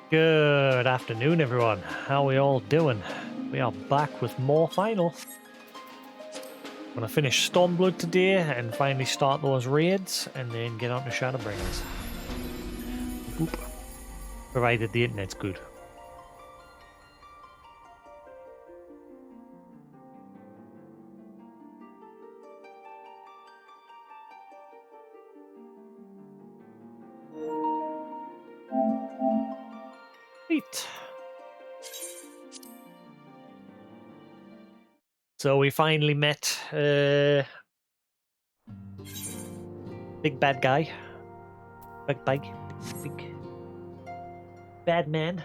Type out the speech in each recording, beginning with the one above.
Good afternoon, everyone. How are we all doing? We are back with more final. I'm gonna finish Stormblood today and finally start those raids, and then get on to Shadowbringers. Boop. Provided the internet's good. Sweet. So we finally met big bad guy. Big bad man.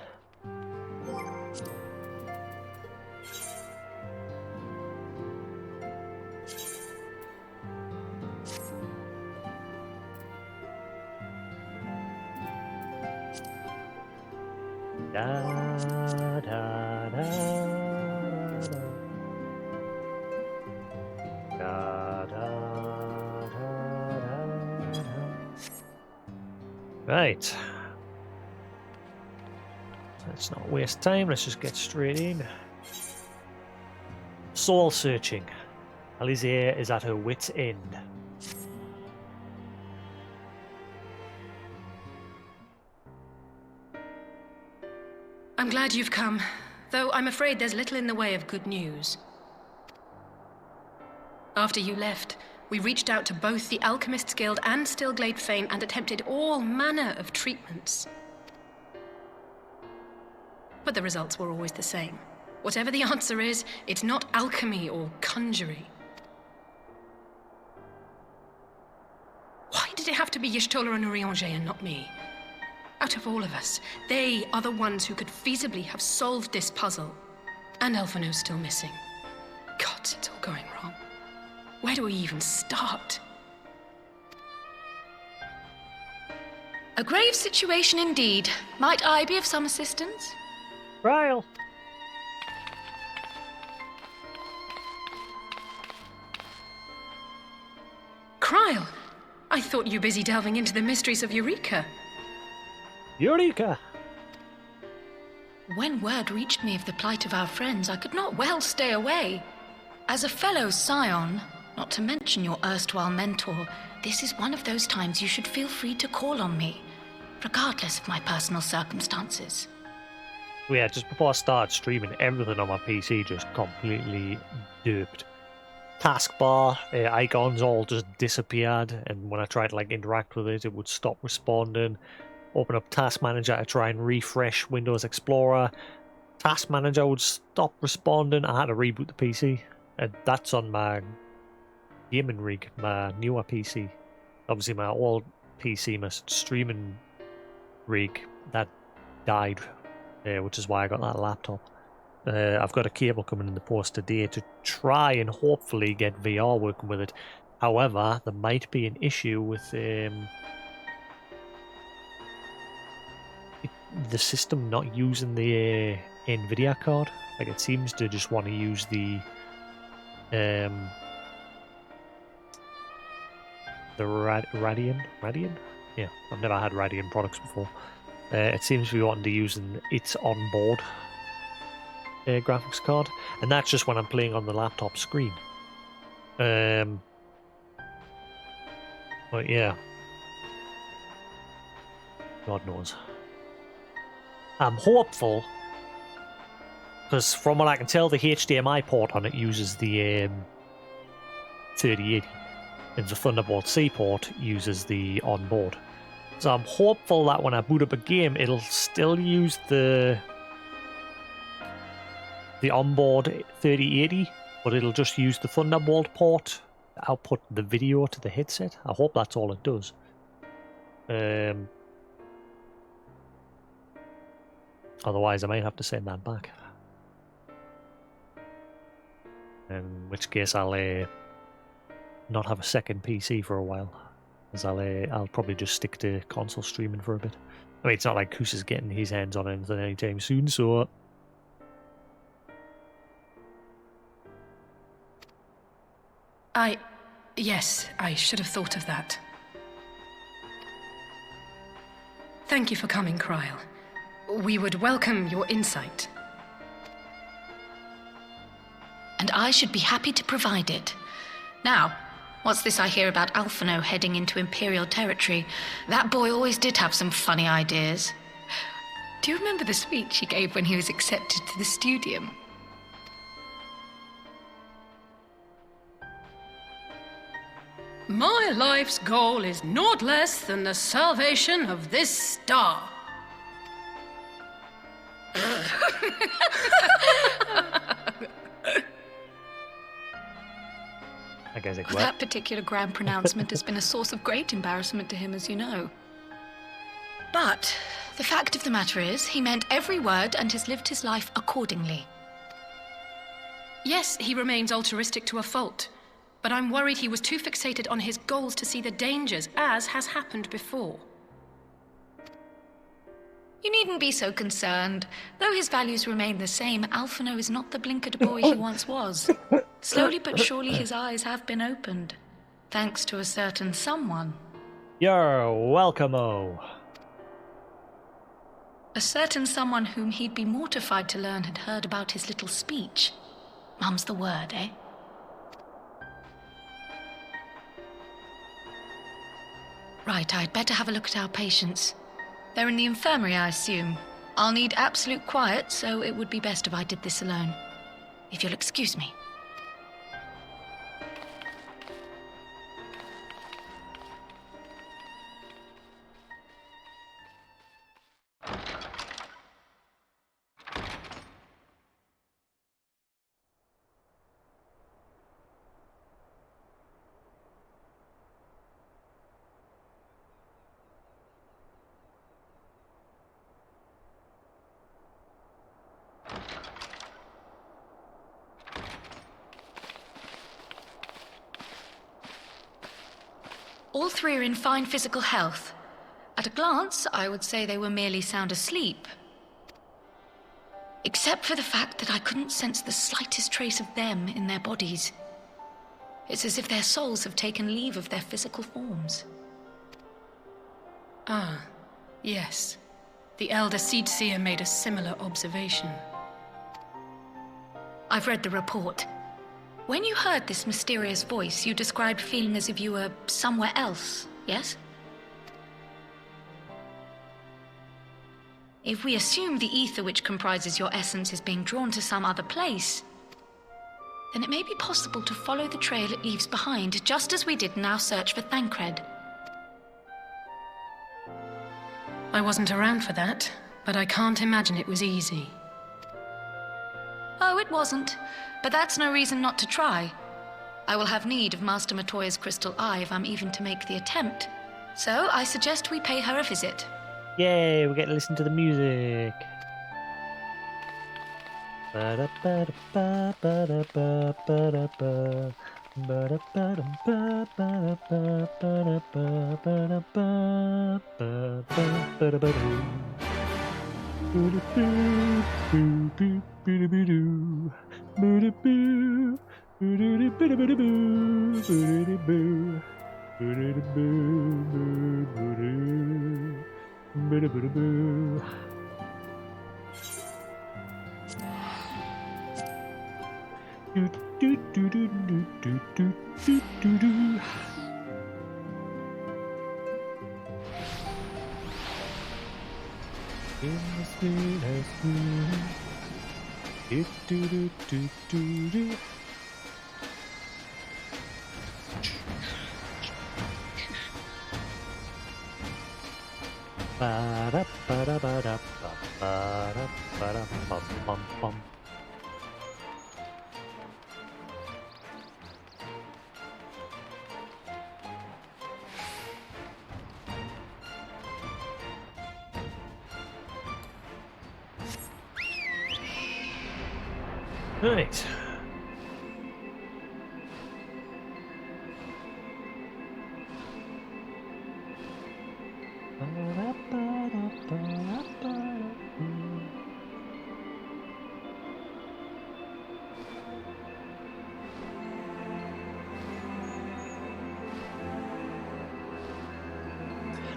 Da, da, da, da, da, da, da, da. Right. Let's not waste time. Let's just get straight in. Soul searching. Alisair is at her wit's end. I'm glad you've come, though I'm afraid there's little in the way of good news. After you left, we reached out to both the Alchemists Guild and Stillglade Fane and attempted all manner of treatments. But the results were always the same. Whatever the answer is, it's not alchemy or conjury. Why did it have to be Y'shtola and Urianger and not me? Out of all of us, they are the ones who could feasibly have solved this puzzle. And Elfino's still missing. God, it's all going wrong. Where do we even start? A grave situation indeed. Might I be of some assistance? Ryle! Cryle! I thought you busy delving into the mysteries of Eureka. Eureka! When word reached me of the plight of our friends, I could not well stay away. As a fellow scion, not to mention your erstwhile mentor, this is one of those times you should feel free to call on me, regardless of my personal circumstances. Yeah, just before I started streaming, everything on my PC just completely doped. Taskbar, icons all just disappeared, and when I tried to interact with it, it would stop responding. Open up Task Manager to try and refresh Windows Explorer. Task Manager would stop responding. I had to reboot the PC. And that's on my gaming rig, my newer PC. Obviously, my old PC, my streaming rig, that died, which is why I got that laptop. I've got a cable coming in the post today to try and hopefully get VR working with it. However, there might be an issue with the system not using the NVIDIA card. It seems to just want to use the Radeon? Yeah, I've never had Radeon products before. It seems to be wanting to use its onboard graphics card, and that's just when I'm playing on the laptop screen. But yeah, God knows. I'm hopeful, because from what I can tell, the HDMI port on it uses the 3080, and the Thunderbolt C port uses the onboard. So I'm hopeful that when I boot up a game, it'll still use the onboard 3080, but it'll just use the Thunderbolt port to output the video to the headset. I hope that's all it does. Otherwise, I might have to send that back. In which case, I'll not have a second PC for a while, as I'll probably just stick to console streaming for a bit. I mean, it's not like Koos is getting his hands on anything anytime soon, so. Yes, I should have thought of that. Thank you for coming, Cryle. We would welcome your insight. And I should be happy to provide it. Now, what's this I hear about Alphino heading into Imperial territory? That boy always did have some funny ideas. Do you remember the speech he gave when he was accepted to the Studium? My life's goal is naught less than the salvation of this star. I guess it That particular grand pronouncement has been a source of great embarrassment to him, as you know. But the fact of the matter is, he meant every word and has lived his life accordingly. Yes, he remains altruistic to a fault, but I'm worried he was too fixated on his goals to see the dangers, as has happened before. You needn't be so concerned. Though his values remain the same, Alphino is not the blinkered boy he once was. Slowly but surely his eyes have been opened, thanks to a certain someone. You're welcome-o. A certain someone whom he'd be mortified to learn had heard about his little speech. Mum's the word, eh? Right, I'd better have a look at our patients. They're in the infirmary, I assume. I'll need absolute quiet, so it would be best if I did this alone. If you'll excuse me. All three are in fine physical health. At a glance, I would say they were merely sound asleep. Except for the fact that I couldn't sense the slightest trace of them in their bodies. It's as if their souls have taken leave of their physical forms. Ah, yes. The Elder Seedseer made a similar observation. I've read the report. When you heard this mysterious voice, you described feeling as if you were somewhere else, yes? If we assume the ether which comprises your essence is being drawn to some other place, then it may be possible to follow the trail it leaves behind, just as we did in our search for Thancred. I wasn't around for that, but I can't imagine it was easy. Oh, it wasn't. But that's no reason not to try. I will have need of Master Matoya's crystal eye if I'm even to make the attempt. So I suggest we pay her a visit. Yay, we get to listen to the music. In the sweetest moon. Do do do do do do. Ba da ba da ba da ba da ba da bum bum bum. Right.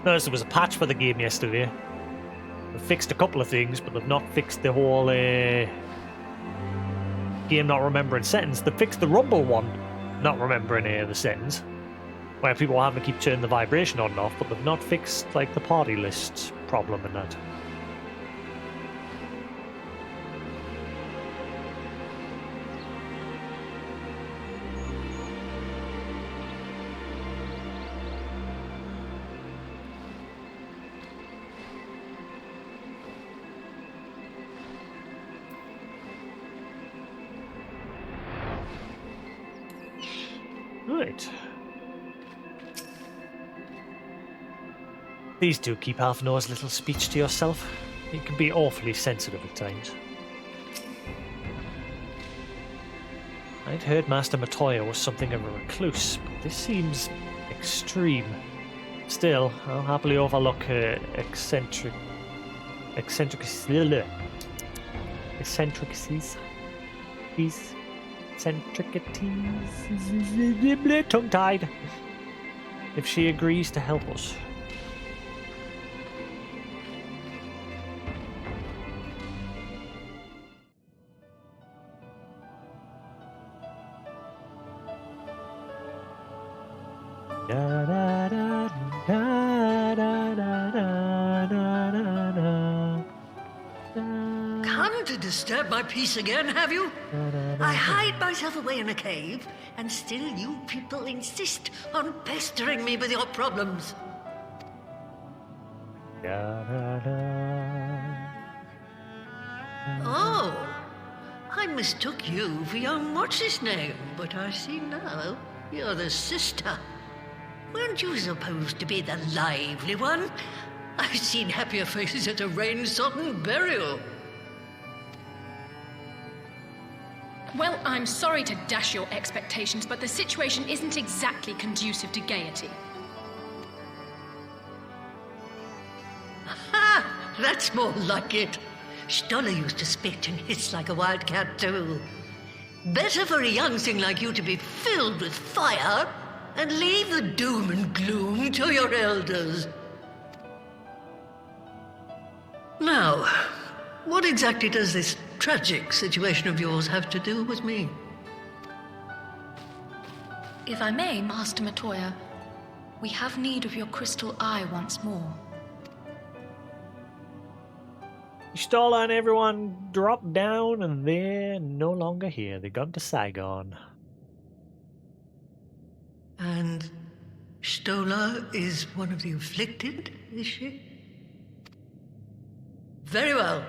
Noticed there was a patch for the game yesterday. They've fixed a couple of things, but they've not fixed the whole game not remembering settings. They fixed the Rumble one, not remembering the settings, where people having to keep turning the vibration on and off, but they've not fixed like the party list problem in that. Right. Please do keep Alphinore's little speech to yourself. You can be awfully sensitive at times. I'd heard Master Matoya was something of a recluse, but this seems extreme. Still, I'll happily overlook her eccentricities. Tongue-tied. If she agrees to help us. Come to disturb my peace again, have you? I hide myself away in a cave, and still you people insist on pestering me with your problems. Oh, I mistook you for young what's-his-name, but I see now you're the sister. Weren't you supposed to be the lively one? I've seen happier faces at a rain-sodden burial. Well, I'm sorry to dash your expectations, but the situation isn't exactly conducive to gaiety. Ha! That's more like it. Stoller used to spit and hiss like a wildcat too. Better for a young thing like you to be filled with fire and leave the doom and gloom to your elders. Now, what exactly does this tragic situation of yours have to do with me? If I may, Master Matoya, we have need of your crystal eye once more. Stoller and everyone dropped down and they're no longer here. They've gone to Saigon. And Stoller is one of the afflicted, is she? Very well.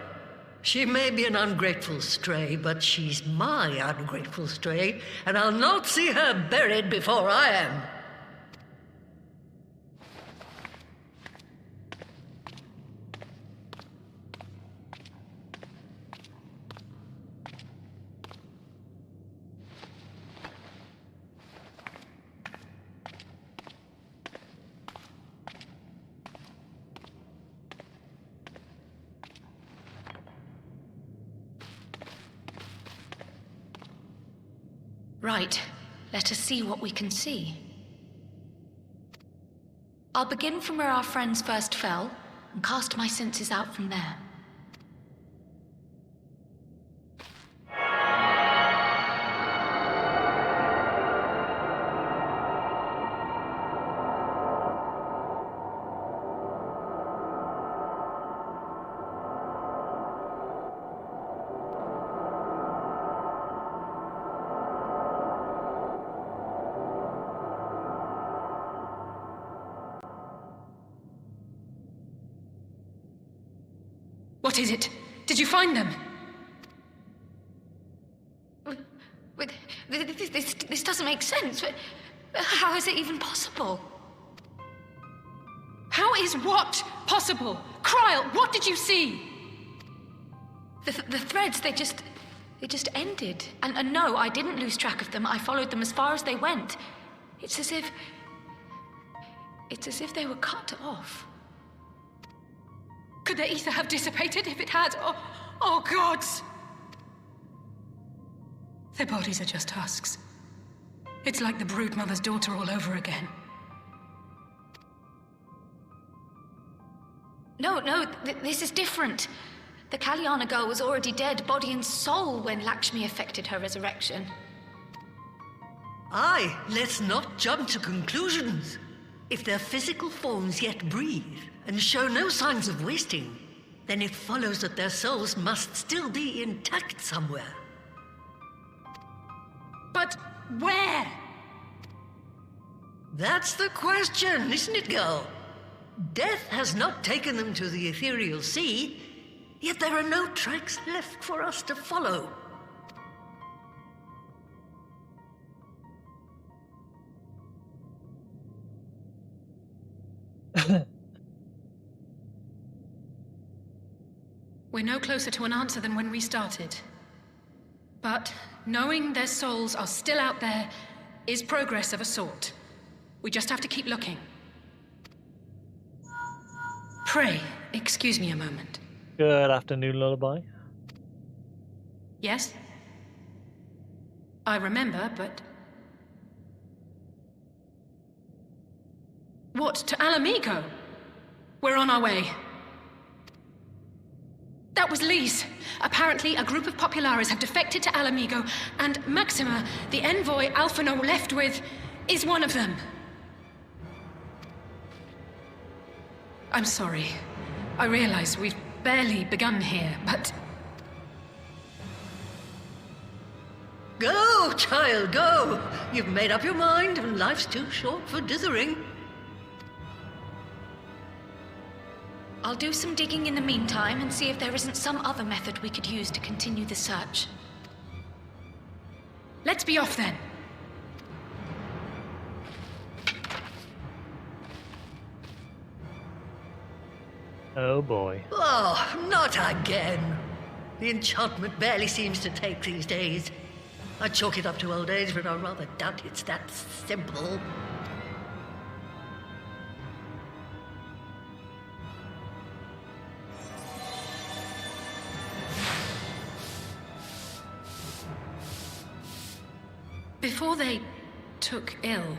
She may be an ungrateful stray, but she's my ungrateful stray, and I'll not see her buried before I am. Right. Let us see what we can see. I'll begin from where our friends first fell, and cast my senses out from there. What is it? Did you find them? This doesn't make sense. How is it even possible? How is what possible? Kryl, what did you see? The threads, they just ended. And no, I didn't lose track of them. I followed them as far as they went. It's as if they were cut off. Could their ether have dissipated if it had? Oh, gods! Their bodies are just husks. It's like the broodmother's daughter all over again. No, this is different. The Kalyana girl was already dead, body and soul, when Lakshmi effected her resurrection. Aye, let's not jump to conclusions. If their physical forms yet breathe and show no signs of wasting, then it follows that their souls must still be intact somewhere. But where? That's the question, isn't it, girl? Death has not taken them to the ethereal sea, yet there are no tracks left for us to follow. We're no closer to an answer than when we started. But knowing their souls are still out there is progress of a sort. We just have to keep looking. Pray, excuse me a moment. Good afternoon, Lullaby. Yes? I remember, but... What, to Alamigo? We're on our way. That was Lise. Apparently, a group of Populares have defected to Alamigo, and Maxima, the envoy Alphino left with, is one of them. I'm sorry. I realize we've barely begun here, but... Go, child, go! You've made up your mind, and life's too short for dithering. I'll do some digging in the meantime and see if there isn't some other method we could use to continue the search. Let's be off then. Oh boy. Oh, not again. The enchantment barely seems to take these days. I chalk it up to old age, but I rather doubt it's that simple. Before they took ill,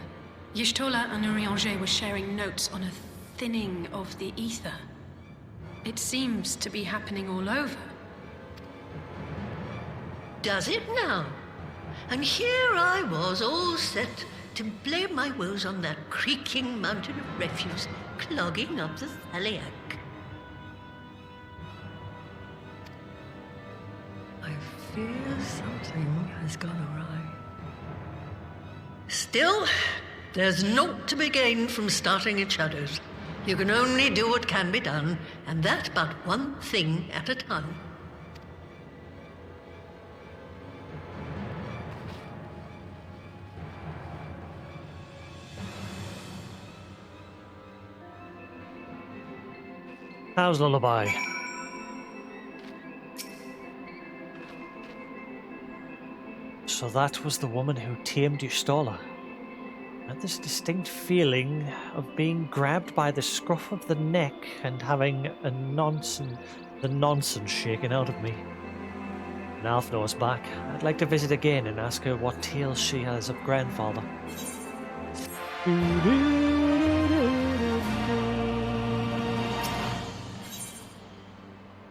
Y'shtola and Urianger were sharing notes on a thinning of the ether. It seems to be happening all over. Does it now? And here I was, all set to blame my woes on that creaking mountain of refuse clogging up the Thaliac. I fear something has gone awry. Still, there's naught to be gained from starting in shadows. You can only do what can be done, and that but one thing at a time. How's Lullaby? So that was the woman who tamed Y'shtola. I had this distinct feeling of being grabbed by the scruff of the neck and having the nonsense shaken out of me. Now Alphino's back. I'd like to visit again and ask her what tales she has of grandfather.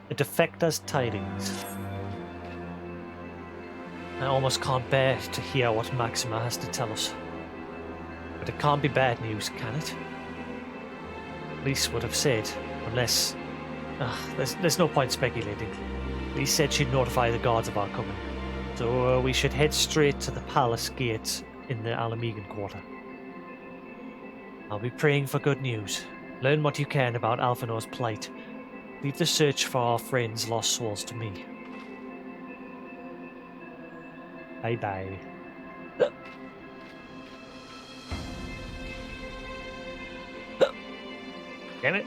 A defector's tidings. I almost can't bear to hear what Maxima has to tell us. But it can't be bad news, can it? Lise would have said, unless... there's no point speculating. Lise said she'd notify the guards of our coming. So we should head straight to the palace gate in the Alamigan quarter. I'll be praying for good news. Learn what you can about Alphino's plight. Leave the search for our friends' lost souls to me. Bye-bye. Damn it.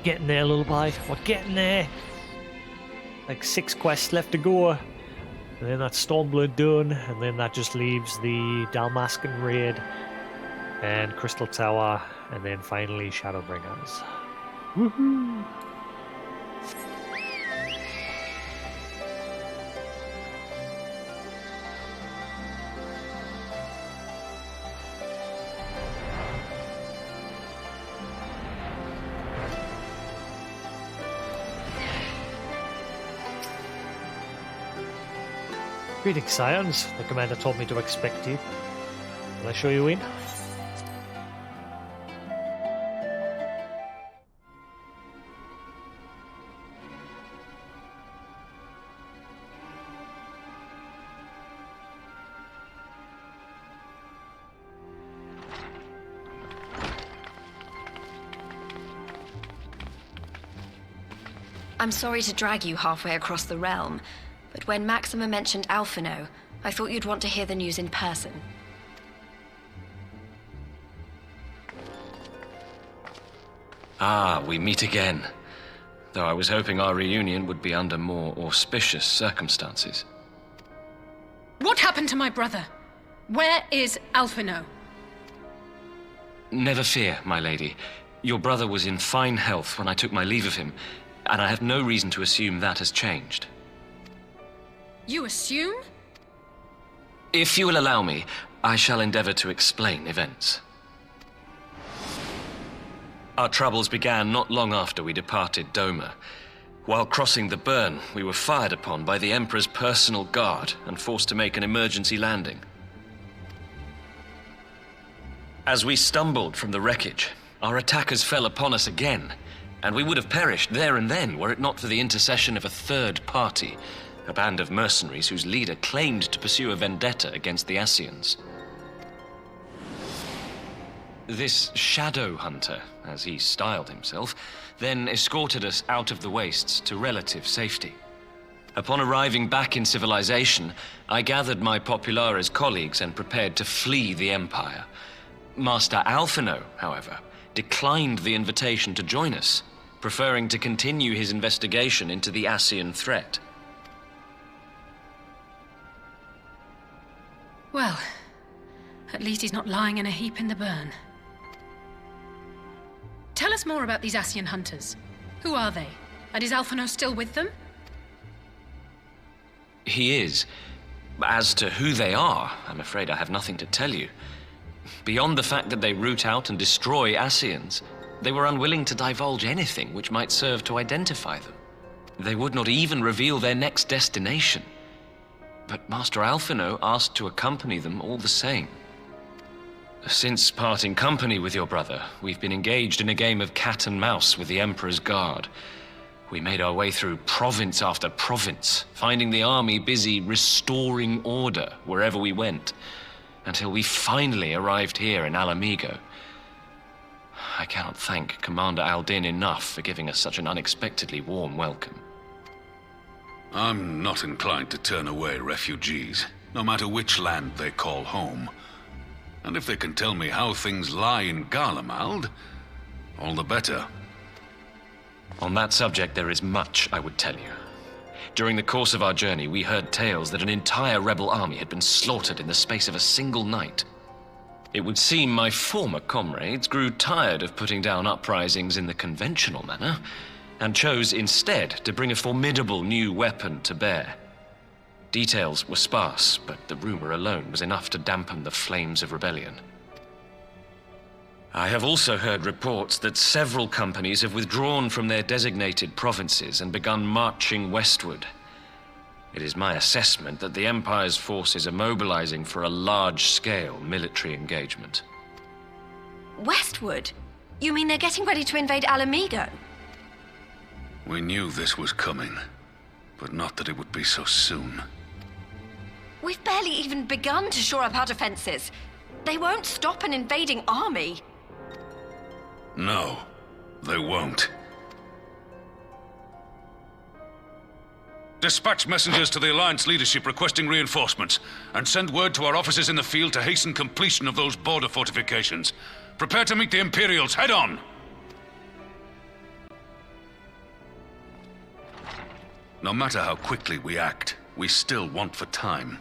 Getting there, Lullaby. We're getting there. Like 6 quests left to go. And then that's Stormblood done. And then that just leaves the Dalmascan Raid. And Crystal Tower. And then finally Shadowbringers. Woohoo! Greetings, Scions. The commander told me to expect you. Will I show you in? I'm sorry to drag you halfway across the realm, but when Maxima mentioned Alphino, I thought you'd want to hear the news in person. Ah, we meet again. Though I was hoping our reunion would be under more auspicious circumstances. What happened to my brother? Where is Alphino? Never fear, my lady. Your brother was in fine health when I took my leave of him, and I have no reason to assume that has changed. You assume? If you will allow me, I shall endeavor to explain events. Our troubles began not long after we departed Doma. While crossing the burn, we were fired upon by the Emperor's personal guard and forced to make an emergency landing. As we stumbled from the wreckage, our attackers fell upon us again, and we would have perished there and then were it not for the intercession of a third party, a band of mercenaries whose leader claimed to pursue a vendetta against the Ascians. This shadow hunter, as he styled himself, then escorted us out of the wastes to relative safety. Upon arriving back in civilization, I gathered my Populares colleagues and prepared to flee the Empire. Master Alphino, however, declined the invitation to join us, preferring to continue his investigation into the Ascian threat. Well, at least he's not lying in a heap in the burn. Tell us more about these Ascian hunters. Who are they? And is Alphino still with them? He is. As to who they are, I'm afraid I have nothing to tell you. Beyond the fact that they root out and destroy Ascians, they were unwilling to divulge anything which might serve to identify them. They would not even reveal their next destination. But Master Alphino asked to accompany them all the same. Since parting company with your brother, we've been engaged in a game of cat and mouse with the Emperor's guard. We made our way through province after province, finding the army busy restoring order wherever we went, until we finally arrived here in Alamigo. I cannot thank Commander Aldin enough for giving us such an unexpectedly warm welcome. I'm not inclined to turn away refugees, no matter which land they call home. And if they can tell me how things lie in Garlemald, all the better. On that subject, there is much I would tell you. During the course of our journey, we heard tales that an entire rebel army had been slaughtered in the space of a single night. It would seem my former comrades grew tired of putting down uprisings in the conventional manner, and chose instead to bring a formidable new weapon to bear. Details were sparse, but the rumor alone was enough to dampen the flames of rebellion. I have also heard reports that several companies have withdrawn from their designated provinces and begun marching westward. It is my assessment that the Empire's forces are mobilizing for a large-scale military engagement. Westward? You mean they're getting ready to invade Alamigo? We knew this was coming, but not that it would be so soon. We've barely even begun to shore up our defenses. They won't stop an invading army. No, they won't. Dispatch messengers to the Alliance leadership requesting reinforcements, and send word to our officers in the field to hasten completion of those border fortifications. Prepare to meet the Imperials head on! No matter how quickly we act, we still want for time.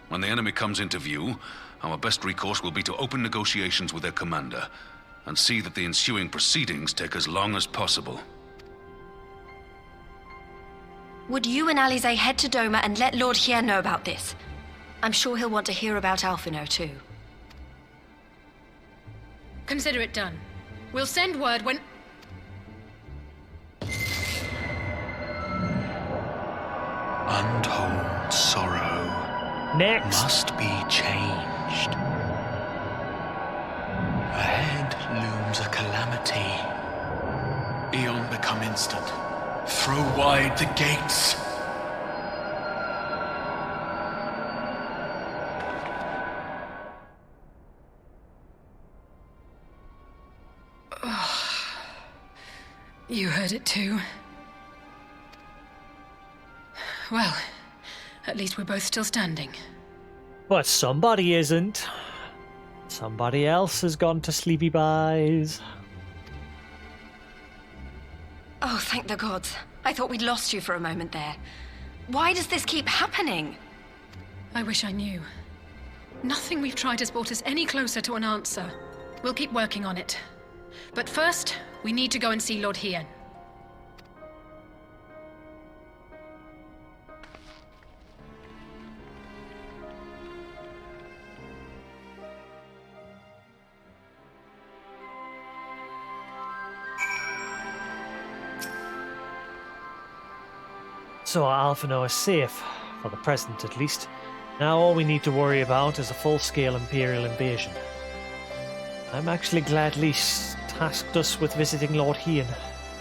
When the enemy comes into view, our best recourse will be to open negotiations with their commander, and see that the ensuing proceedings take as long as possible. Would you and Alize head to Doma and let Lord Hier know about this? I'm sure he'll want to hear about Alphino too. Consider it done. We'll send word when... Untold sorrow Next! must be changed. Ahead looms a calamity. Eon become instant. Throw wide the gates. You heard it too. Well, at least we're both still standing. But somebody isn't. Somebody else has gone to sleepy buys. Oh, thank the gods. I thought we'd lost you for a moment there. Why does this keep happening? I wish I knew. Nothing we've tried has brought us any closer to an answer. We'll keep working on it. But first, we need to go and see Lord Hien. So Alphino is safe, for the present at least. Now all we need to worry about is a full-scale Imperial invasion. I'm actually glad Lys tasked us with visiting Lord Hien.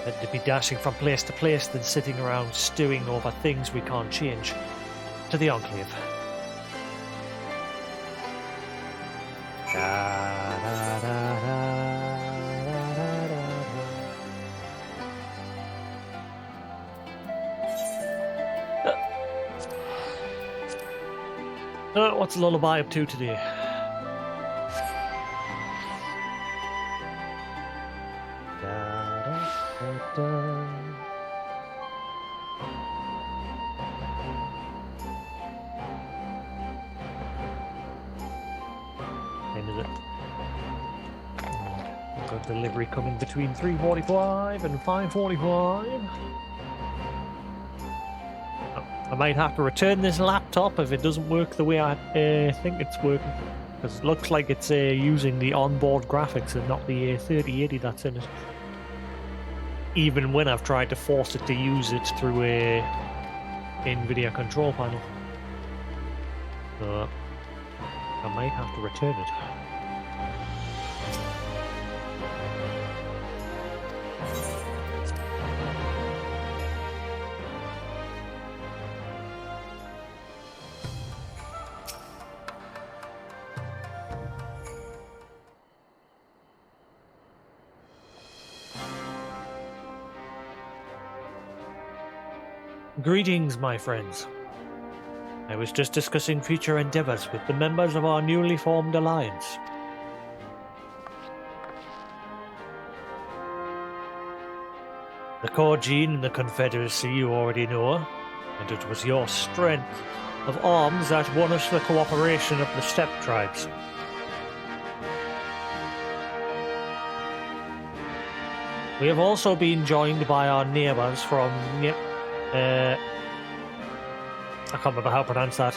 Better to be dashing from place to place than sitting around stewing over things we can't change. To the Enclave. What's Lullaby up to today? End of it. We've got delivery coming between 3:45 and 5:45. I might have to return this laptop if it doesn't work the way I think it's working. Because it looks like it's using the onboard graphics and not the 3080 that's in it. Even when I've tried to force it to use it through a NVIDIA control panel. So I might have to return it. Greetings, my friends. I was just discussing future endeavors with the members of our newly formed alliance. The core gene in the Confederacy you already know, and it was your strength of arms that won us the cooperation of the steppe tribes. We have also been joined by our neighbours from, I can't remember how to pronounce that.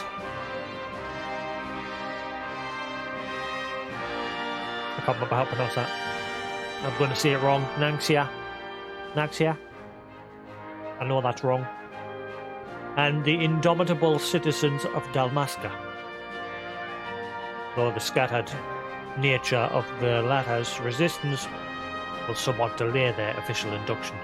I can't remember how to pronounce that. I'm going to say it wrong. Nangxia. I know that's wrong. And the indomitable citizens of Dalmasca. Though the scattered nature of the latter's resistance will somewhat delay their official induction.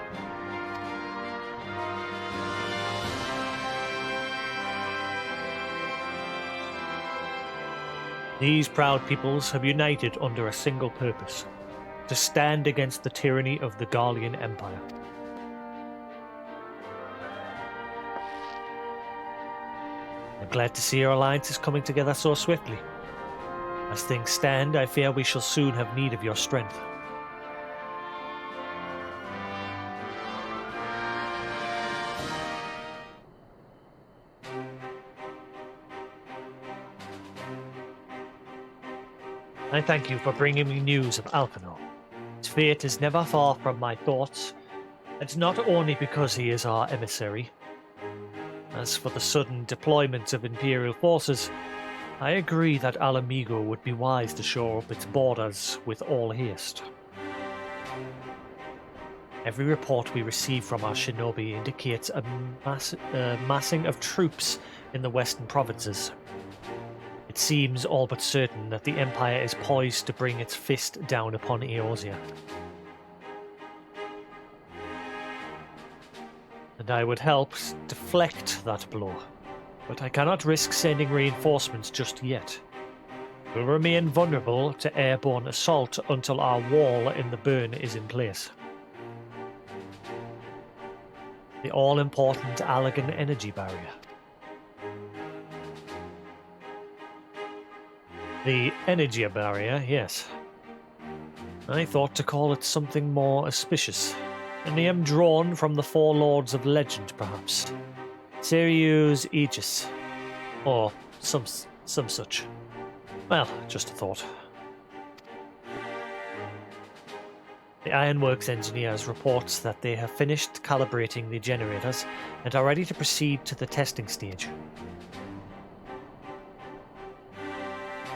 These proud peoples have united under a single purpose: to stand against the tyranny of the Garlean Empire. I'm glad to see your alliance is coming together so swiftly. As things stand, I fear we shall soon have need of your strength. I thank you for bringing me news of Alphino. His fate is never far from my thoughts, and not only because he is our emissary. As for the sudden deployment of Imperial forces, I agree that Alamigo would be wise to shore up its borders with all haste. Every report we receive from our shinobi indicates a massing of troops in the western provinces. It seems all but certain that the Empire is poised to bring its fist down upon Eorzea. And I would help deflect that blow, but I cannot risk sending reinforcements just yet. We'll remain vulnerable to airborne assault until our wall in the burn is in place. The all-important Allagan energy barrier. The energy barrier, yes. I thought to call it something more auspicious. A name drawn from the four lords of legend, perhaps. Sirius Aegis. Or some such. Well, just a thought. The Ironworks engineers reports that they have finished calibrating the generators and are ready to proceed to the testing stage.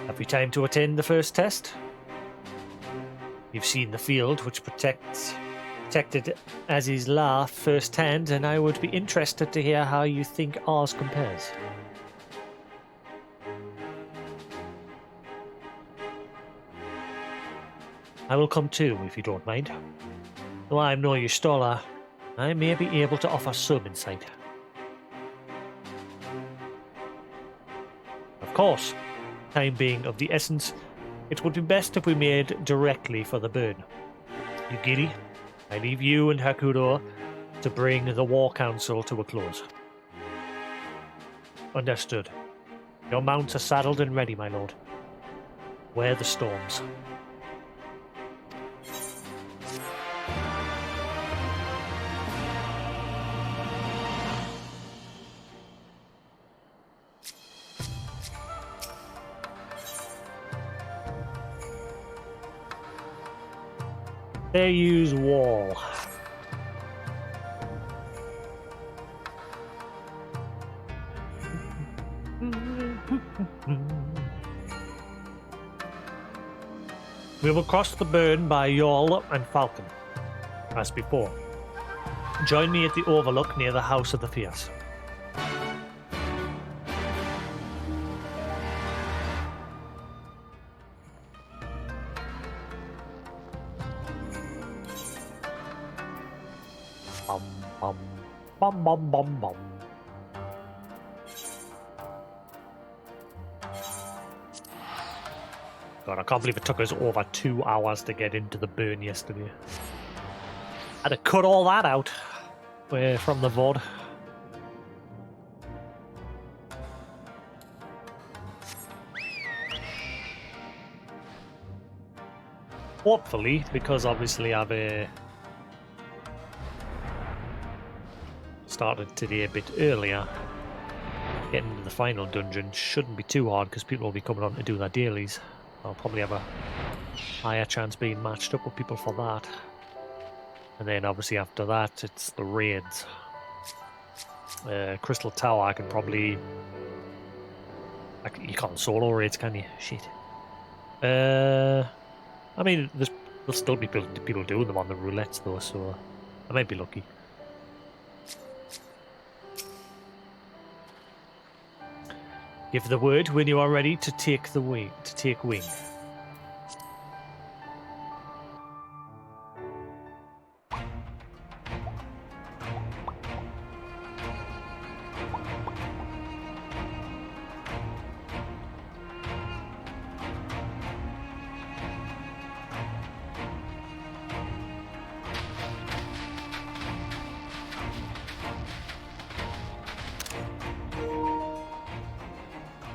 Have you time to attend the first test? You've seen the field which protected Aziz's La firsthand, and I would be interested to hear how you think ours compares. I will come too, if you don't mind. Though I'm no Y'shtola, I may be able to offer some insight. Of course, time being of the essence, it would be best if we made directly for the burn. Yugiri, I leave you and Hakudo to bring the War Council to a close. Understood. Your mounts are saddled and ready, my lord. Wear the storms. They use wall. We will cross the burn by Yawl and Falcon, as before. Join me at the overlook near the House of the Fierce. Bum bum bum bum. God, I can't believe it took us over 2 hours to get into the burn yesterday. Had to cut all that out from the VOD. Hopefully, because obviously I've started today a bit earlier, getting to the final dungeon shouldn't be too hard because people will be coming on to do their dailies. I'll probably have a higher chance being matched up with people for that. And then obviously after that it's the raids. Crystal Tower I can probably... you can't solo raids, can you? Shit. I mean, there'll still be people doing them on the roulettes though, so I might be lucky. Give the word when you are ready to take wing.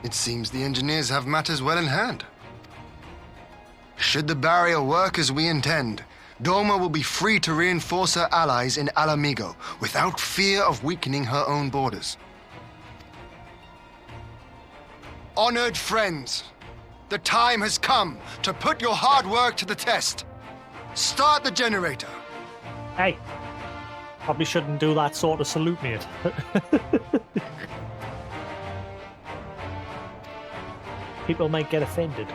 It seems the engineers have matters well in hand. Should the barrier work as we intend, Doma will be free to reinforce her allies in Alamigo without fear of weakening her own borders. Honored friends, the time has come to put your hard work to the test. Start the generator. Hey, probably shouldn't do that sort of salute, mate. People might get offended.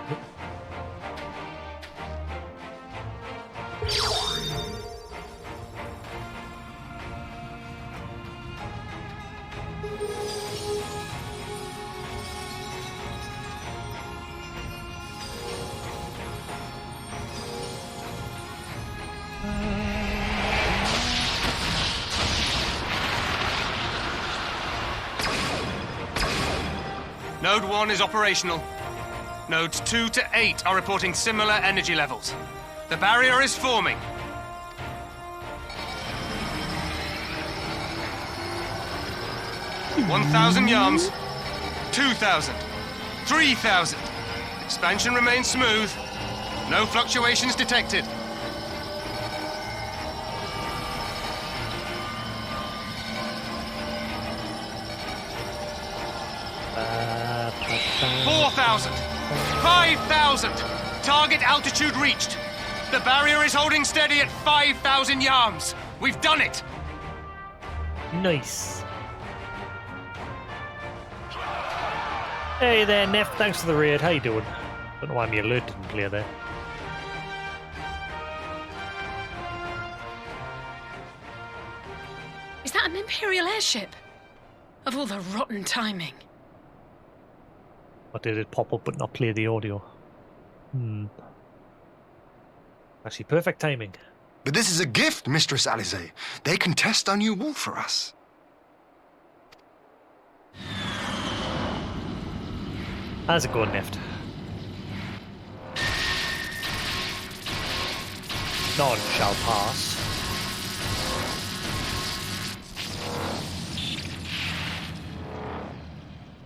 Node 1 is operational. Nodes 2 to 8 are reporting similar energy levels. The barrier is forming. $1,000 yards. 2,000. 3,000. Expansion remains smooth. No fluctuations detected. Uh, 4,000. 5,000. Target altitude reached. The barrier is holding steady at 5,000 yards. We've done it. Nice. Hey there, Neff. Thanks for the raid. How you doing? Don't know why my alert didn't clear there. Is that an Imperial airship? Of all the rotten timing. Or did it pop up but not play the audio? Actually, perfect timing. But this is a gift, Mistress Alize. They can test our new wool for us. How's it going, Neft? None shall pass.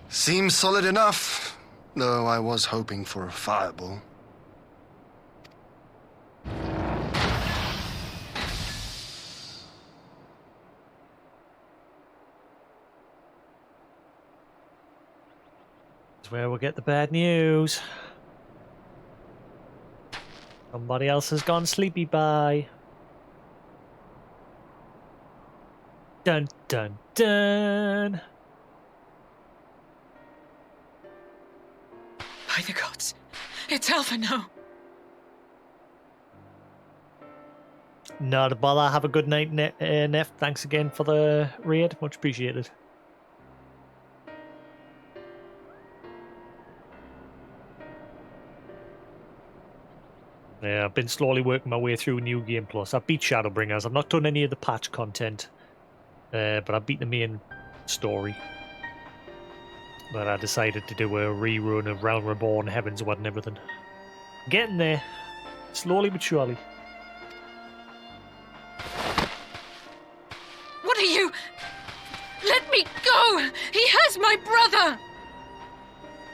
Seems solid enough, though I was hoping for a fireball. That's where we'll get the bad news. Somebody else has gone sleepy bye. Dun dun dun. By the gods, it's Alphino. Not a bother. Have a good night, Neff. Thanks again for the raid. Much appreciated. Yeah, I've been slowly working my way through New Game Plus. I've beat Shadowbringers. I've not done any of the patch content, but I've beat the main story. But I decided to do a rerun of Realm Reborn, Heaven's Word and everything. Getting there. Slowly but surely. What are you? Let me go! He has my brother!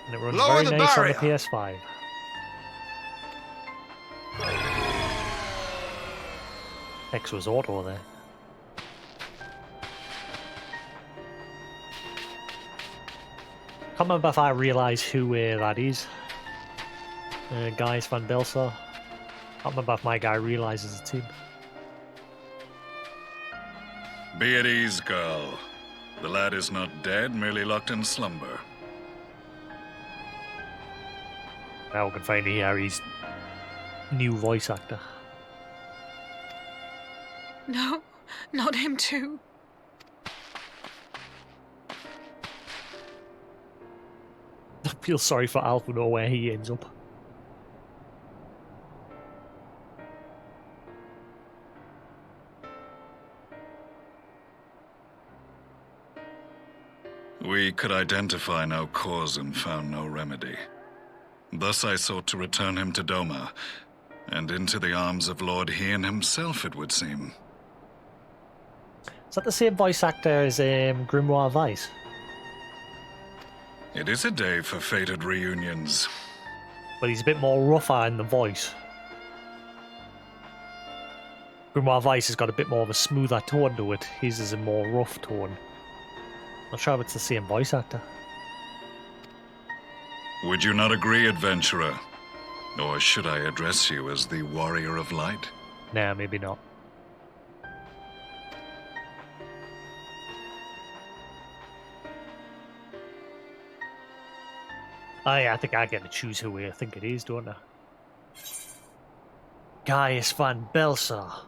And it runs Lower very the nice barrier. on the PS5. X was auto there. Can't remember if I realise who that is. Gaius Van Belsa. Can't remember if my guy realises it's him. Be at ease, girl. The lad is not dead, merely locked in slumber. Now we can finally hear his new voice actor. No, not him too. I feel sorry for Alphino where he ends up. We could identify no cause and found no remedy. Thus I sought to return him to Doma, and into the arms of Lord Hien himself, it would seem. Is that the same voice actor as Grimoire Weiss? It is a day for fated reunions. But he's a bit more rougher in the voice. Grimoire Weiss has got a bit more of a smoother tone to it. His is a more rough tone. Not sure if it's the same voice actor. Would you not agree, adventurer? Or should I address you as the Warrior of Light? Nah, maybe not. I think I get to choose who I think it is, don't I? Gaius Van Belsa.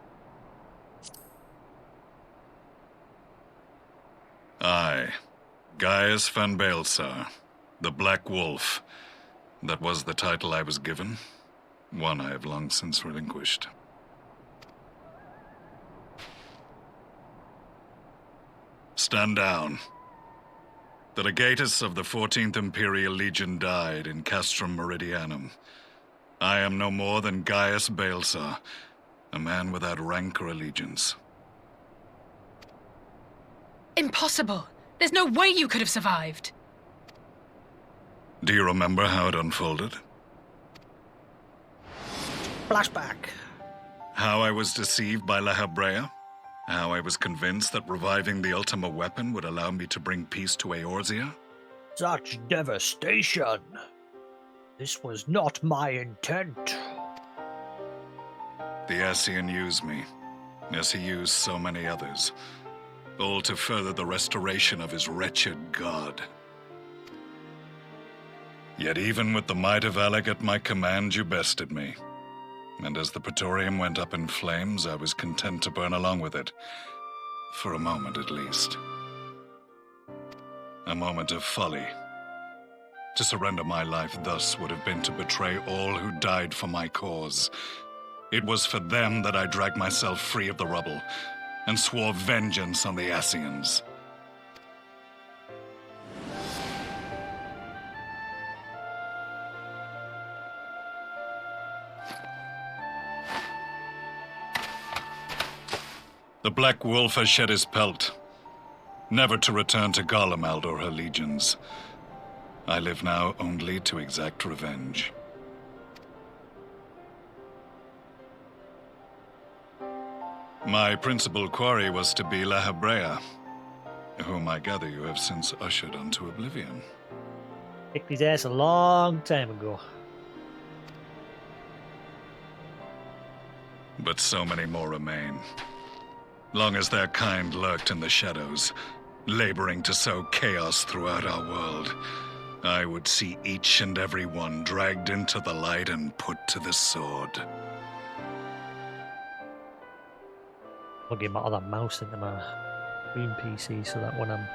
Aye, Gaius Van Baelsar, the Black Wolf. That was the title I was given, one I have long since relinquished. Stand down. The legatus of the 14th Imperial Legion died in Castrum Meridianum. I am no more than Gaius Baelsar, a man without rank or allegiance. Impossible! There's no way you could have survived! Do you remember how it unfolded? Flashback. How I was deceived by La Habrea? How I was convinced that reviving the Ultima weapon would allow me to bring peace to Eorzea? Such devastation! This was not my intent. The Ascian used me, as he used so many others, all to further the restoration of his wretched god. Yet even with the might of Alec at my command, you bested me. And as the Praetorium went up in flames, I was content to burn along with it. For a moment, at least. A moment of folly. To surrender my life thus would have been to betray all who died for my cause. It was for them that I dragged myself free of the rubble, and swore vengeance on the Ascians. The Black Wolf has shed his pelt, never to return to Garlemald or her legions. I live now only to exact revenge. My principal quarry was to be La Habrea, whom I gather you have since ushered onto oblivion. Kicked his ass a long time ago. But so many more remain. Long as their kind lurked in the shadows, laboring to sow chaos throughout our world, I would see each and every one dragged into the light and put to the sword. I'll get my other mouse into my green PC so that when I'm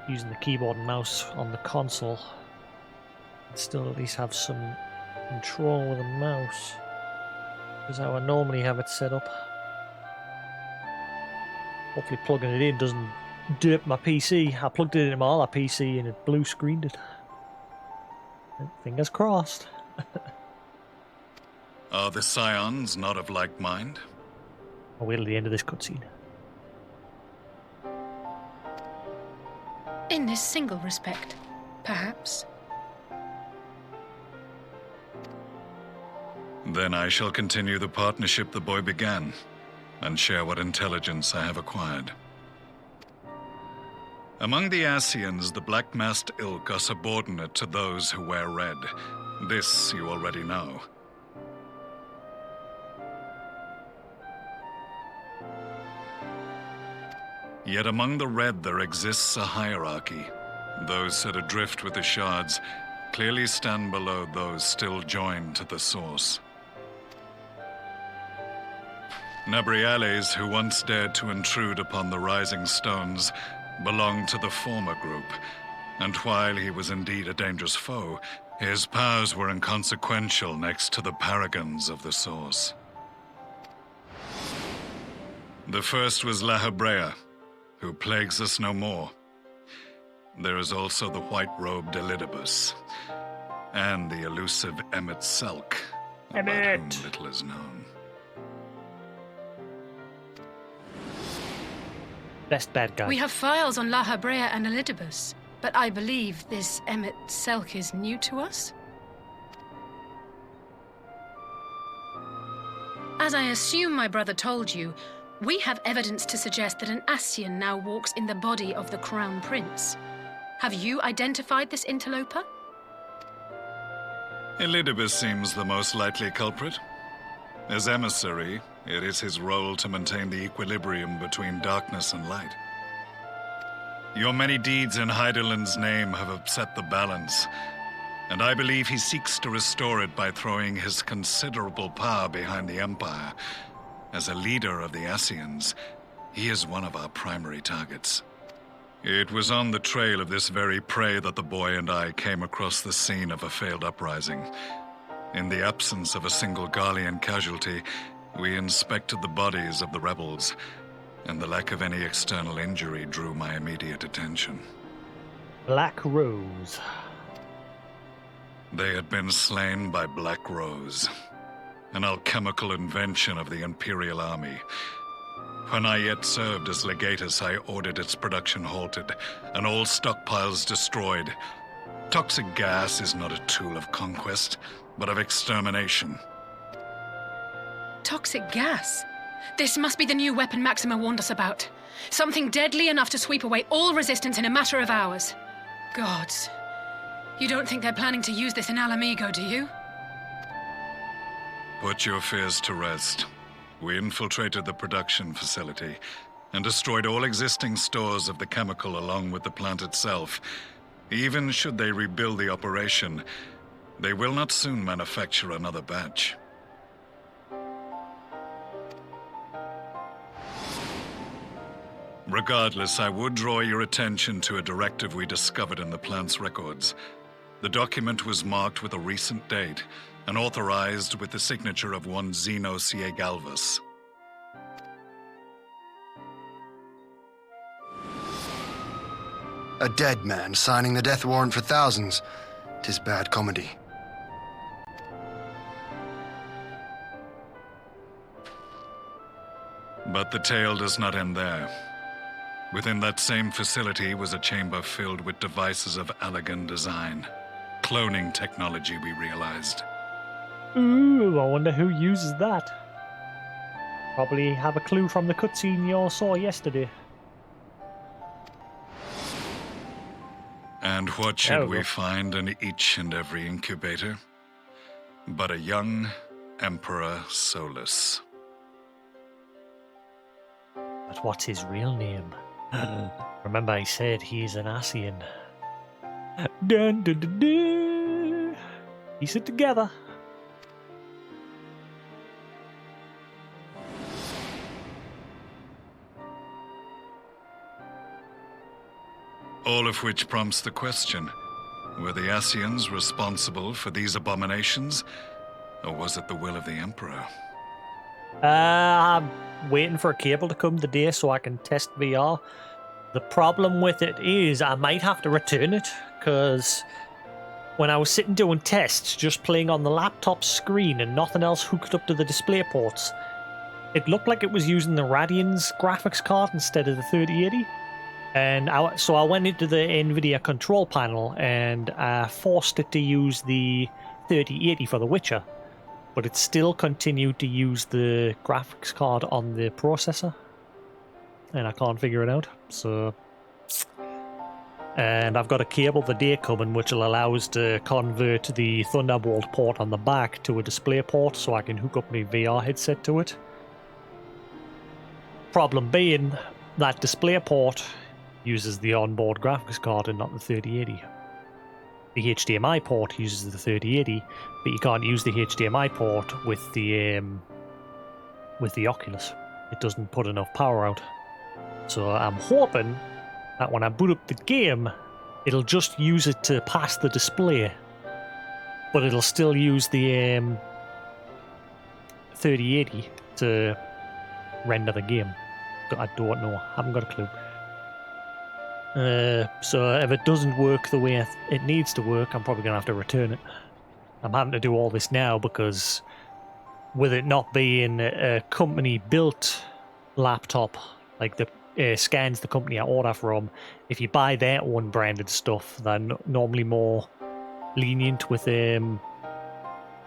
using the keyboard and mouse on the console, I still at least have some control with the mouse. That's how I normally have it set up. Hopefully plugging it in doesn't derp my PC. I plugged it into my other PC and it blue screened it. Fingers crossed. Are the Scions not of like mind? I'll wait till the end of this cutscene. In this single respect, perhaps. Then I shall continue the partnership the boy began, and share what intelligence I have acquired. Among the Ascians, the Black-Masked Ilk are subordinate to those who wear red. This you already know. Yet among the red there exists a hierarchy. Those set adrift with the shards clearly stand below those still joined to the source. Nabriales, who once dared to intrude upon the Rising Stones, belonged to the former group, and while he was indeed a dangerous foe, his powers were inconsequential next to the paragons of the Source. The first was La Habrea, who plagues us no more. There is also the white-robed Elidibus, and the elusive Emmet Selk, about whom little is known. Best bad guy. We have files on La Habrea and Elidibus, but I believe this Emmet Selk is new to us? As I assume my brother told you, we have evidence to suggest that an Ascian now walks in the body of the Crown Prince. Have you identified this interloper? Elidibus seems the most likely culprit. As emissary, it is his role to maintain the equilibrium between darkness and light. Your many deeds in Hydaelyn's name have upset the balance, and I believe he seeks to restore it by throwing his considerable power behind the Empire. As a leader of the Ascians, he is one of our primary targets. It was on the trail of this very prey that the boy and I came across the scene of a failed uprising. In the absence of a single Garlean casualty, we inspected the bodies of the rebels, and the lack of any external injury drew my immediate attention. Black Rose. They had been slain by Black Rose, an alchemical invention of the Imperial Army. When I yet served as legatus, I ordered its production halted and all stockpiles destroyed. Toxic gas is not a tool of conquest, but of extermination. Toxic gas? This must be the new weapon Maxima warned us about. Something deadly enough to sweep away all resistance in a matter of hours. Gods. You don't think they're planning to use this in Alamigo, do you? Put your fears to rest. We infiltrated the production facility and destroyed all existing stores of the chemical along with the plant itself. Even should they rebuild the operation, they will not soon manufacture another batch. Regardless, I would draw your attention to a directive we discovered in the plant's records. The document was marked with a recent date and authorized with the signature of one Zeno Ciegalvus. A dead man signing the death warrant for thousands. 'Tis bad comedy. But the tale does not end there. Within that same facility was a chamber filled with devices of elegant design. Cloning technology, we realized. Ooh, I wonder who uses that. Probably have a clue from the cutscene you all saw yesterday. And what should we find in each and every incubator? But a young Emperor Solus. But what's his real name? Remember I said he's an Asian. Dun, dun, dun, dun. Piece it together. All of which prompts the question, were the Asians responsible for these abominations? Or was it the will of the Emperor? I'm waiting for a cable to come today so I can test VR. The problem with it is I might have to return it, because when I was sitting doing tests, just playing on the laptop screen and nothing else hooked up to the display ports, it looked like it was using the Radeon's graphics card instead of the 3080. And so I went into the NVIDIA control panel and I forced it to use the 3080 for The Witcher, but it still continued to use the graphics card on the processor, and I can't figure it out. So, and I've got a cable today coming which will allow us to convert the Thunderbolt port on the back to a display port so I can hook up my VR headset to it. Problem being, that display port uses the onboard graphics card and not the 3080. The HDMI port uses the 3080, but you can't use the HDMI port with the Oculus. It doesn't put enough power out. So I'm hoping that when I boot up the game, it'll just use it to pass the display, but it'll still use the 3080 to render the game. I don't know. I haven't got a clue. So if it doesn't work the way it needs to work, I'm probably going to have to return it. I'm having to do all this now because with it not being a company-built laptop, like the Scans, the company I order from, if you buy their own branded stuff, they're normally more lenient with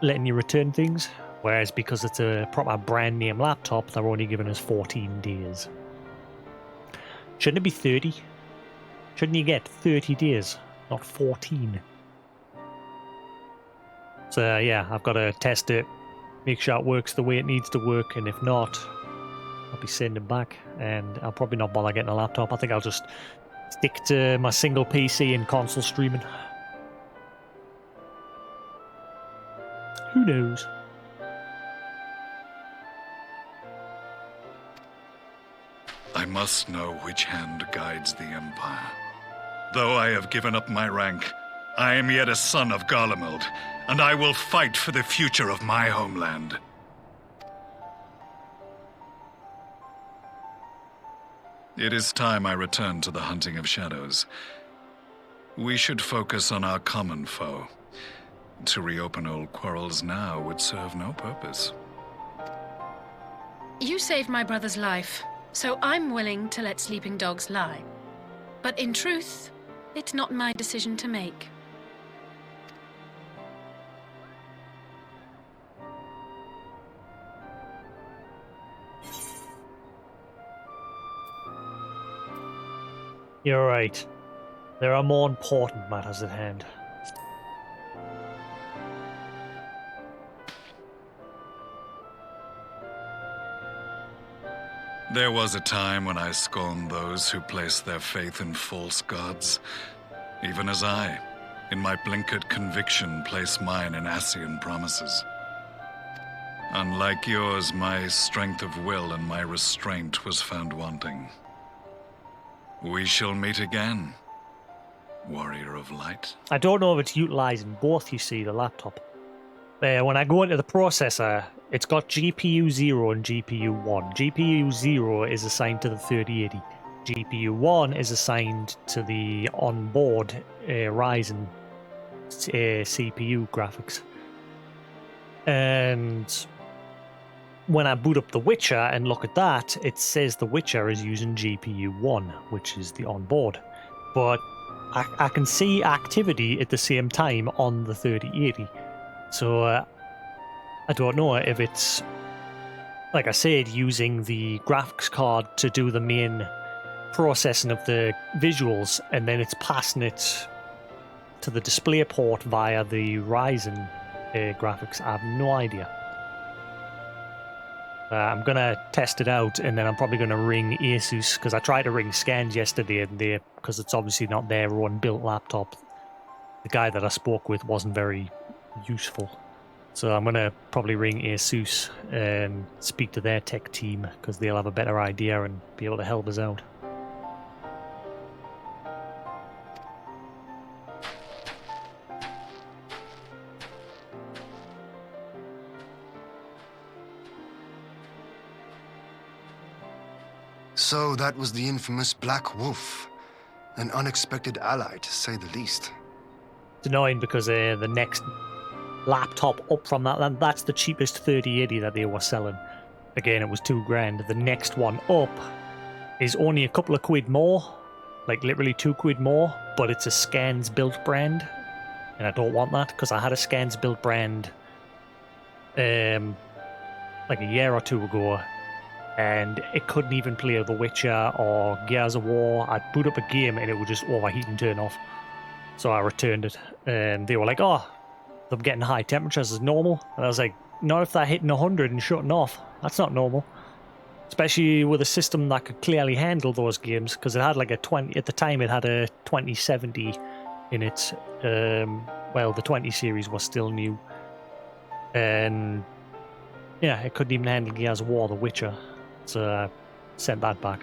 letting you return things. Whereas because it's a proper brand name laptop, they're only giving us 14 days. Shouldn't it be 30? Shouldn't you get 30 days, not 14? So yeah, I've got to test it, make sure it works the way it needs to work, and if not, I'll be sending it back, and I'll probably not bother getting a laptop. I think I'll just stick to my single PC and console streaming. Who knows? I must know which hand guides the Empire. Though I have given up my rank, I am yet a son of Garlemald, and I will fight for the future of my homeland. It is time I return to the hunting of shadows. We should focus on our common foe. To reopen old quarrels now would serve no purpose. You saved my brother's life, so I'm willing to let sleeping dogs lie. But in truth, it's not my decision to make. You're right. There are more important matters at hand. There was a time when I scorned those who placed their faith in false gods, even as I, in my blinkered conviction, place mine in Ascian promises. Unlike yours, my strength of will and my restraint was found wanting. We shall meet again, warrior of light. I don't know if it's utilizing both, you see, the laptop. When I go into the processor, it's got GPU 0 and GPU 1. GPU 0 is assigned to the 3080. GPU 1 is assigned to the onboard Ryzen CPU graphics. And when I boot up The Witcher and look at that, it says The Witcher is using GPU 1, which is the onboard. But I can see activity at the same time on the 3080. So I don't know if it's, like I said, using the graphics card to do the main processing of the visuals, and then it's passing it to the display port via the Ryzen graphics. I have no idea. I'm going to test it out, and then I'm probably going to ring Asus, because I tried to ring Scans yesterday, and because it's obviously not their own built laptop, the guy that I spoke with wasn't very useful. So I'm going to probably ring Asus and speak to their tech team, because they'll have a better idea and be able to help us out. So that was the infamous Black Wolf. An unexpected ally, to say the least. It's annoying because the next laptop up from that's the cheapest 3080 that they were selling. Again, it was $2,000. The next one up is only a couple of quid more, like literally £2 more, but it's a Scans built brand, and I don't want that because I had a Scans built brand like a year or two ago, and it couldn't even play The Witcher or Gears of War. I'd boot up a game and it would just overheat and turn off. So I returned it, and they were like, "Oh, I'm getting high temperatures as normal." And I was like, "Not if they're hitting 100 and shutting off. That's not normal." Especially with a system that could clearly handle those games, because it had like a 20, at the time it had a 2070 in it. Well, the 20 series was still new. And yeah, it couldn't even handle Gears of War, The Witcher. So I sent that back.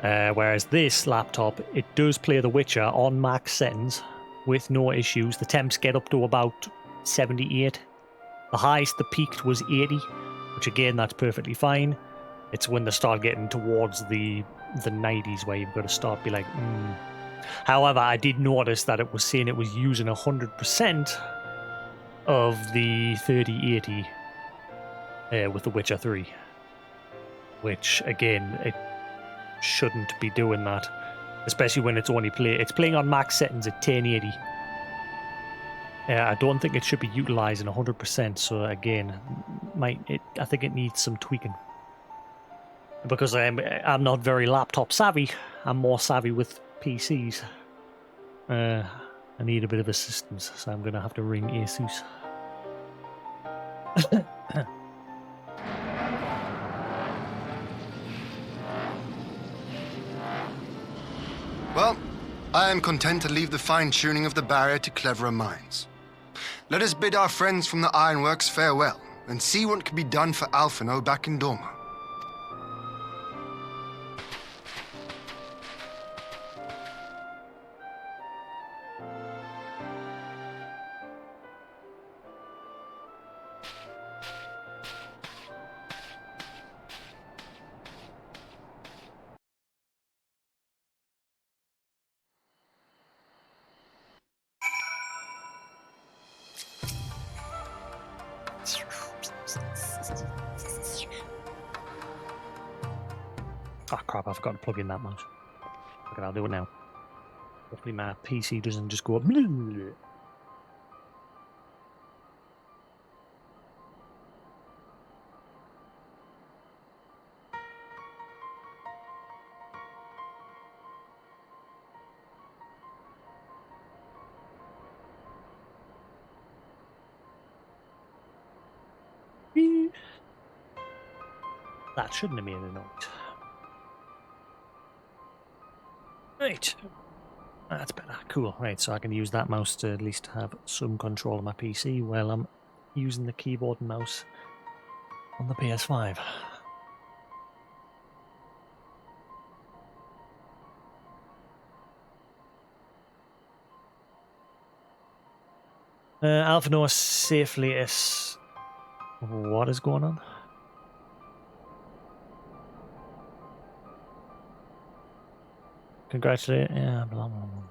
Whereas this laptop, it does play The Witcher on max settings with no issues. The temps get up to about 78. The highest they peaked was 80, which again, that's perfectly fine. It's when they start getting towards the 90s where you've got to start be like, However, I did notice that it was saying it was using 100% of the 3080 with The Witcher 3. Which, again, it shouldn't be doing that, especially when it's only it's playing on max settings at 1080. I don't think it should be utilizing 100%. So again, I think it needs some tweaking, because I'm not very laptop savvy. I'm more savvy with PCs. I need a bit of assistance, so I'm gonna have to ring Asus. Well, I am content to leave the fine-tuning of the barrier to cleverer minds. Let us bid our friends from the Ironworks farewell, and see what can be done for Alphino back in Dorma. Oh crap, I forgot to plug in that mouse. Okay, I'll do it now. Hopefully my PC doesn't just go up. That shouldn't have made a noise. Right. That's better. Cool. Right, so I can use that mouse to at least have some control of my PC while I'm using the keyboard and mouse on the PS5. Alpha Noah safely is... What is going on? Congratulate... Yeah, blah, blah, blah.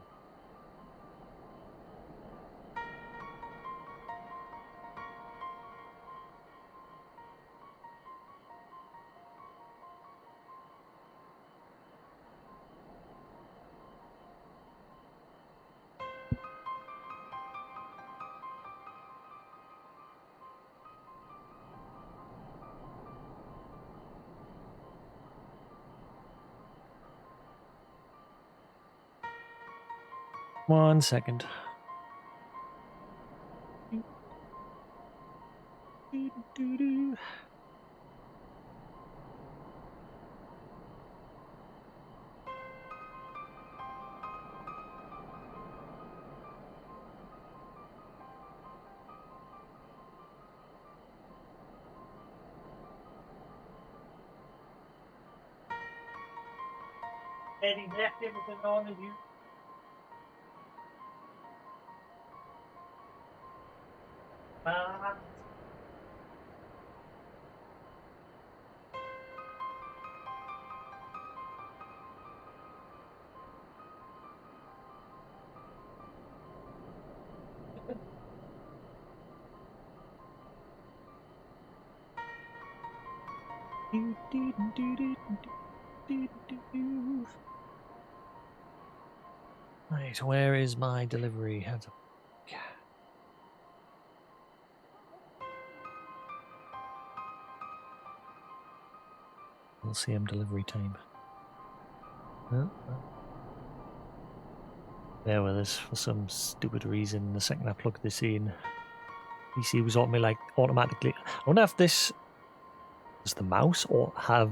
One second. Eddie left everything on and you. Right, where is my delivery? Hands up. Yeah. LCM delivery time. Oh. There with us for some stupid reason. The second I plugged this in, PC was on me like automatically. I wonder if this is the mouse or have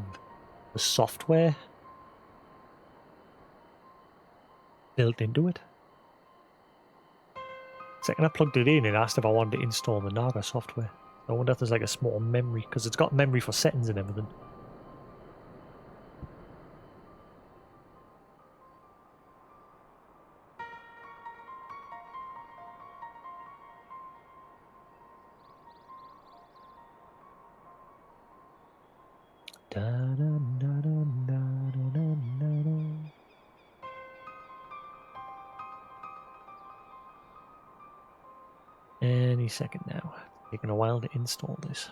the software built into it. Second I plugged it in, it asked if I wanted to install the Naga software. I wonder if there's like a small memory, because it's got memory for settings and everything. Any second now. It's taking a while to install this.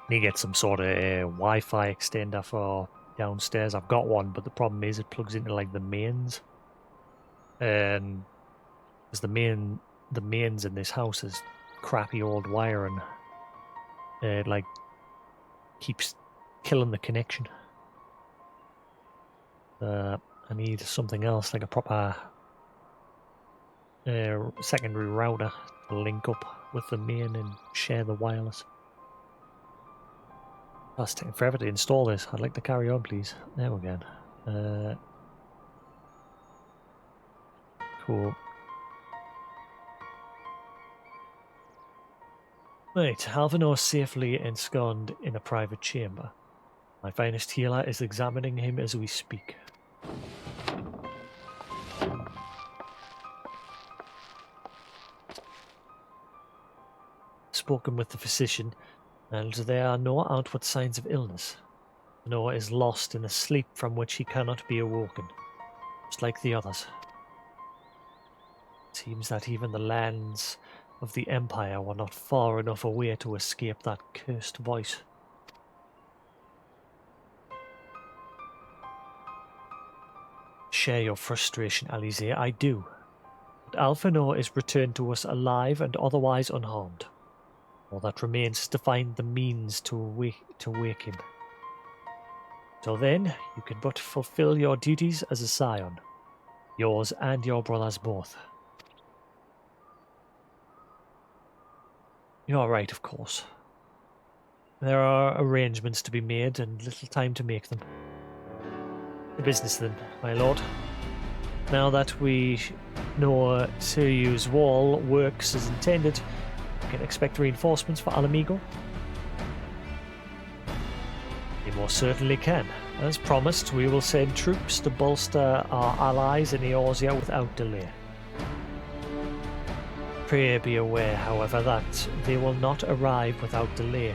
Need to get some sort of Wi-Fi extender for downstairs. I've got one, but the problem is it plugs into like the mains, and because the mains in this house is crappy old wiring, it like keeps killing the connection. I need something else, like a proper secondary router to link up with the main and share the wireless. Oh, it's taking forever to install this. I'd like to carry on, please. There we go. Cool. Right, Alvino is safely ensconced in a private chamber. My finest healer is examining him as we speak. Spoken with the physician. And there are no outward signs of illness. Noah is lost in a sleep from which he cannot be awoken, just like the others. It seems that even the lands of the Empire were not far enough away to escape that cursed voice. Share your frustration, Alizé, I do. But Alphinaud is returned to us alive and otherwise unharmed. All that remains is to find the means to wake him. Till then, you can but fulfill your duties as a scion. Yours and your brother's both. You are right, of course. There are arrangements to be made and little time to make them. The business then, my lord. Now that we know Siryu's wall works as intended, we can expect reinforcements for Alamigo. You most certainly can. As promised, we will send troops to bolster our allies in Eorzea without delay. Pray be aware, however, that they will not arrive without delay.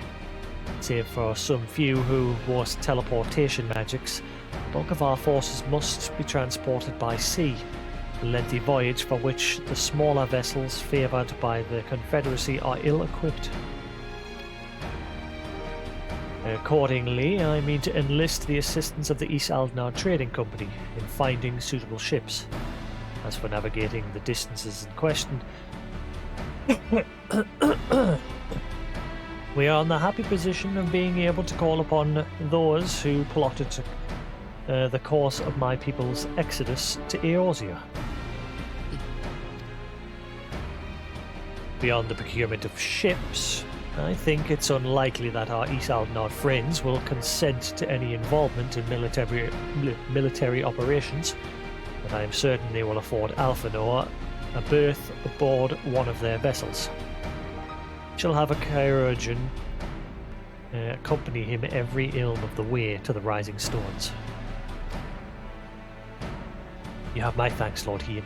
Save for some few who boast teleportation magics, the bulk of our forces must be transported by sea, a lengthy voyage for which the smaller vessels favoured by the Confederacy are ill-equipped. Accordingly, I mean to enlist the assistance of the East Aldnar Trading Company in finding suitable ships. As for navigating the distances in question, we are in the happy position of being able to call upon those who plotted the course of my people's exodus to Eorzea. Beyond the procurement of ships, I think it's unlikely that our East Aldnar friends will consent to any involvement in military operations, but I am certain they will afford Alphinaud a berth aboard one of their vessels. She'll have a chirurgeon accompany him every ilm of the way to the Rising Stones. You have my thanks, Lord Hien.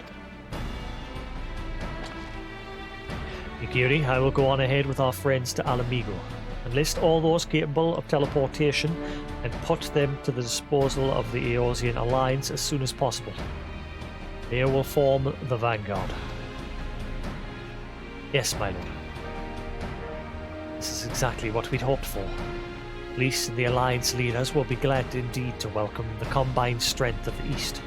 Yukiri, I will go on ahead with our friends to Alamigo, enlist all those capable of teleportation, and put them to the disposal of the Eorzean Alliance as soon as possible. They will form the vanguard. Yes, my lord. This is exactly what we'd hoped for. Lys and the Alliance leaders will be glad indeed to welcome the combined strength of the East.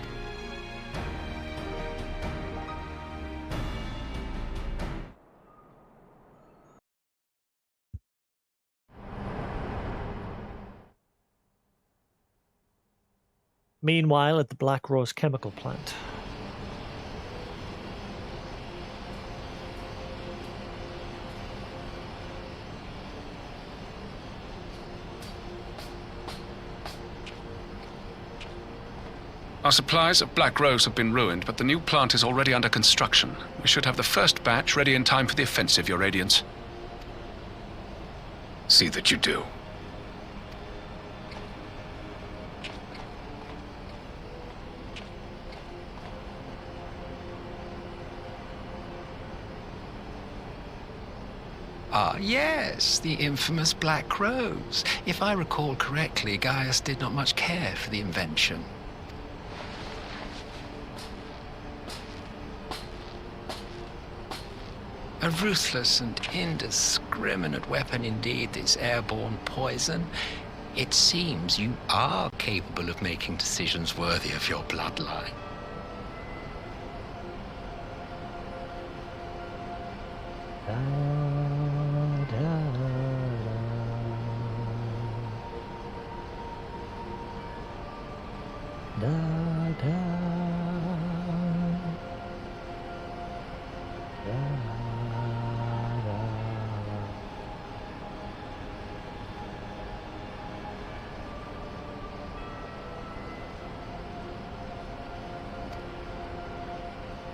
Meanwhile, at the Black Rose chemical plant. Our supplies of Black Rose have been ruined, but the new plant is already under construction. We should have the first batch ready in time for the offensive, Your Radiance. See that you do. Ah, yes, the infamous Black Rose. If I recall correctly, Gaius did not much care for the invention. A ruthless and indiscriminate weapon indeed, this airborne poison. It seems you are capable of making decisions worthy of your bloodline.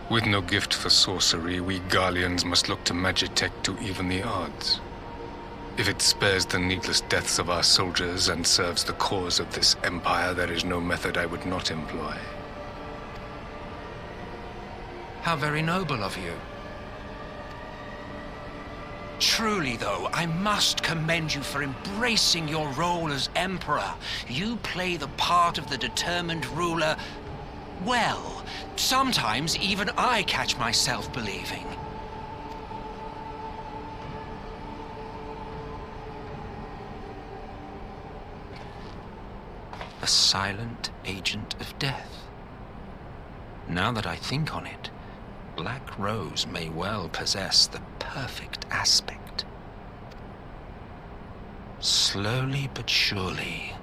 With no gift for sorcery, we Garleans must look to Magitech to even the odds. If it spares the needless deaths of our soldiers and serves the cause of this empire, there is no method I would not employ. How very noble of you. Truly, though, I must commend you for embracing your role as Emperor. You play the part of the determined ruler well. Sometimes even I catch myself believing. A silent agent of death. Now that I think on it, Black Rose may well possess the perfect aspect. Slowly but surely,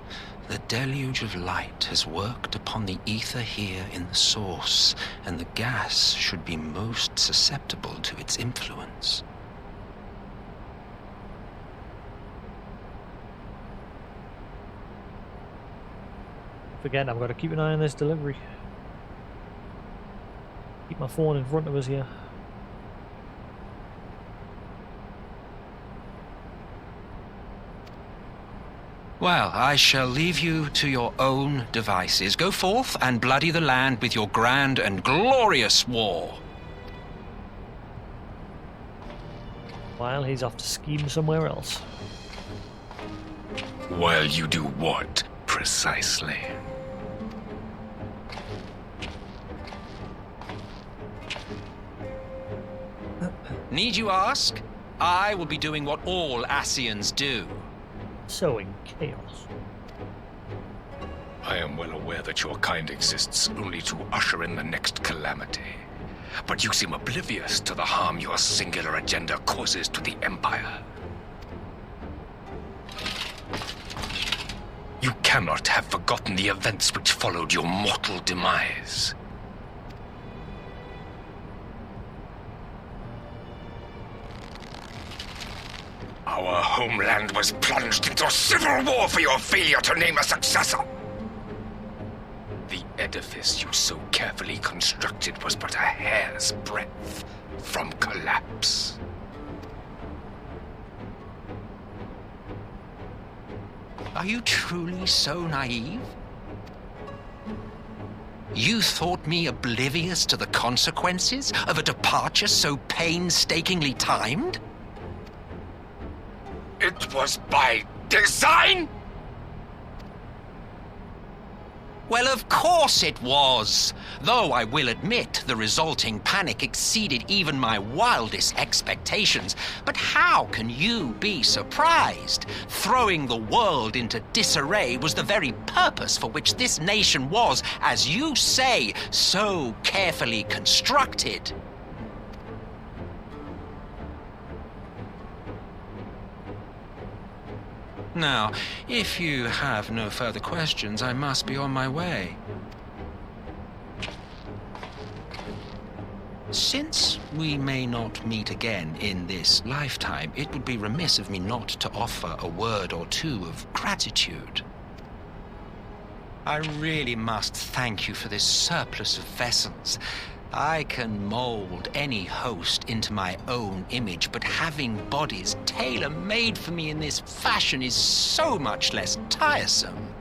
the deluge of light has worked upon the ether here in the source, and the gas should be most susceptible to its influence. Again, I've got to keep an eye on this delivery. Keep my phone in front of us here. Well, I shall leave you to your own devices. Go forth and bloody the land with your grand and glorious war. While he's off to scheme somewhere else. While you do what, precisely? Need you ask? I will be doing what all Ascians do. Sowing chaos. I am well aware that your kind exists only to usher in the next calamity. But you seem oblivious to the harm your singular agenda causes to the Empire. You cannot have forgotten the events which followed your mortal demise. Our homeland was plunged into civil war for your failure to name a successor. The edifice you so carefully constructed was but a hair's breadth from collapse. Are you truly so naive? You thought me oblivious to the consequences of a departure so painstakingly timed? It was by design? Well, of course it was. Though I will admit the resulting panic exceeded even my wildest expectations. But how can you be surprised? Throwing the world into disarray was the very purpose for which this nation was, as you say, so carefully constructed. Now, if you have no further questions, I must be on my way. Since we may not meet again in this lifetime, it would be remiss of me not to offer a word or two of gratitude. I really must thank you for this surplus of vessels. I can mold any host into my own image, but having bodies tailor-made for me in this fashion is so much less tiresome.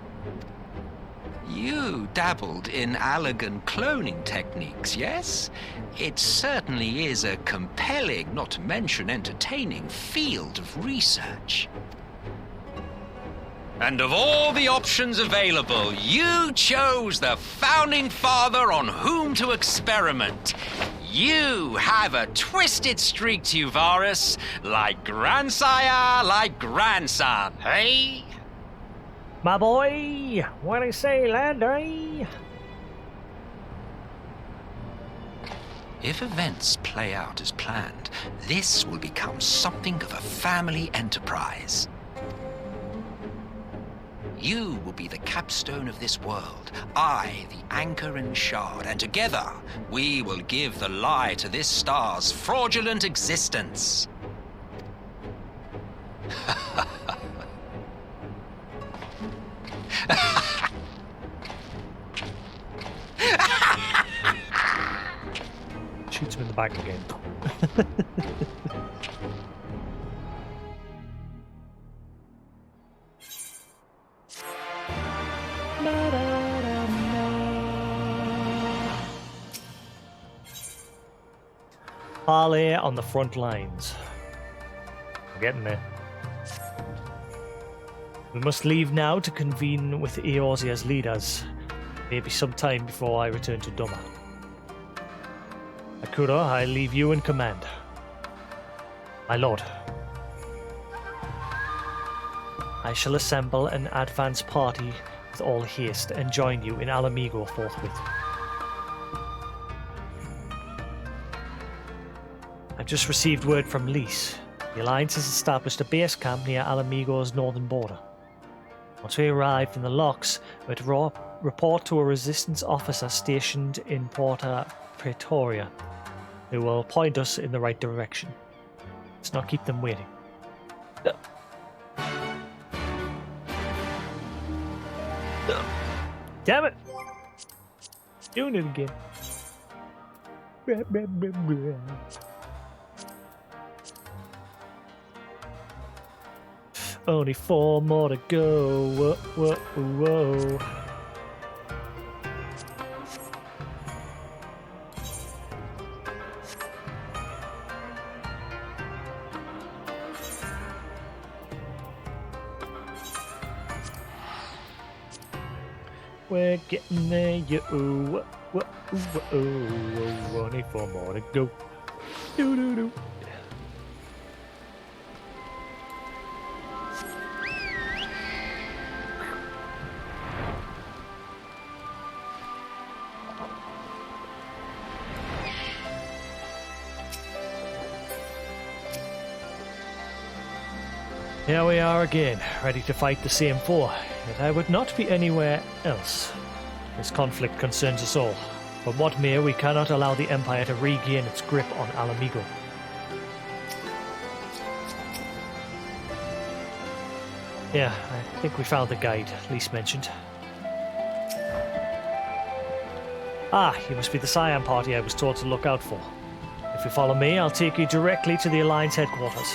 You dabbled in Allagan cloning techniques, yes? It certainly is a compelling, not to mention entertaining, field of research. And of all the options available, you chose the founding father on whom to experiment. You have a twisted streak to you, Varus, like grandsire, like grandson, hey? My boy, what I say, lad, eh? If events play out as planned, this will become something of a family enterprise. You will be the capstone of this world, I the anchor and shard, and together we will give the lie to this star's fraudulent existence. Shoots him in the back again. Parley on the front lines. We're getting there. We must leave now to convene with Eorzea's leaders. Maybe some time before I return to Doma. Akura, I leave you in command. My lord. I shall assemble an advance party with all haste and join you in Alamigo forthwith. I've just received word from Lys. The Alliance has established a base camp near Alamigo's northern border. Once we arrive in the locks, we're to report to a resistance officer stationed in Porta Praetoria, who will point us in the right direction. Let's not keep them waiting. Damn it! Doing it again. Only 4 more to go. Whoa, whoa, whoa. We're getting there, yo. Whoa, whoa, whoa. Only 4 more to go. Do do do. Here we are again, ready to fight the same foe, yet I would not be anywhere else. This conflict concerns us all, but what may, we cannot allow the Empire to regain its grip on Alamigo. Yeah, I think we found the guide Lys mentioned. Ah, you must be the Scion party I was told to look out for. If you follow me, I'll take you directly to the Alliance headquarters.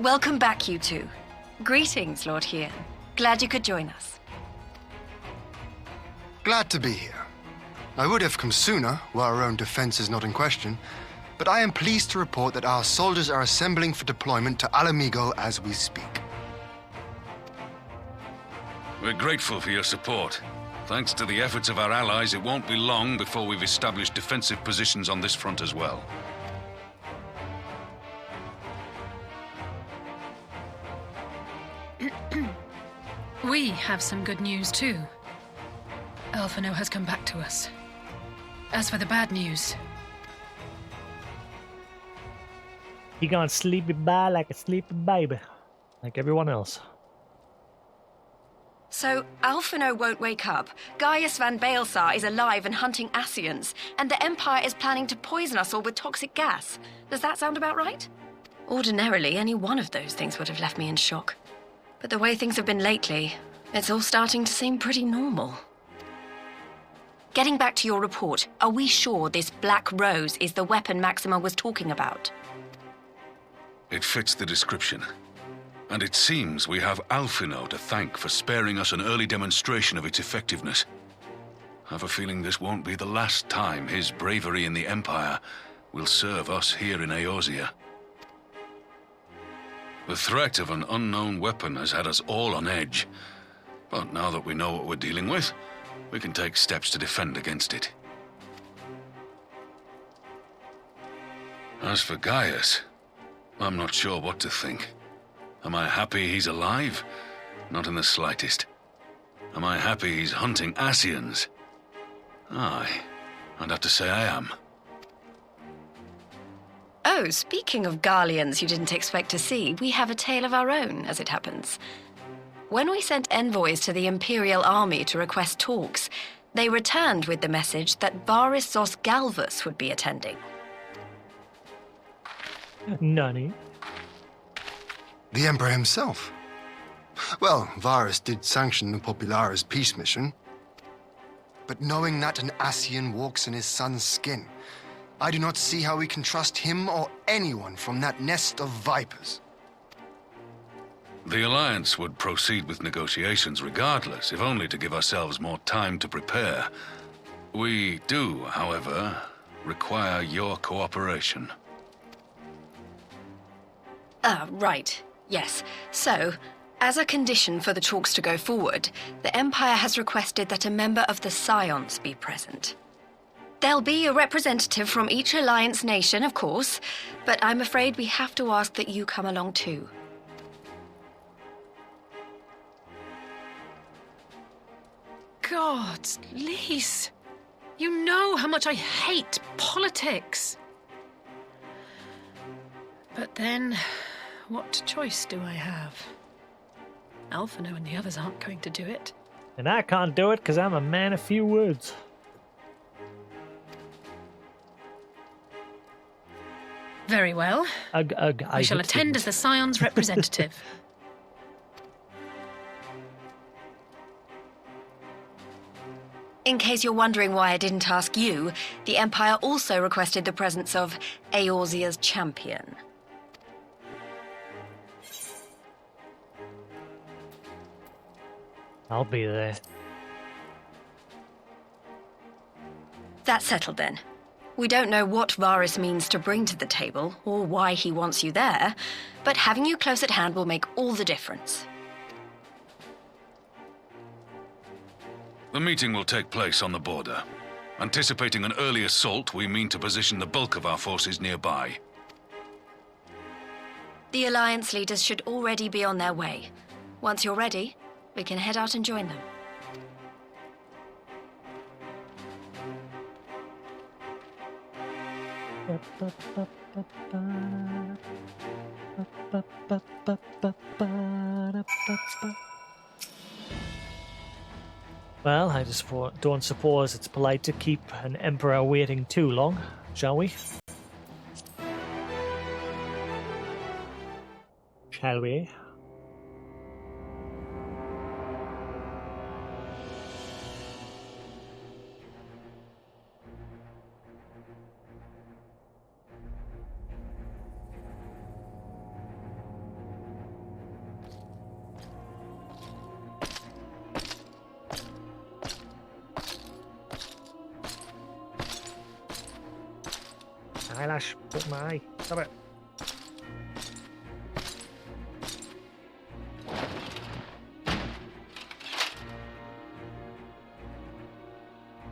Welcome back, you two. Greetings, Lord Hien. Glad you could join us. Glad to be here. I would have come sooner, while our own defense is not in question, but I am pleased to report that our soldiers are assembling for deployment to Alamigo as we speak. We're grateful for your support. Thanks to the efforts of our allies, it won't be long before we've established defensive positions on this front as well. We have some good news too. Alphino has come back to us. As for the bad news, He gone sleepy bye like a sleepy baby, like everyone else. So, Alphino won't wake up. Gaius van Baelsar is alive and hunting Ascians, and the Empire is planning to poison us all with toxic gas. Does that sound about right? Ordinarily, any one of those things would have left me in shock. But the way things have been lately, it's all starting to seem pretty normal. Getting back to your report, are we sure this Black Rose is the weapon Maxima was talking about? It fits the description. And it seems we have Alphino to thank for sparing us an early demonstration of its effectiveness. I have a feeling this won't be the last time his bravery in the Empire will serve us here in Eorzea. The threat of an unknown weapon has had us all on edge. But now that we know what we're dealing with, we can take steps to defend against it. As for Gaius, I'm not sure what to think. Am I happy he's alive? Not in the slightest. Am I happy he's hunting Ascians? Aye, I'd have to say I am. Oh, speaking of Garleans you didn't expect to see, we have a tale of our own, as it happens. When we sent envoys to the Imperial Army to request talks, they returned with the message that Barissos Galvus would be attending. Nani? The Emperor himself. Well, Varus did sanction the Popularis peace mission. But knowing that an Ascian walks in his son's skin, I do not see how we can trust him or anyone from that nest of vipers. The Alliance would proceed with negotiations regardless, if only to give ourselves more time to prepare. We do, however, require your cooperation. Right. Yes. So, as a condition for the talks to go forward, the Empire has requested that a member of the Scions be present. There'll be a representative from each Alliance nation, of course, but I'm afraid we have to ask that you come along too. God, Lise. You know how much I hate politics. But then, what choice do I have? Alphino and the others aren't going to do it. And I can't do it because I'm a man of few words. Very well. I shall attend as the Scion's representative. In case you're wondering why I didn't ask you, the Empire also requested the presence of Eorzea's champion. I'll be there. That's settled then. We don't know what Varus means to bring to the table, or why he wants you there, but having you close at hand will make all the difference. The meeting will take place on the border. Anticipating an early assault, we mean to position the bulk of our forces nearby. The Alliance leaders should already be on their way. Once you're ready, we can head out and join them. Well, I just don't suppose it's polite to keep an emperor waiting too long, shall we? Shall we? Eyelash, put my eye. Stop it.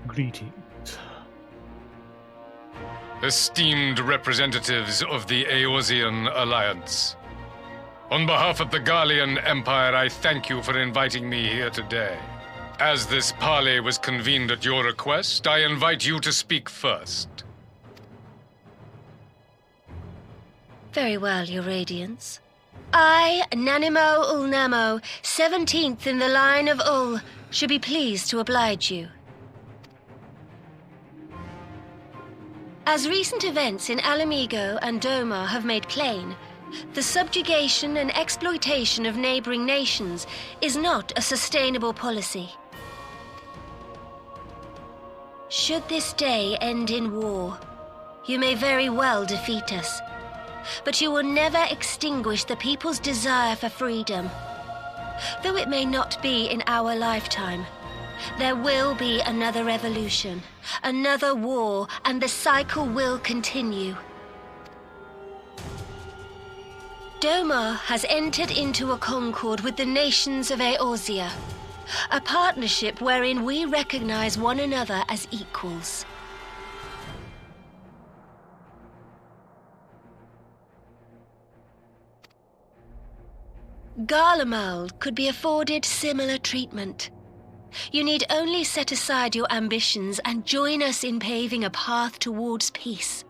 Greetings. Esteemed representatives of the Eorzean Alliance. On behalf of the Gallian Empire, I thank you for inviting me here today. As this parley was convened at your request, I invite you to speak first. Very well, Your Radiance. I, Nanimo Ulnamo, 17th in the line of Ul, should be pleased to oblige you. As recent events in Alamigo and Doma have made plain, the subjugation and exploitation of neighboring nations is not a sustainable policy. Should this day end in war, you may very well defeat us. But you will never extinguish the people's desire for freedom. Though it may not be in our lifetime, there will be another revolution, another war, and the cycle will continue. Doma has entered into a concord with the nations of Eorzea, a partnership wherein we recognize one another as equals. Garlemald could be afforded similar treatment. You need only set aside your ambitions and join us in paving a path towards peace.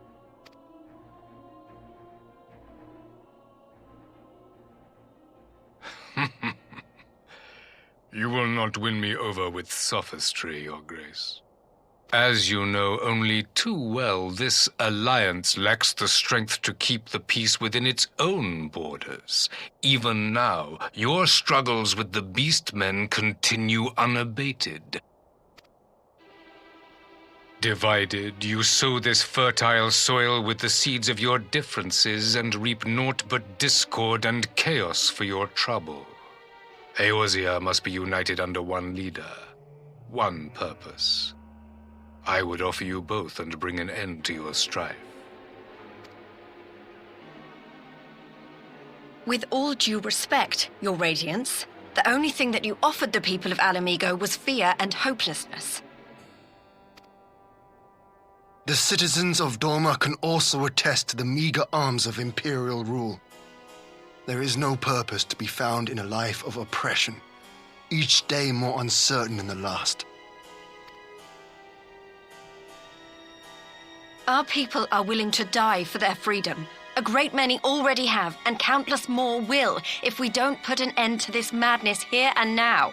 You will not win me over with sophistry, Your Grace. As you know only too well, this alliance lacks the strength to keep the peace within its own borders. Even now, your struggles with the Beastmen continue unabated. Divided, you sow this fertile soil with the seeds of your differences and reap naught but discord and chaos for your trouble. Eorzea must be united under one leader, one purpose. I would offer you both and bring an end to your strife. With all due respect, Your Radiance, the only thing that you offered the people of Alamigo was fear and hopelessness. The citizens of Dorma can also attest to the meager arms of imperial rule. There is no purpose to be found in a life of oppression, each day more uncertain than the last. Our people are willing to die for their freedom. A great many already have, and countless more will, if we don't put an end to this madness here and now.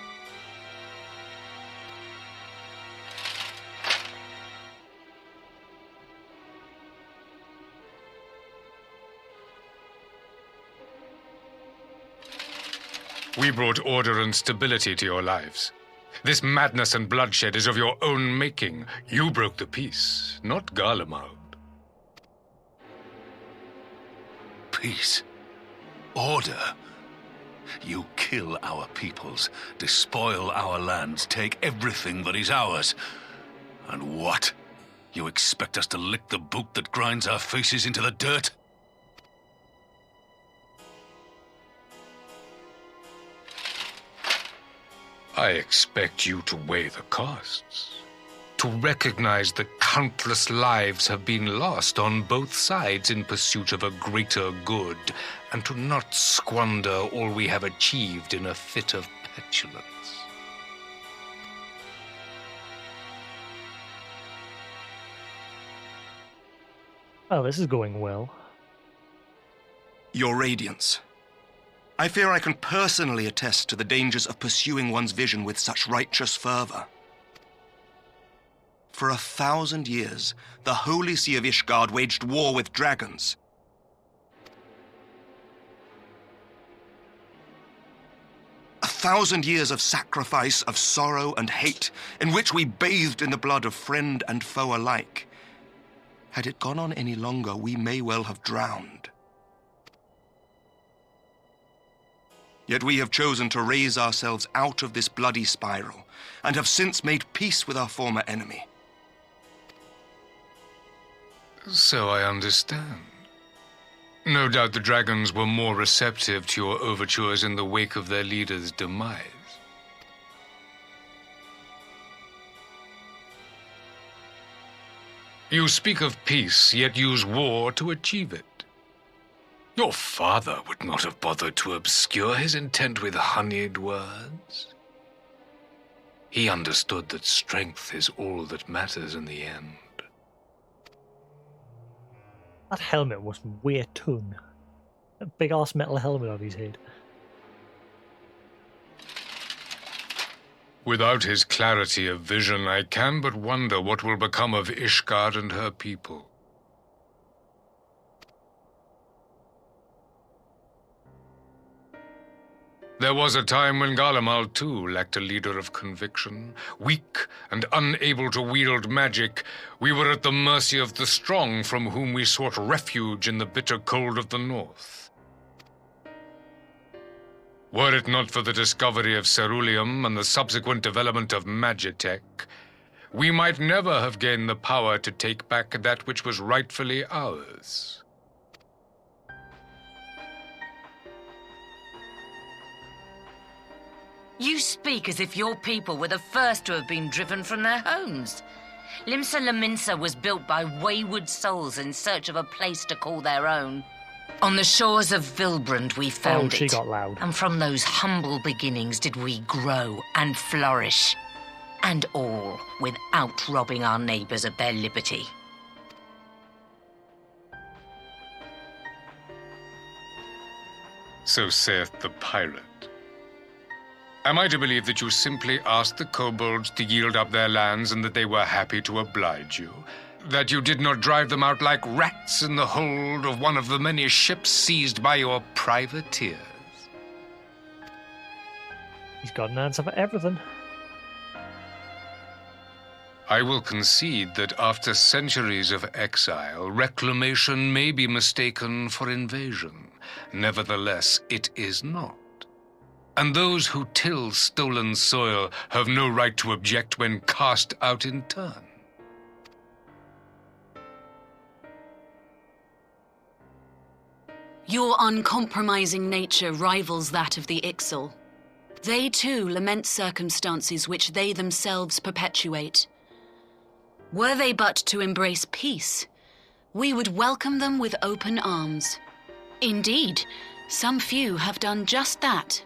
We brought order and stability to your lives. This madness and bloodshed is of your own making. You broke the peace, not Garlemald. Peace. Order. You kill our peoples, despoil our lands, take everything that is ours. And what? You expect us to lick the boot that grinds our faces into the dirt? I expect you to weigh the costs. To recognize that countless lives have been lost on both sides in pursuit of a greater good, and to not squander all we have achieved in a fit of petulance. Oh, this is going well. Your Radiance. I fear I can personally attest to the dangers of pursuing one's vision with such righteous fervor. For 1,000 years, the Holy See of Ishgard waged war with dragons. A 1,000 years of sacrifice, of sorrow and hate, in which we bathed in the blood of friend and foe alike. Had it gone on any longer, we may well have drowned. Yet we have chosen to raise ourselves out of this bloody spiral, and have since made peace with our former enemy. So I understand. No doubt the dragons were more receptive to your overtures in the wake of their leader's demise. You speak of peace, yet use war to achieve it. Your father would not have bothered to obscure his intent with honeyed words. He understood that strength is all that matters in the end. That helmet was way a ton. A big ass metal helmet on his head. Without his clarity of vision, I can but wonder what will become of Ishgard and her people. There was a time when Garlemald, too, lacked a leader of conviction. Weak and unable to wield magic, we were at the mercy of the strong from whom we sought refuge in the bitter cold of the north. Were it not for the discovery of ceruleum and the subsequent development of magitech, we might never have gained the power to take back that which was rightfully ours. You speak as if your people were the first to have been driven from their homes. Limsa Lominsa was built by wayward souls in search of a place to call their own. On the shores of Vilbrand we found it. She got loud. And from those humble beginnings did we grow and flourish. And all without robbing our neighbors of their liberty. So saith the pirate. Am I to believe that you simply asked the kobolds to yield up their lands and that they were happy to oblige you? That you did not drive them out like rats in the hold of one of the many ships seized by your privateers? He's got an answer for everything. I will concede that after centuries of exile, reclamation may be mistaken for invasion. Nevertheless, it is not. And those who till stolen soil have no right to object when cast out in turn. Your uncompromising nature rivals that of the Ixal. They too lament circumstances which they themselves perpetuate. Were they but to embrace peace, we would welcome them with open arms. Indeed, some few have done just that,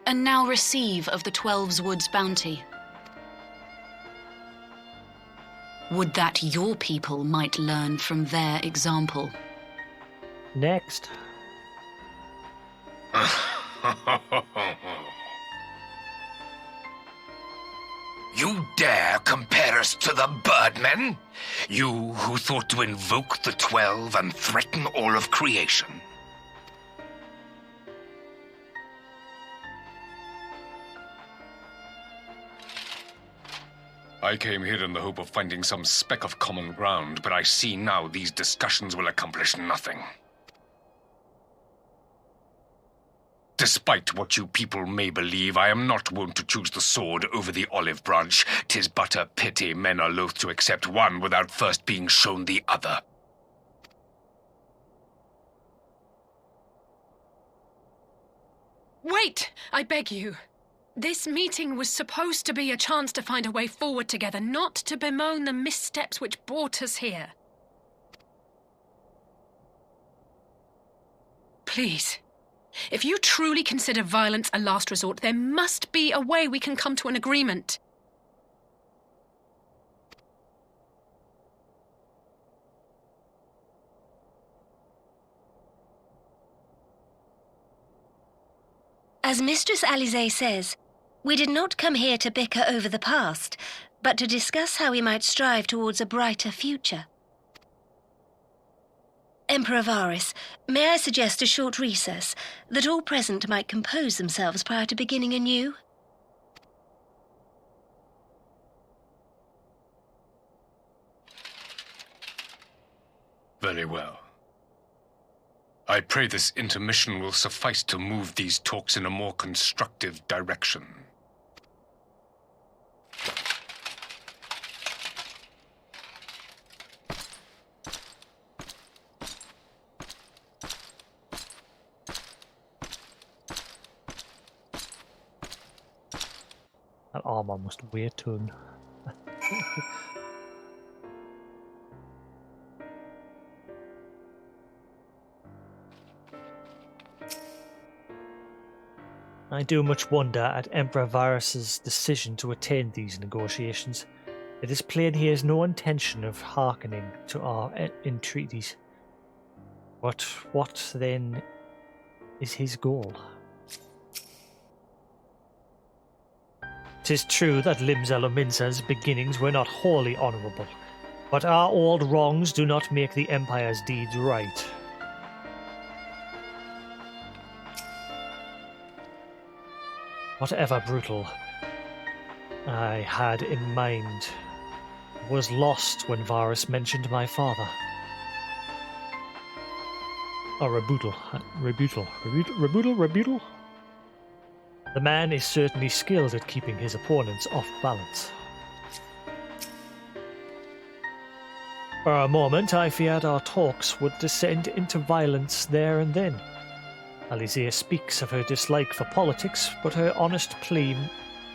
and now receive of the 12's Wood's bounty. Would that your people might learn from their example. Next. You dare compare us to the Birdmen? You who thought to invoke the 12 and threaten all of creation? I came here in the hope of finding some speck of common ground, but I see now these discussions will accomplish nothing. Despite what you people may believe, I am not wont to choose the sword over the olive branch. 'Tis but a pity men are loath to accept one without first being shown the other. Wait, I beg you. This meeting was supposed to be a chance to find a way forward together, not to bemoan the missteps which brought us here. Please. If you truly consider violence a last resort, there must be a way we can come to an agreement. As Mistress Alize says, we did not come here to bicker over the past, but to discuss how we might strive towards a brighter future. Emperor Varus, may I suggest a short recess, that all present might compose themselves prior to beginning anew? Very well. I pray this intermission will suffice to move these talks in a more constructive direction. That armor must weigh a ton. I do much wonder at Emperor Varus's decision to attend these negotiations. It is plain he has no intention of hearkening to our entreaties. But what, then, is his goal? 'Tis true that Limsa Lominsa's beginnings were not wholly honourable, but our old wrongs do not make the Empire's deeds right. Whatever brutal I had in mind was lost when Varus mentioned my father. A rebuttal. The man is certainly skilled at keeping his opponents off balance. For a moment I feared our talks would descend into violence there and then. Alize speaks of her dislike for politics, but her honest plea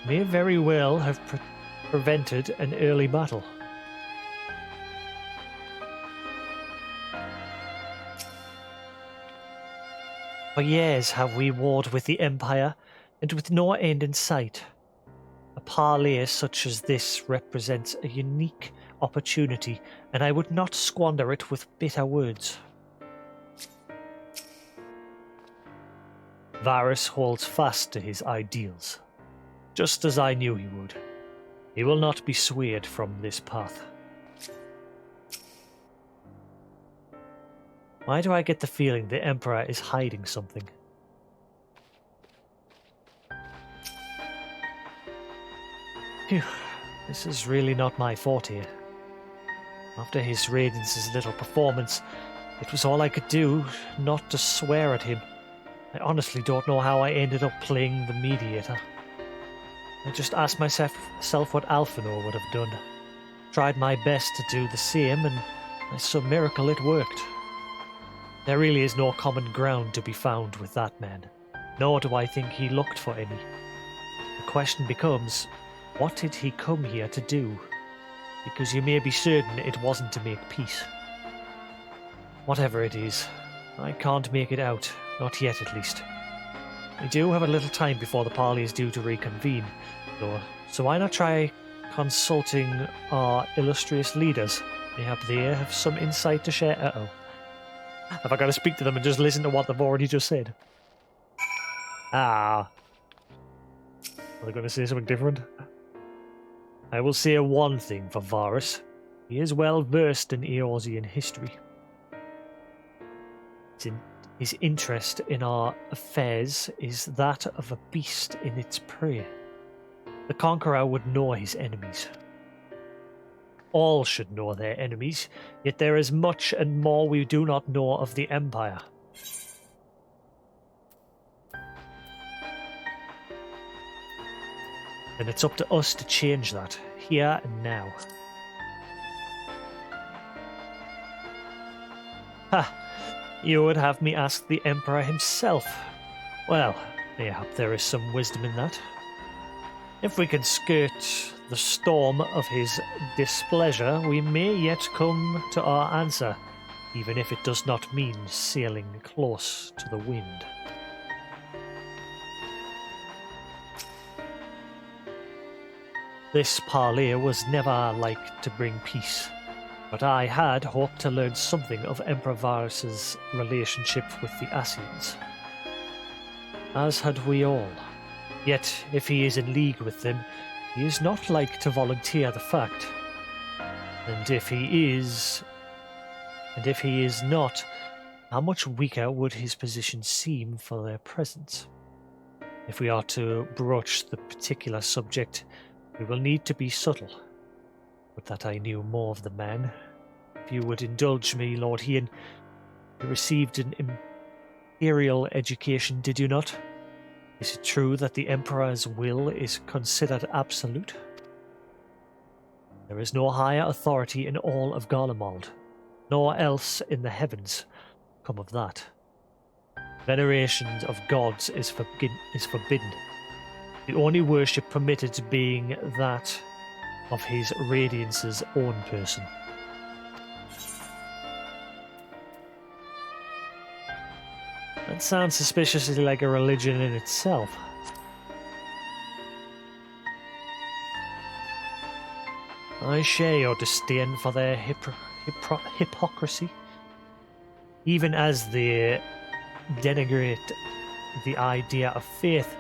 may very well have prevented an early battle. For years have we warred with the Empire, and with no end in sight. A parley such as this represents a unique opportunity, and I would not squander it with bitter words. Varus holds fast to his ideals. just as I knew he would. He will not be swayed from this path. Why do I get the feeling the Emperor is hiding something? Phew, this is really not my forte. After His Radiance's little performance, it was all I could do not to swear at him. I honestly don't know how I ended up playing the mediator. I just asked myself what Alphinaud would have done. Tried my best to do the same, and by some miracle it worked. There really is no common ground to be found with that man, nor do I think he looked for any. The question becomes, what did he come here to do? Because you may be certain it wasn't to make peace. Whatever it is, I can't make it out, not yet at least. We do have a little time before the parley is due to reconvene, though, so why not try consulting our illustrious leaders? Mayhap they have some insight to share. Uh-oh. Have I got to speak to them and just listen to what they've already just said? Ah. Are they going to say something different? I will say one thing for Varus. He is well versed in Eorzean history. His interest in our affairs is that of a beast in its prey. The Conqueror would know his enemies. All should know their enemies, yet there is much and more we do not know of the Empire. And it's up to us to change that, here and now. Ha! You would have me ask the Emperor himself. Well, mayhap there is some wisdom in that. If we can skirt the storm of his displeasure, we may yet come to our answer, even if it does not mean sailing close to the wind. This parley was never like to bring peace, but I had hoped to learn something of Emperor Varus's relationship with the Ascians. As had we all. Yet, if he is in league with them, he is not like to volunteer the fact. And if he is not, how much weaker would his position seem for their presence? If we are to broach the particular subject, we will need to be subtle. But that I knew more of the man. If you would indulge me, Lord Hien, you received an imperial education, did you not? Is it true that the Emperor's will is considered absolute? There is no higher authority in all of Garlemald, nor else in the heavens come of that. Veneration of gods is forbidden, the only worship permitted being that of His Radiance's own person. That sounds suspiciously like a religion in itself. I share your disdain for their hypocrisy, even as they denigrate the idea of faith.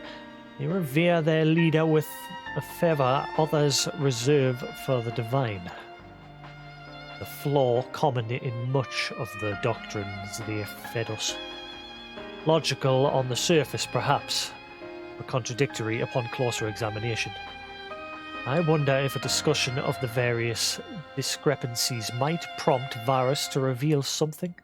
They revere their leader with a fervor others reserve for the divine. The flaw common in much of the doctrines they fed us. Logical on the surface, perhaps, but contradictory upon closer examination. I wonder if a discussion of the various discrepancies might prompt Varus to reveal something.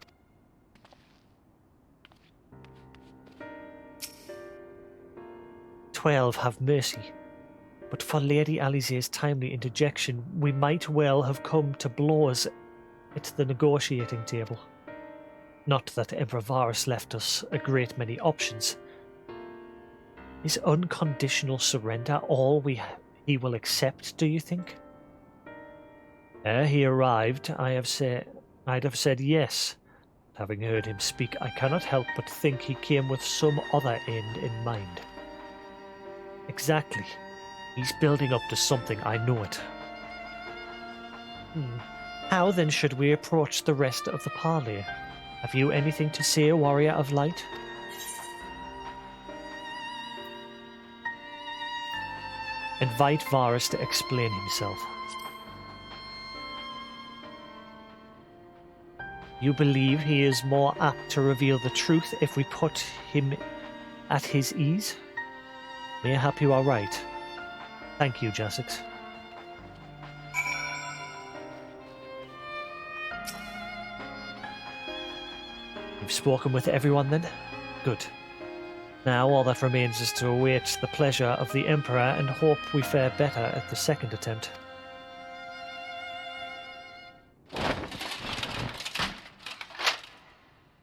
"12 have mercy, but for Lady Alize's timely interjection, we might well have come to blows at the negotiating table. Not that Emperor Varus left us a great many options. Is unconditional surrender all he will accept, do you think? Ere he arrived, I'd have said yes. Having heard him speak, I cannot help but think he came with some other end in mind. Exactly. He's building up to something, I know it. How then should we approach the rest of the parley? Have you anything to say, Warrior of Light? Invite Varus to explain himself. You believe he is more apt to reveal the truth if we put him at his ease? Mayhap you are right. Thank you, Jasix. You've spoken with everyone then? Good. Now all that remains is to await the pleasure of the Emperor and hope we fare better at the second attempt.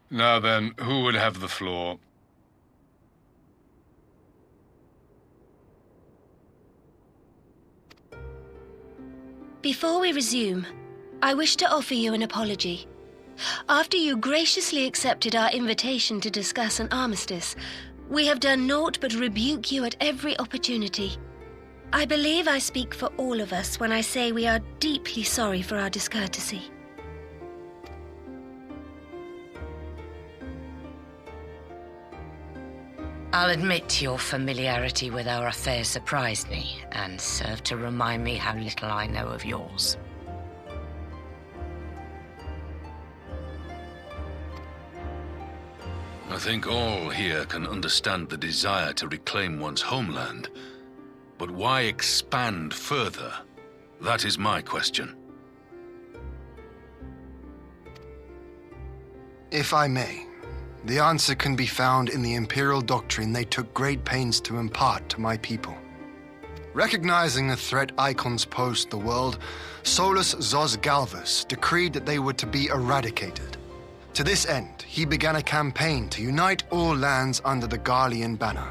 Now then, who would have the floor? Before we resume, I wish to offer you an apology. After you graciously accepted our invitation to discuss an armistice, we have done naught but rebuke you at every opportunity. I believe I speak for all of us when I say we are deeply sorry for our discourtesy. I'll admit your familiarity with our affair surprised me, and served to remind me how little I know of yours. I think all here can understand the desire to reclaim one's homeland. But why expand further? That is my question. If I may, the answer can be found in the Imperial doctrine they took great pains to impart to my people. Recognizing the threat icons pose to the world, Solus Zos Galvus decreed that they were to be eradicated. To this end, he began a campaign to unite all lands under the Garlean banner.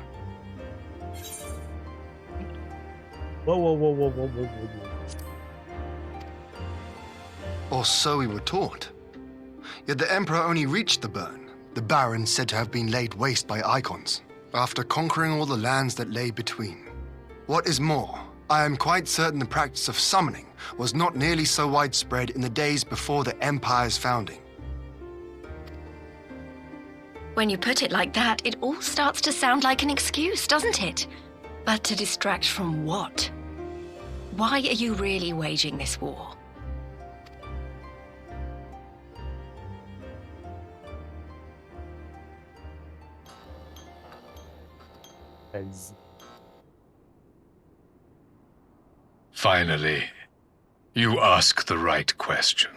Whoa. Or so we were taught. Yet the Emperor only reached the burn, the Baron said to have been laid waste by icons, after conquering all the lands that lay between. What is more, I am quite certain the practice of summoning was not nearly so widespread in the days before the Empire's founding. When you put it like that, it all starts to sound like an excuse, doesn't it? But to distract from what? Why are you really waging this war? Finally, you ask the right question.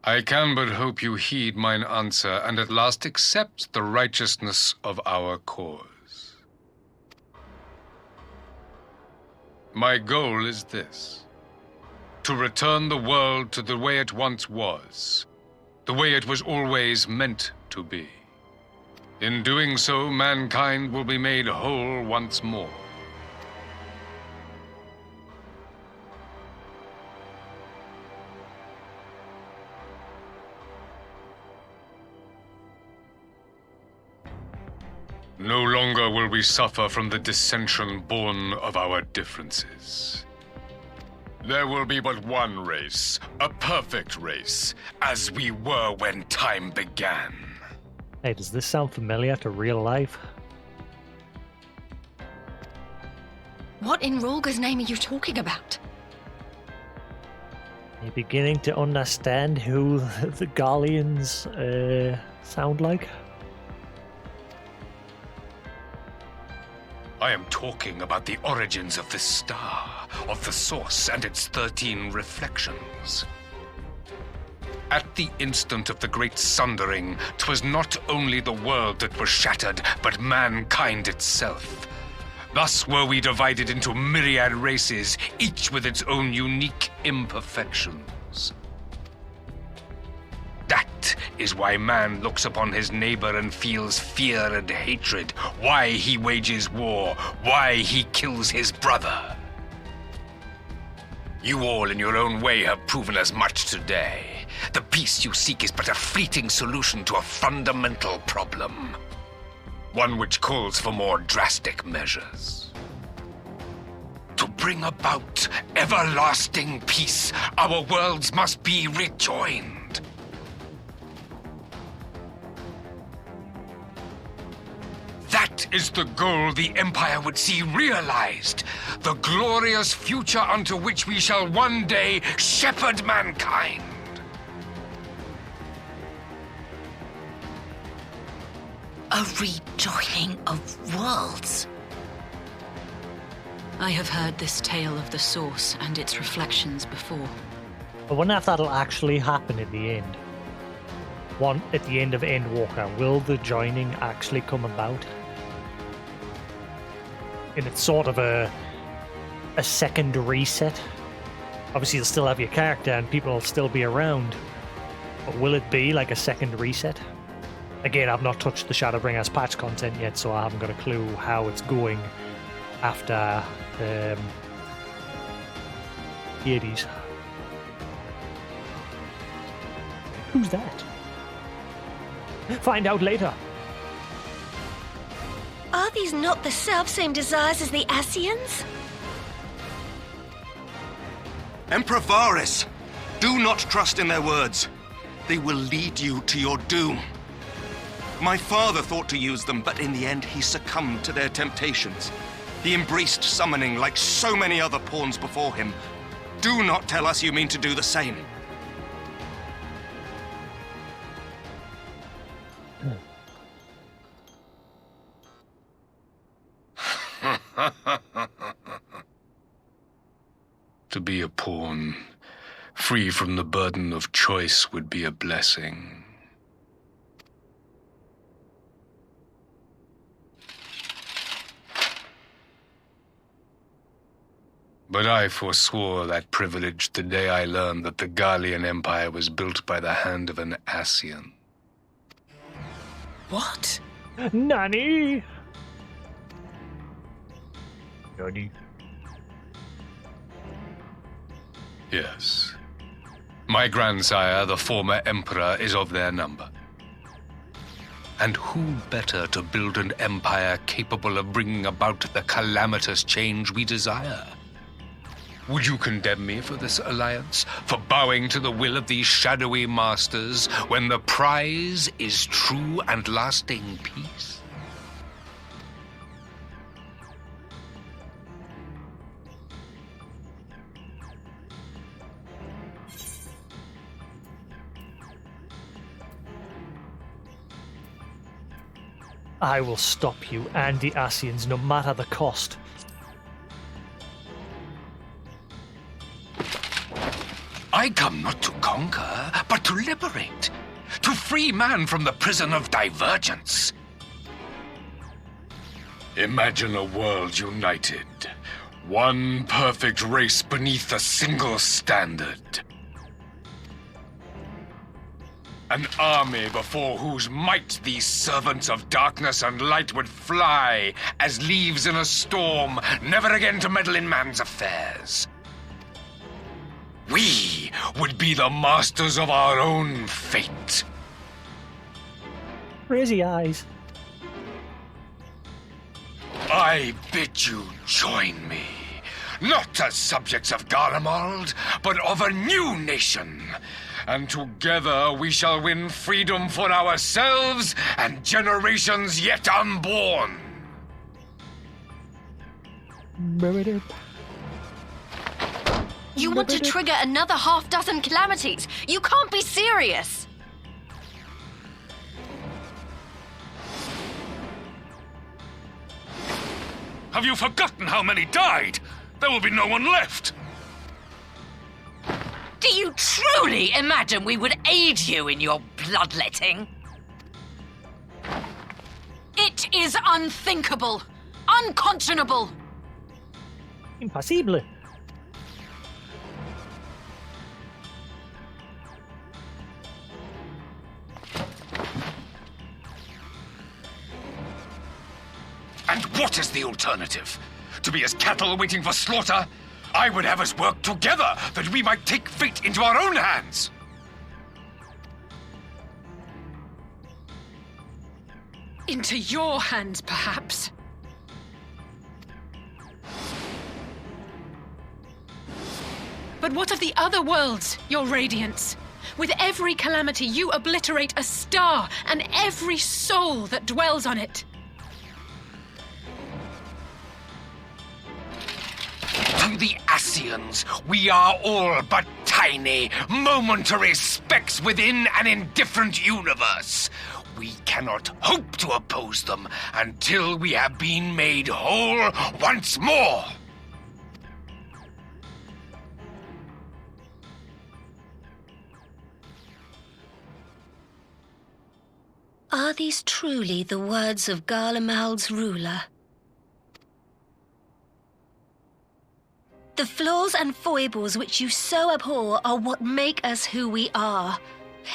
I can but hope you heed mine answer and at last accept the righteousness of our cause. My goal is this: to return the world to the way it once was, the way it was always meant to be. In doing so, mankind will be made whole once more. No longer will we suffer from the dissension born of our differences. There will be but one race, a perfect race, as we were when time began. Hey, does this sound familiar to real life? What in Rolga's name are you talking about? Are you beginning to understand who the Garleans sound like? I am talking about the origins of this star, of the source and its 13 reflections. At the instant of the great sundering, 'twas not only the world that was shattered, but mankind itself. Thus were we divided into myriad races, each with its own unique imperfections. That is why man looks upon his neighbor and feels fear and hatred, why he wages war, why he kills his brother. You all in your own way have proven as much today. The peace you seek is but a fleeting solution to a fundamental problem. One which calls for more drastic measures. To bring about everlasting peace, our worlds must be rejoined. That is the goal the Empire would see realized. The glorious future unto which we shall one day shepherd mankind. A rejoining of worlds. I have heard this tale of the Source and its reflections before. I wonder if that'll actually happen in the end. At the end of Endwalker, will the joining actually come about? And it's sort of a second reset. Obviously, you'll still have your character and people will still be around. But will it be like a second reset? Again, I've not touched the Shadowbringers patch content yet, so I haven't got a clue how it's going after Hades. Who's that? Find out later. Are these not the self-same desires as the Ascians? Emperor Varys, do not trust in their words. They will lead you to your doom. My father thought to use them, but in the end he succumbed to their temptations. He embraced summoning like so many other pawns before him. Do not tell us you mean to do the same. To be a pawn, free from the burden of choice, would be a blessing. But I forswore that privilege the day I learned that the Gallian Empire was built by the hand of an Ascian. What? Nanny! Nanny. Yes. My grandsire, the former emperor, is of their number. And who better to build an empire capable of bringing about the calamitous change we desire? Would you condemn me for this alliance? For bowing to the will of these shadowy masters when the prize is true and lasting peace? I will stop you and the Ascians no matter the cost. I come not to conquer, but to liberate. To free man from the prison of divergence. Imagine a world united. One perfect race beneath a single standard. An army before whose might these servants of darkness and light would fly as leaves in a storm, never again to meddle in man's affairs. We would be the masters of our own fate. Crazy eyes. I bid you join me, not as subjects of Garlemald, but of a new nation. And together we shall win freedom for ourselves and generations yet unborn. You want to trigger another half-dozen calamities? You can't be serious! Have you forgotten how many died? There will be no one left. Do you truly imagine we would aid you in your bloodletting? It is unthinkable! Unconscionable! Impossible. And what is the alternative? To be as cattle waiting for slaughter? I would have us work together that we might take fate into our own hands. Into your hands, perhaps. But what of the other worlds, your radiance? With every calamity, you obliterate a star and every soul that dwells on it. the Ascians, we are all but tiny, momentary specks within an indifferent universe. We cannot hope to oppose them until we have been made whole once more. Are these truly the words of Garlemald's ruler? The flaws and foibles which you so abhor are what make us who we are.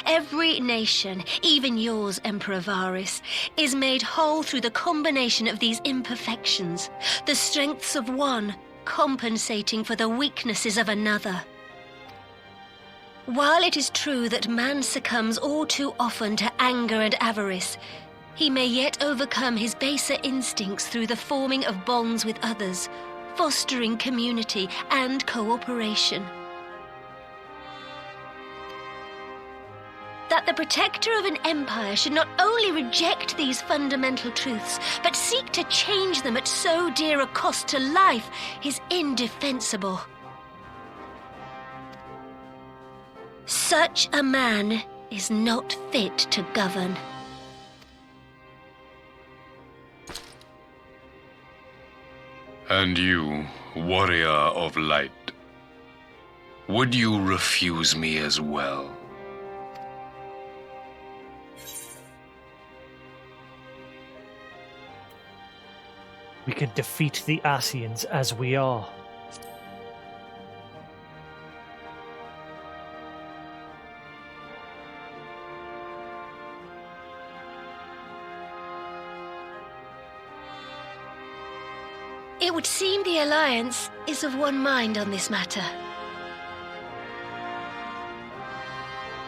Every nation, even yours, Emperor Varys, is made whole through the combination of these imperfections, the strengths of one compensating for the weaknesses of another. While it is true that man succumbs all too often to anger and avarice, he may yet overcome his baser instincts through the forming of bonds with others, fostering community and cooperation. That the protector of an empire should not only reject these fundamental truths, but seek to change them at so dear a cost to life is indefensible. Such a man is not fit to govern. And you, warrior of light, would you refuse me as well? We can defeat the Ascians as we are. It would seem the Alliance is of one mind on this matter.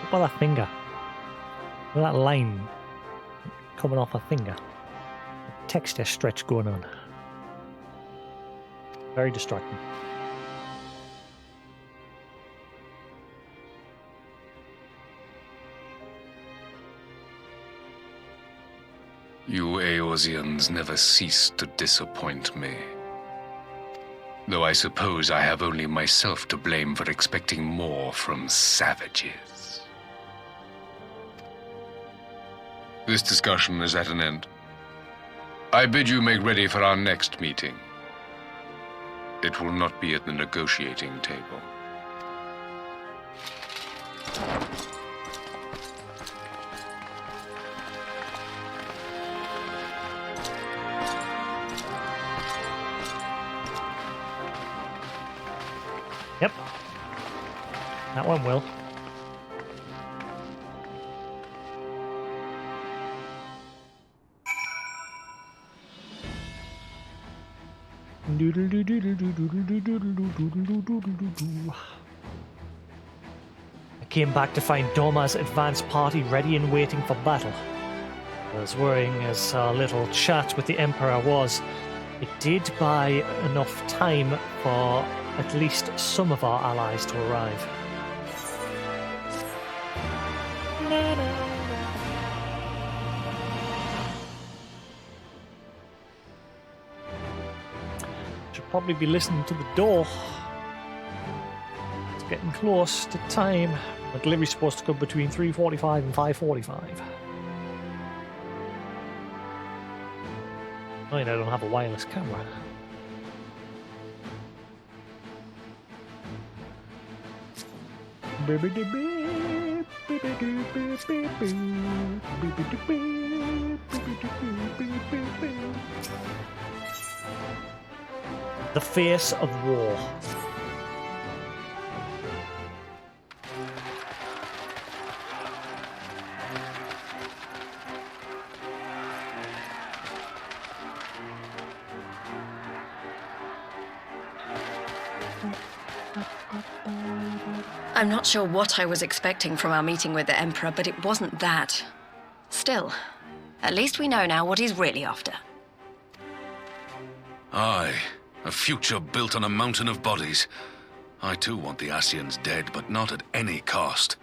Look at that finger. Look at that line coming off her finger. Texture stretch going on. Very distracting. You Eorzeans never cease to disappoint me. Though I suppose I have only myself to blame for expecting more from savages. This discussion is at an end. I bid you make ready for our next meeting. It will not be at the negotiating table. Yep. That one will. I came back to find Doma's advance party ready and waiting for battle. As worrying as our little chat with the Emperor was, it did buy enough time for at least some of our allies to arrive. Should probably be listening to the door. It's getting close to time. The delivery's supposed to come between 3:45 and 5:45. I mean, I don't have a wireless camera. The face of war. I'm not sure what I was expecting from our meeting with the Emperor, but it wasn't that. Still, at least we know now what he's really after. Aye, a future built on a mountain of bodies. I too want the Ascians dead, but not at any cost.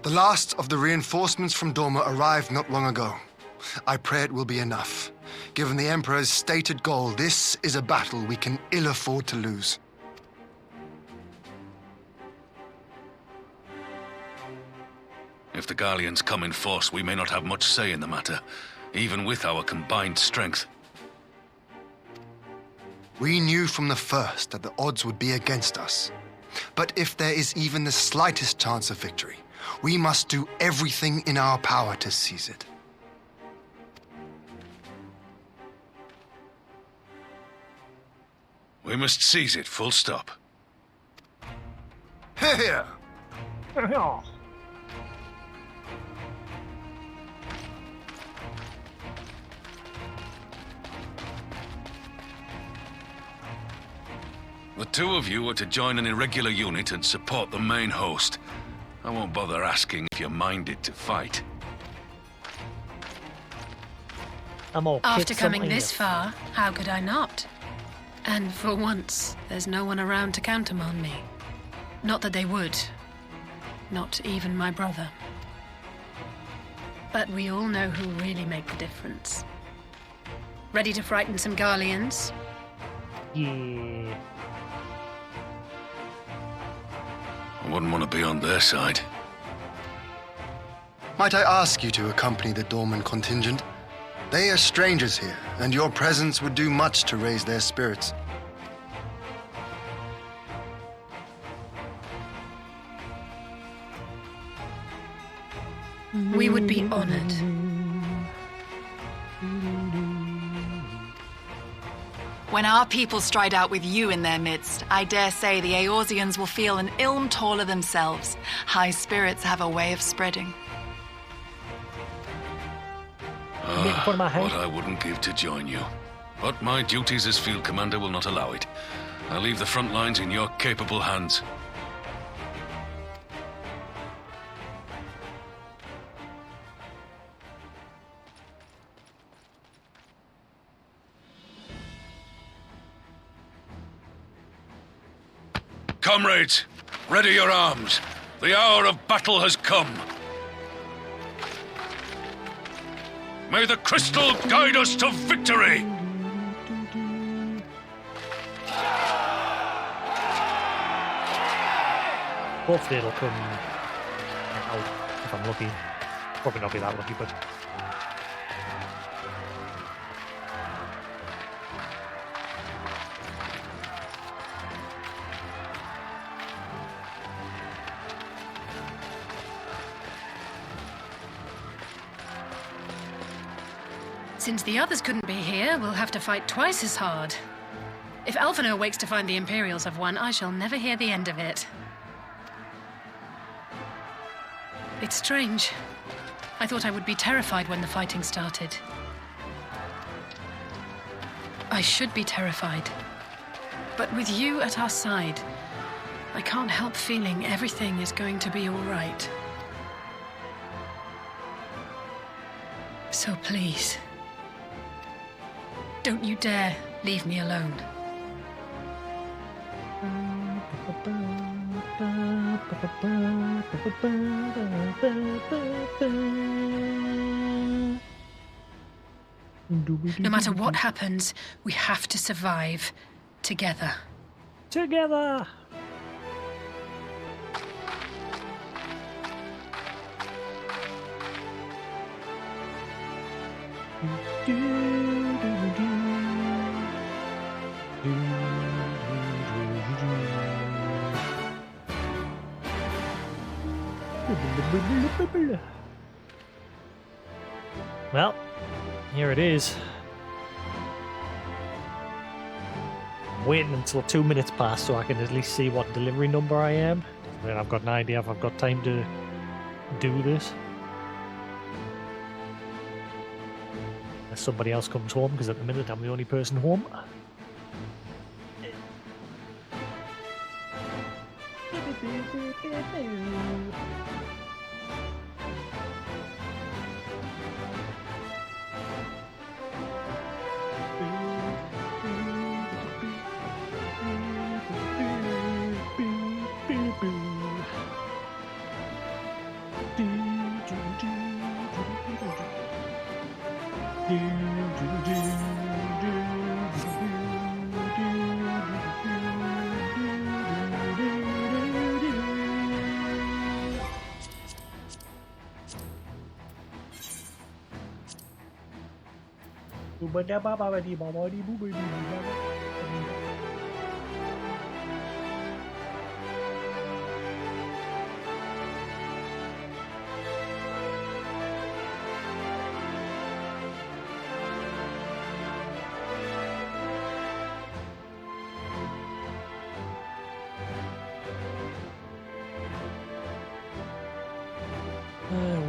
The last of the reinforcements from Doma arrived not long ago. I pray it will be enough. Given the Emperor's stated goal, this is a battle we can ill afford to lose. If the Gallians come in force, we may not have much say in the matter, even with our combined strength. We knew from the first that the odds would be against us. But if there is even the slightest chance of victory, we must do everything in our power to seize it. We must seize it, full stop. Here! The two of you are to join an irregular unit and support the main host. I won't bother asking if you're minded to fight. After coming this far, how could I not? And for once, there's no one around to countermand me. Not that they would. Not even my brother. But we all know who really make the difference. Ready to frighten some Garleans? Yeah. I wouldn't want to be on their side. Might I ask you to accompany the Dorman contingent? They are strangers here, and your presence would do much to raise their spirits. We would be honored. When our people stride out with you in their midst, I dare say the Eorzeans will feel an ilm taller themselves. High spirits have a way of spreading. What I wouldn't give to join you. But my duties as field commander will not allow it. I'll leave the front lines in your capable hands. Comrades, ready your arms. The hour of battle has come. May the crystal guide us to victory! Hopefully it'll come out if I'm lucky. Probably not be that lucky, but... Since the others couldn't be here, we'll have to fight twice as hard. If Alphinaud wakes to find the Imperials have won, I shall never hear the end of it. It's strange. I thought I would be terrified when the fighting started. I should be terrified. But with you at our side, I can't help feeling everything is going to be all right. So please, don't you dare leave me alone. No matter what happens, we have to survive together. Together! Well, here it is. I'm waiting until 2 minutes pass so I can at least see what delivery number I am. Then I've got an idea if I've got time to do this. Unless somebody else comes home, because at the minute I'm the only person home.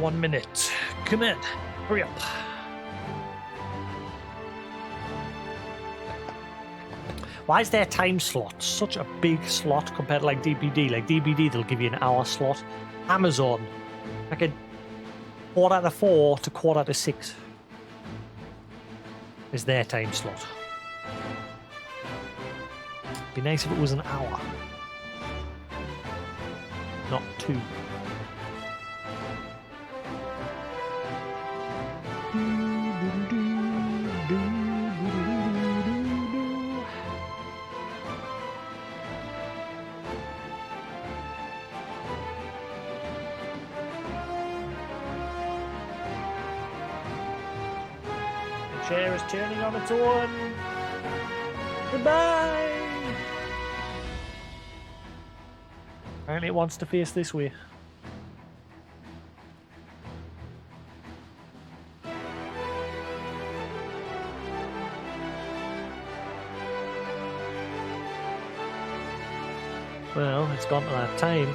1 minute. Come in. Hurry up. Why is their time slot such a big slot compared to like DPD? Like DPD, they'll give you an hour slot. Amazon, like a 4:45 to 6:15 is their time slot. Be nice if it was an hour, not 2. The chair is turning on its own. Goodbye. Apparently it wants to face this way. Well, it's gone to that time.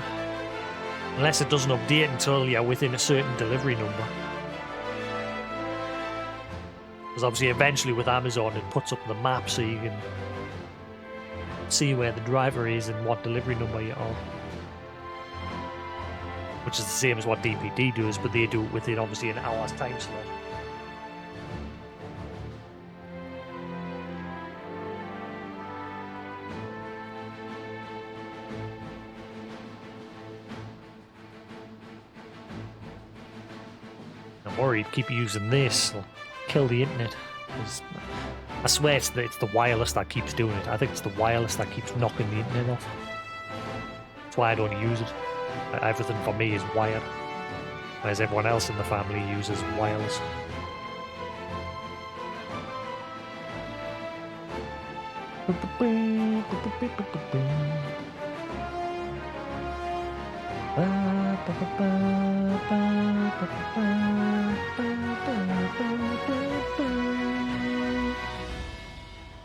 Unless it doesn't update until you're within a certain delivery number. Because obviously eventually with Amazon it puts up the map so you can see where the driver is and what delivery number you're on. Which is the same as what DPD does, but they do it within obviously an hour's time slot. I'm worried, keep using this, it'll kill the internet. I swear it's the wireless that keeps doing it. I think it's the wireless that keeps knocking the internet off. That's why I don't use it. Everything for me is wired, whereas everyone else in the family uses wireless.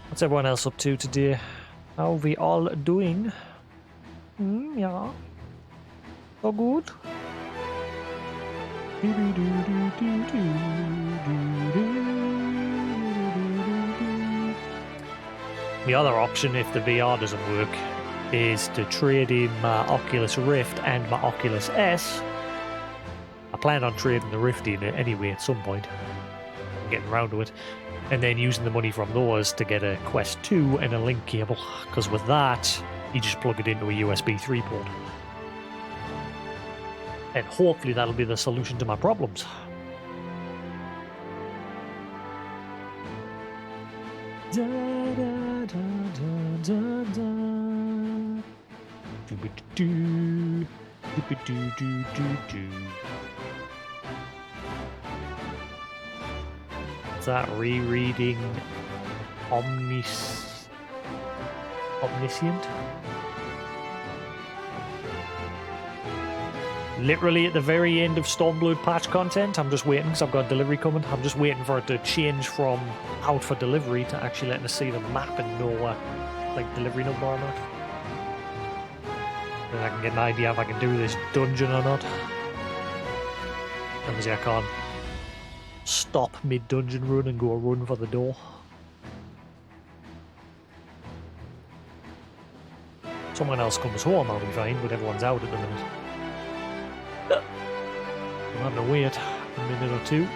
What's everyone else up to today? How are we all doing? Yeah. So good. The other option, if the VR doesn't work, is to trade in my Oculus Rift and my Oculus S. I plan on trading the Rift in anyway at some point. I'm getting around to it. And then using the money from those to get a Quest 2 and a link cable. Because with that, you just plug it into a USB 3 port. And hopefully that'll be the solution to my problems. Da, da, da, da, da, da. Doo-ba-doo, doo-ba-doo-doo-doo-doo. Is that rereading Omniscient? Literally at the very end of Stormblood patch content. I'm just waiting because I've got delivery coming. I'm just waiting for it to change from out for delivery to actually letting us see the map and know like delivery number or not. Then I can get an idea if I can do this dungeon or not. Obviously I can't stop mid-dungeon run and go run for the door. Someone else comes home, I'll be fine, but everyone's out at the minute. I'm having to wait a minute or two.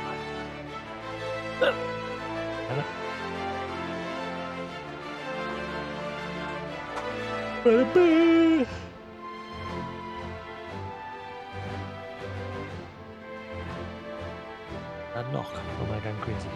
That knock. Oh my god, I'm crazy.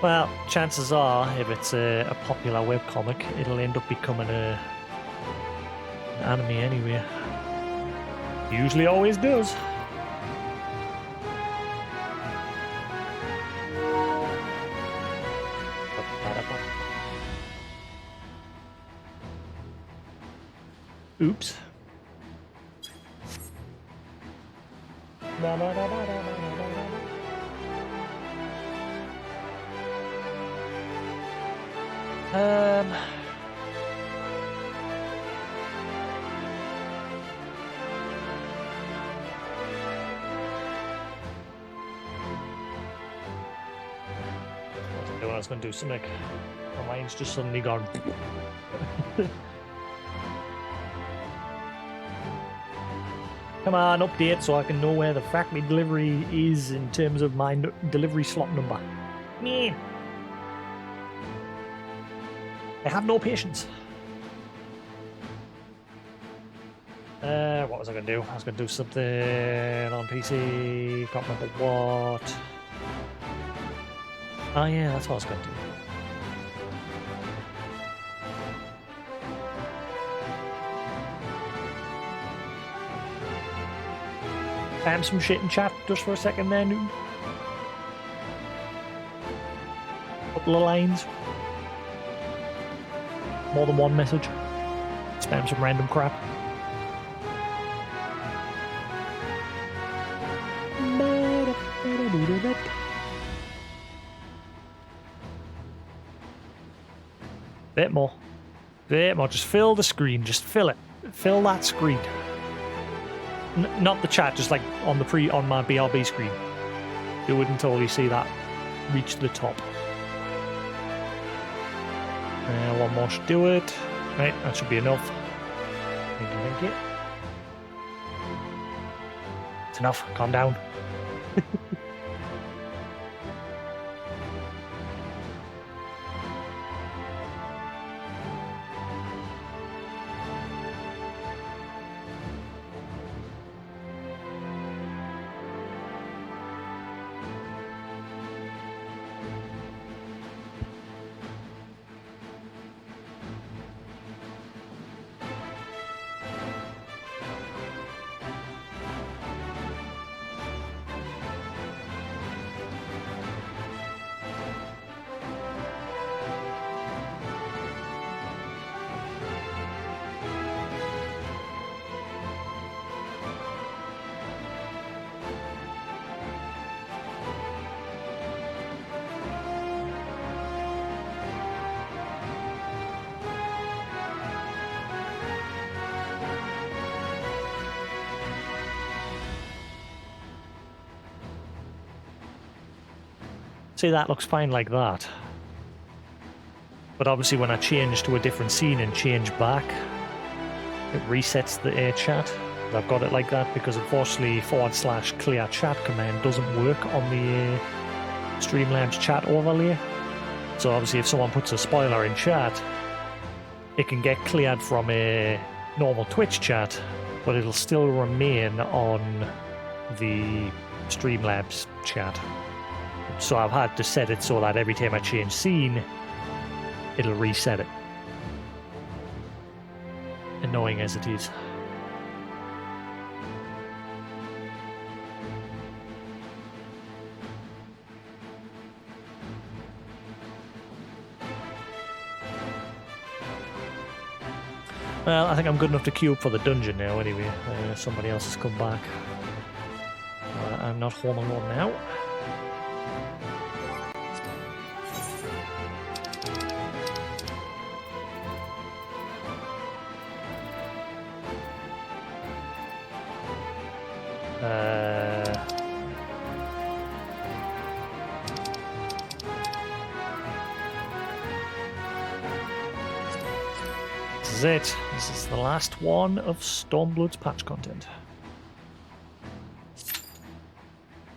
Well, chances are, if it's a popular webcomic, it'll end up becoming an anime anyway. Usually always does. Oops. I was going to do something. My mind's just suddenly gone. Come on, update so I can know where the factory delivery is in terms of my delivery slot number. Me. I have no patience. What was I going to do? I was going to do something on PC. Can't remember what. Oh yeah, that's what I was going to do. Spam some shit in chat just for a second there, dude. Couple of lines. More than one message. Spam some random crap. Bit more. Bit more. Just fill the screen. Just fill it. Fill that screen. Not the chat, just like on my BRB screen. Do it until you see that reach the top. One more should do it. Right, that should be enough. Thank you. It's enough. Calm down. See, that looks fine like that. But obviously when I change to a different scene and change back, it resets the air chat. I've got it like that because unfortunately /clear chat command doesn't work on the Streamlabs chat overlay. So obviously if someone puts a spoiler in chat, it can get cleared from a normal Twitch chat, but it'll still remain on the Streamlabs chat. So I've had to set it so that every time I change scene, it'll reset it. Annoying as it is. Well, I think I'm good enough to queue up for the dungeon now anyway. Somebody else has come back. I'm not home alone now. This is it. This is the last one of Stormblood's patch content.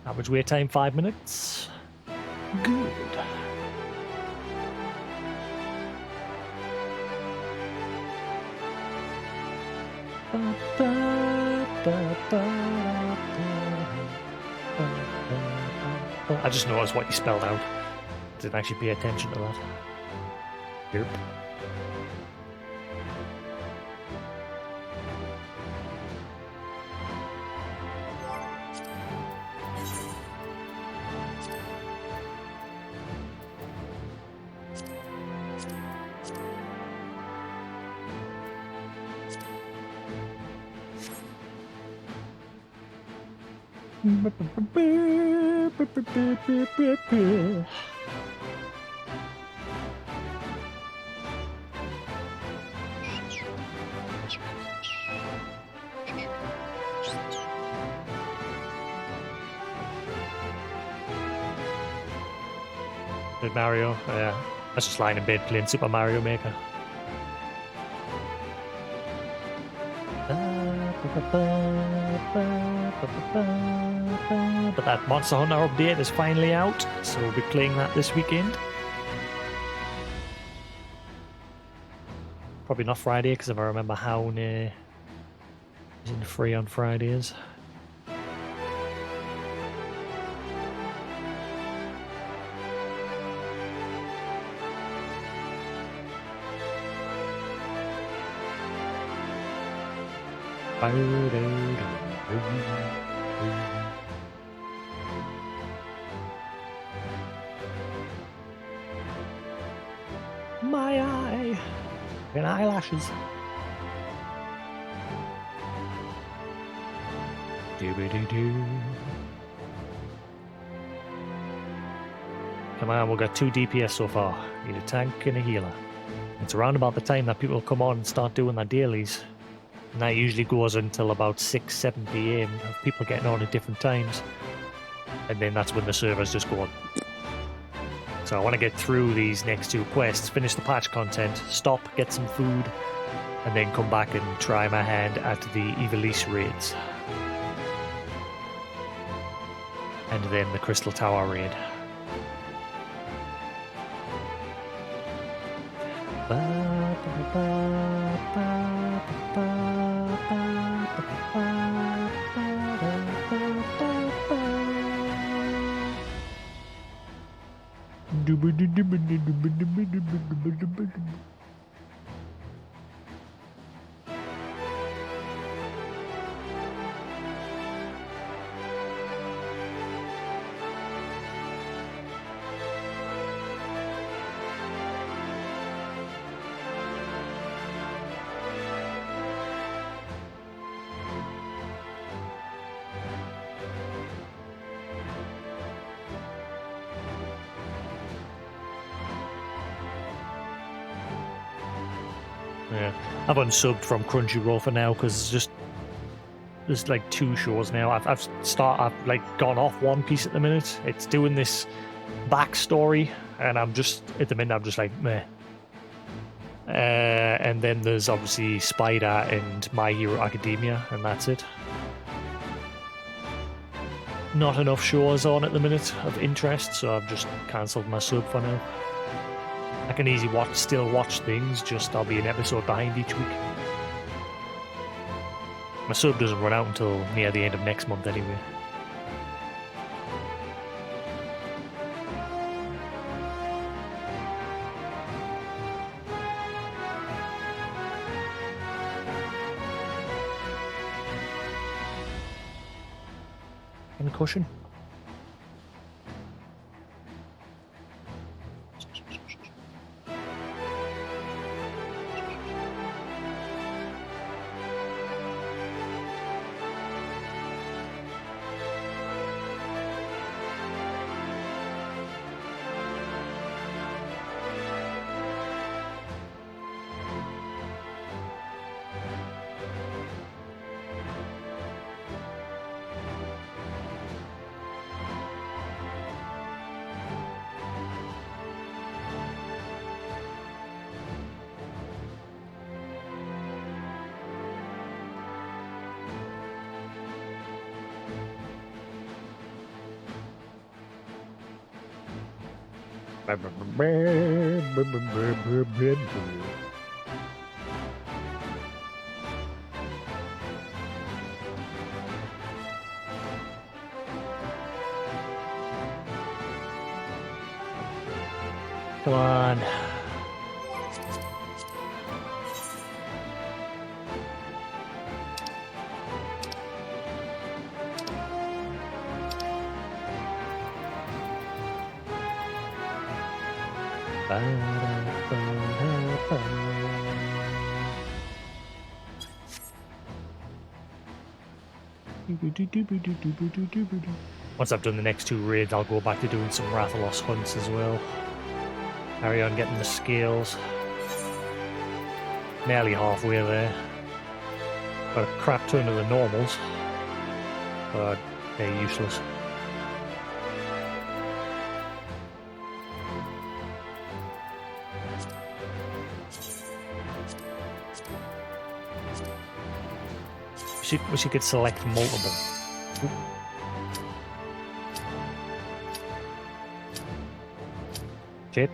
Average wait time 5 minutes. Good. I just noticed what you spelled out. Didn't actually pay attention to that. Yep. Did Mario? Yeah. I was just lying in bed playing Super Mario Maker. But that Monster Hunter update is finally out, so we'll be playing that this weekend. Probably not Friday, because if I remember how isn't free on Fridays. My eye and eyelashes. Doo-ba-doo-doo. Come on, we've got 2 DPS so far. Need a tank and a healer. It's around about the time that people come on and start doing their dailies. And that usually goes until about 6, 7 PM of people getting on at different times. And then that's when the servers just go on. So I want to get through these next 2 quests, finish the patch content, stop, get some food, and then come back and try my hand at the Ivalice raids. And then the Crystal Tower raid. Yeah, I've unsubbed from Crunchyroll for now because there's like 2 shows now. I've like gone off One Piece at the minute. It's doing this backstory, and I'm just at the minute I'm just like meh. And then there's obviously Spider and My Hero Academia, and that's it. Not enough shows on at the minute of interest, so I've just cancelled my sub for now. I can easily still watch things, just I'll be an episode behind each week. My sub doesn't run out until near the end of next month anyway. And cushion. Come on. Once I've done the next 2 raids, I'll go back to doing some Rathalos hunts as well. Carry on getting the scales. Nearly halfway there. Got a crap ton of the normals, but they're useless. Wish you could select multiple. Ooh. Shit.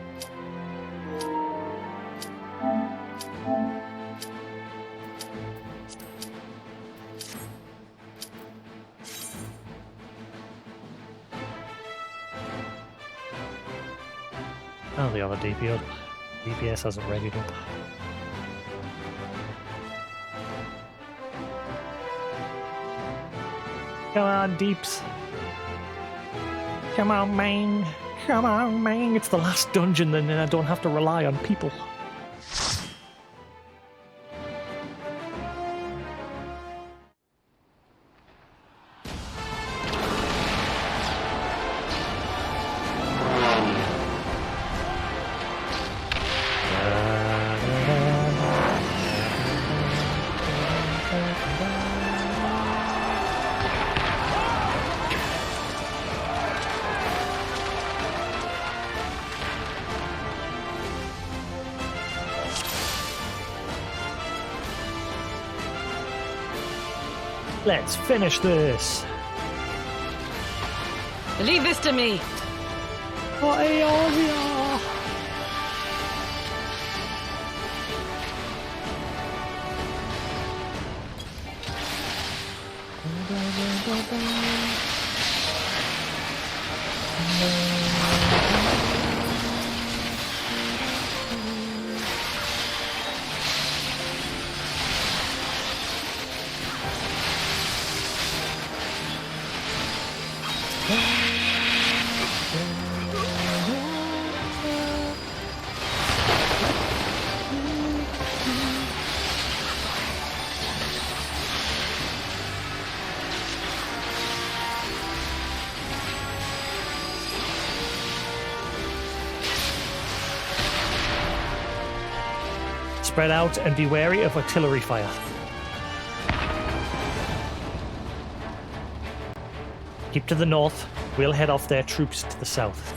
Oh, the other DPS hasn't readied up. Come on, Deeps. Come on, man. Come on, man. It's the last dungeon, and then I don't have to rely on people. Let's finish this. Leave this to me. For Eorzea. Spread out and be wary of artillery fire. Keep to the north. We'll head off their troops to the south.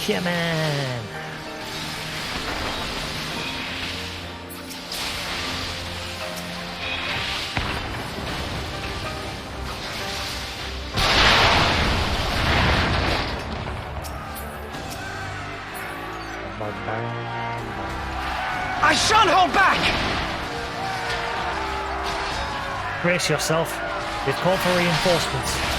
Yeah, man. I shan't hold back! Brace yourself. They've called for reinforcements.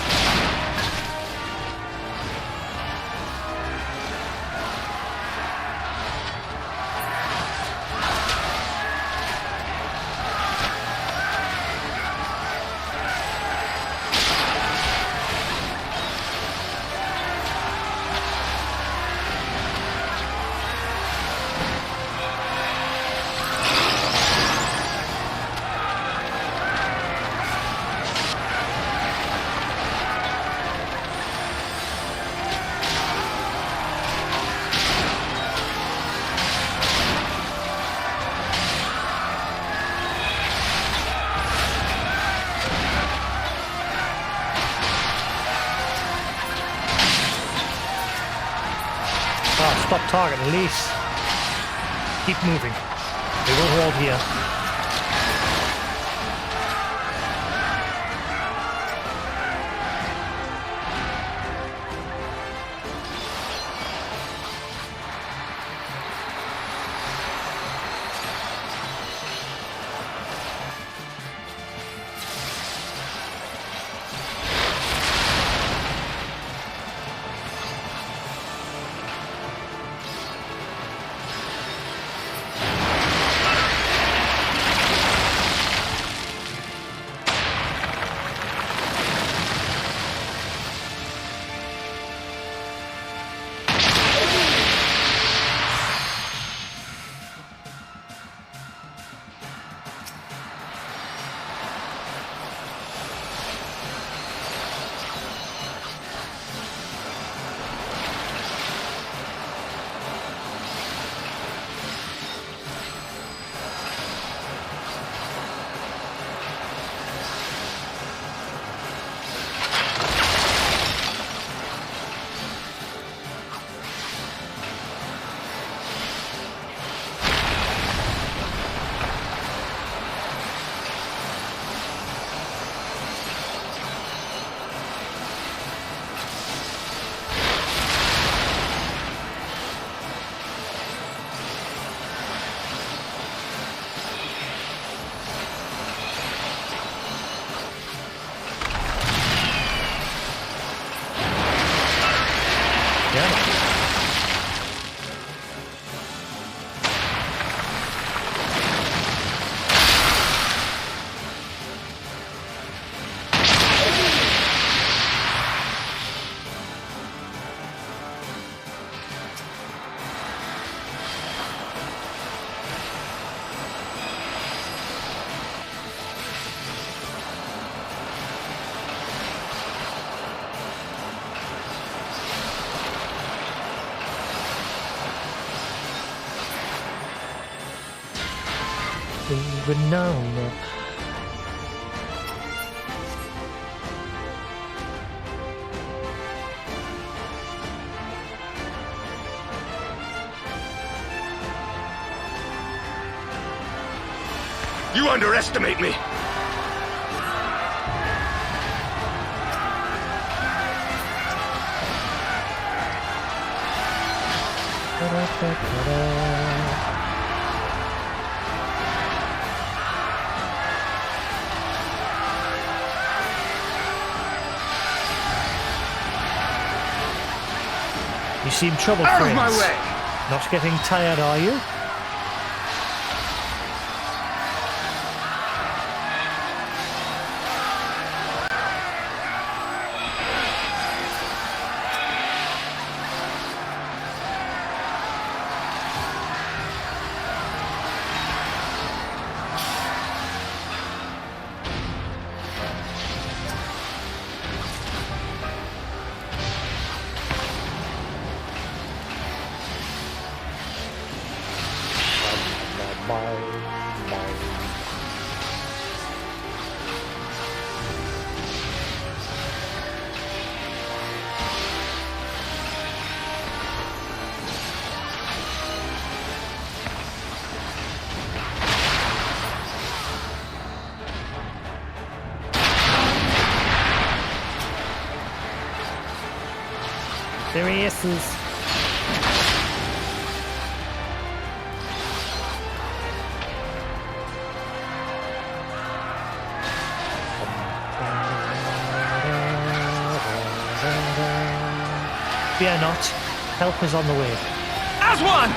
Stop targeting, Elise. Keep moving. They will hold here. Banana. You underestimate me! You seem troubled, Out friends. of my way! Not getting tired, are you? There he is. Fear not, help is on the way. As one!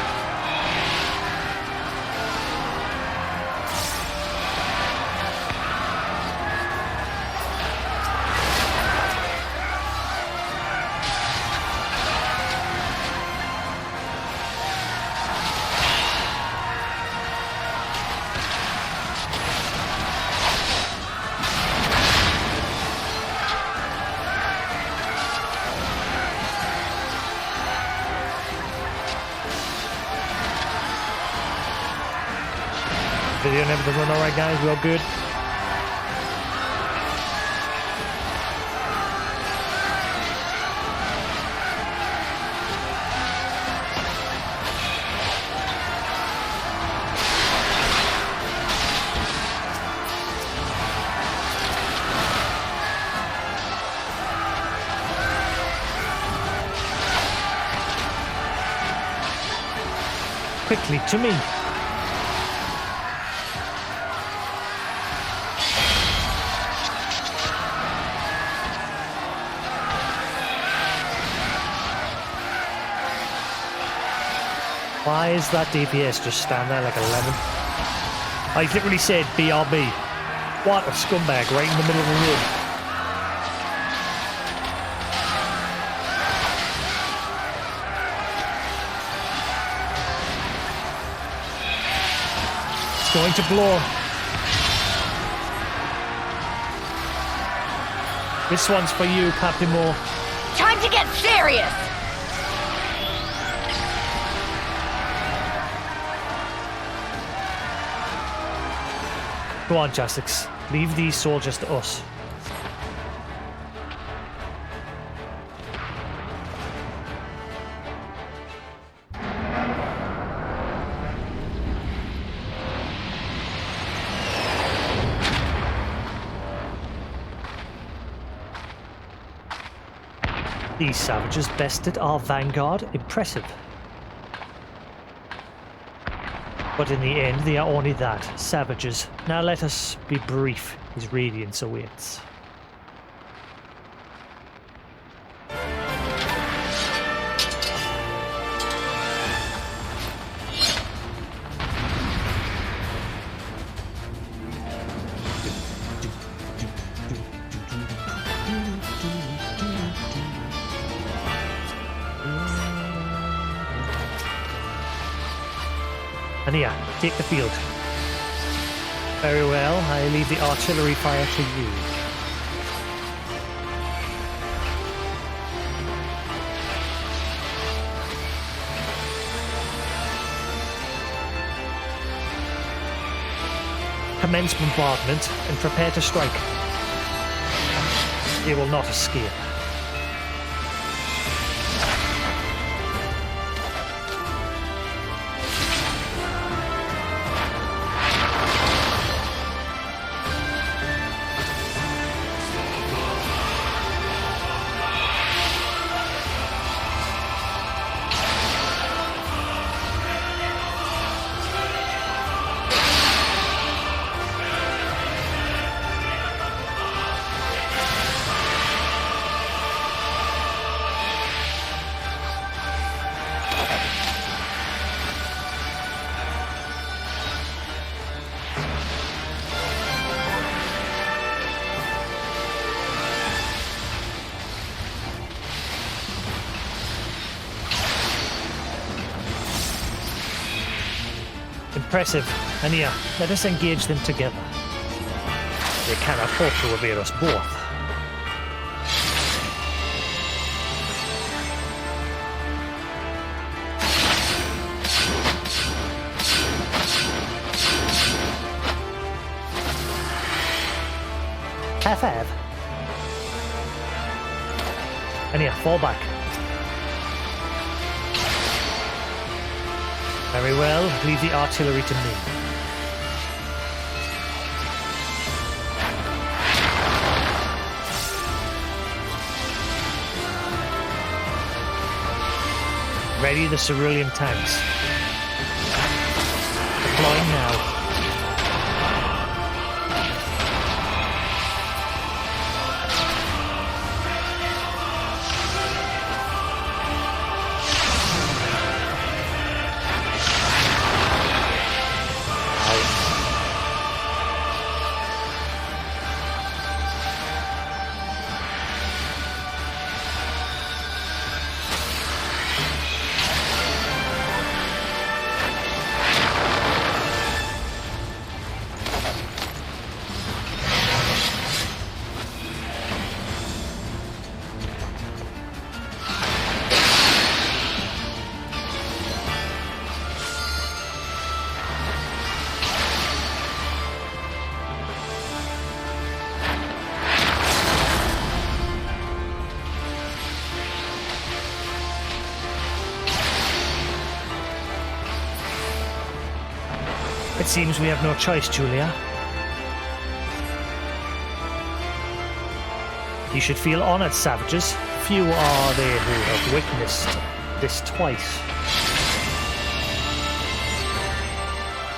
Video and everything run alright, guys? We all good? Quickly to me. Why is that DPS just stand there like a lemon? I literally said BRB. What a scumbag right in the middle of the room. It's going to blow. This one's for you, Captain Moore. Time to get serious! Go on, Jasix. Leave these soldiers to us. These savages bested our vanguard. Impressive. But in the end, they are only that, savages. Now let us be brief. His radiance awaits. Ania, take the field. Very well, I leave the artillery fire to you. Commence bombardment and prepare to strike. They will not escape. Impressive. Ania, let us engage them together. They cannot hope to evade us both. Half-half. Ania, fall back. Very well, leave the artillery to me. Ready the cerulean tanks. Deploying now. It seems we have no choice, Julia. You should feel honored, savages. Few are there who have witnessed this twice.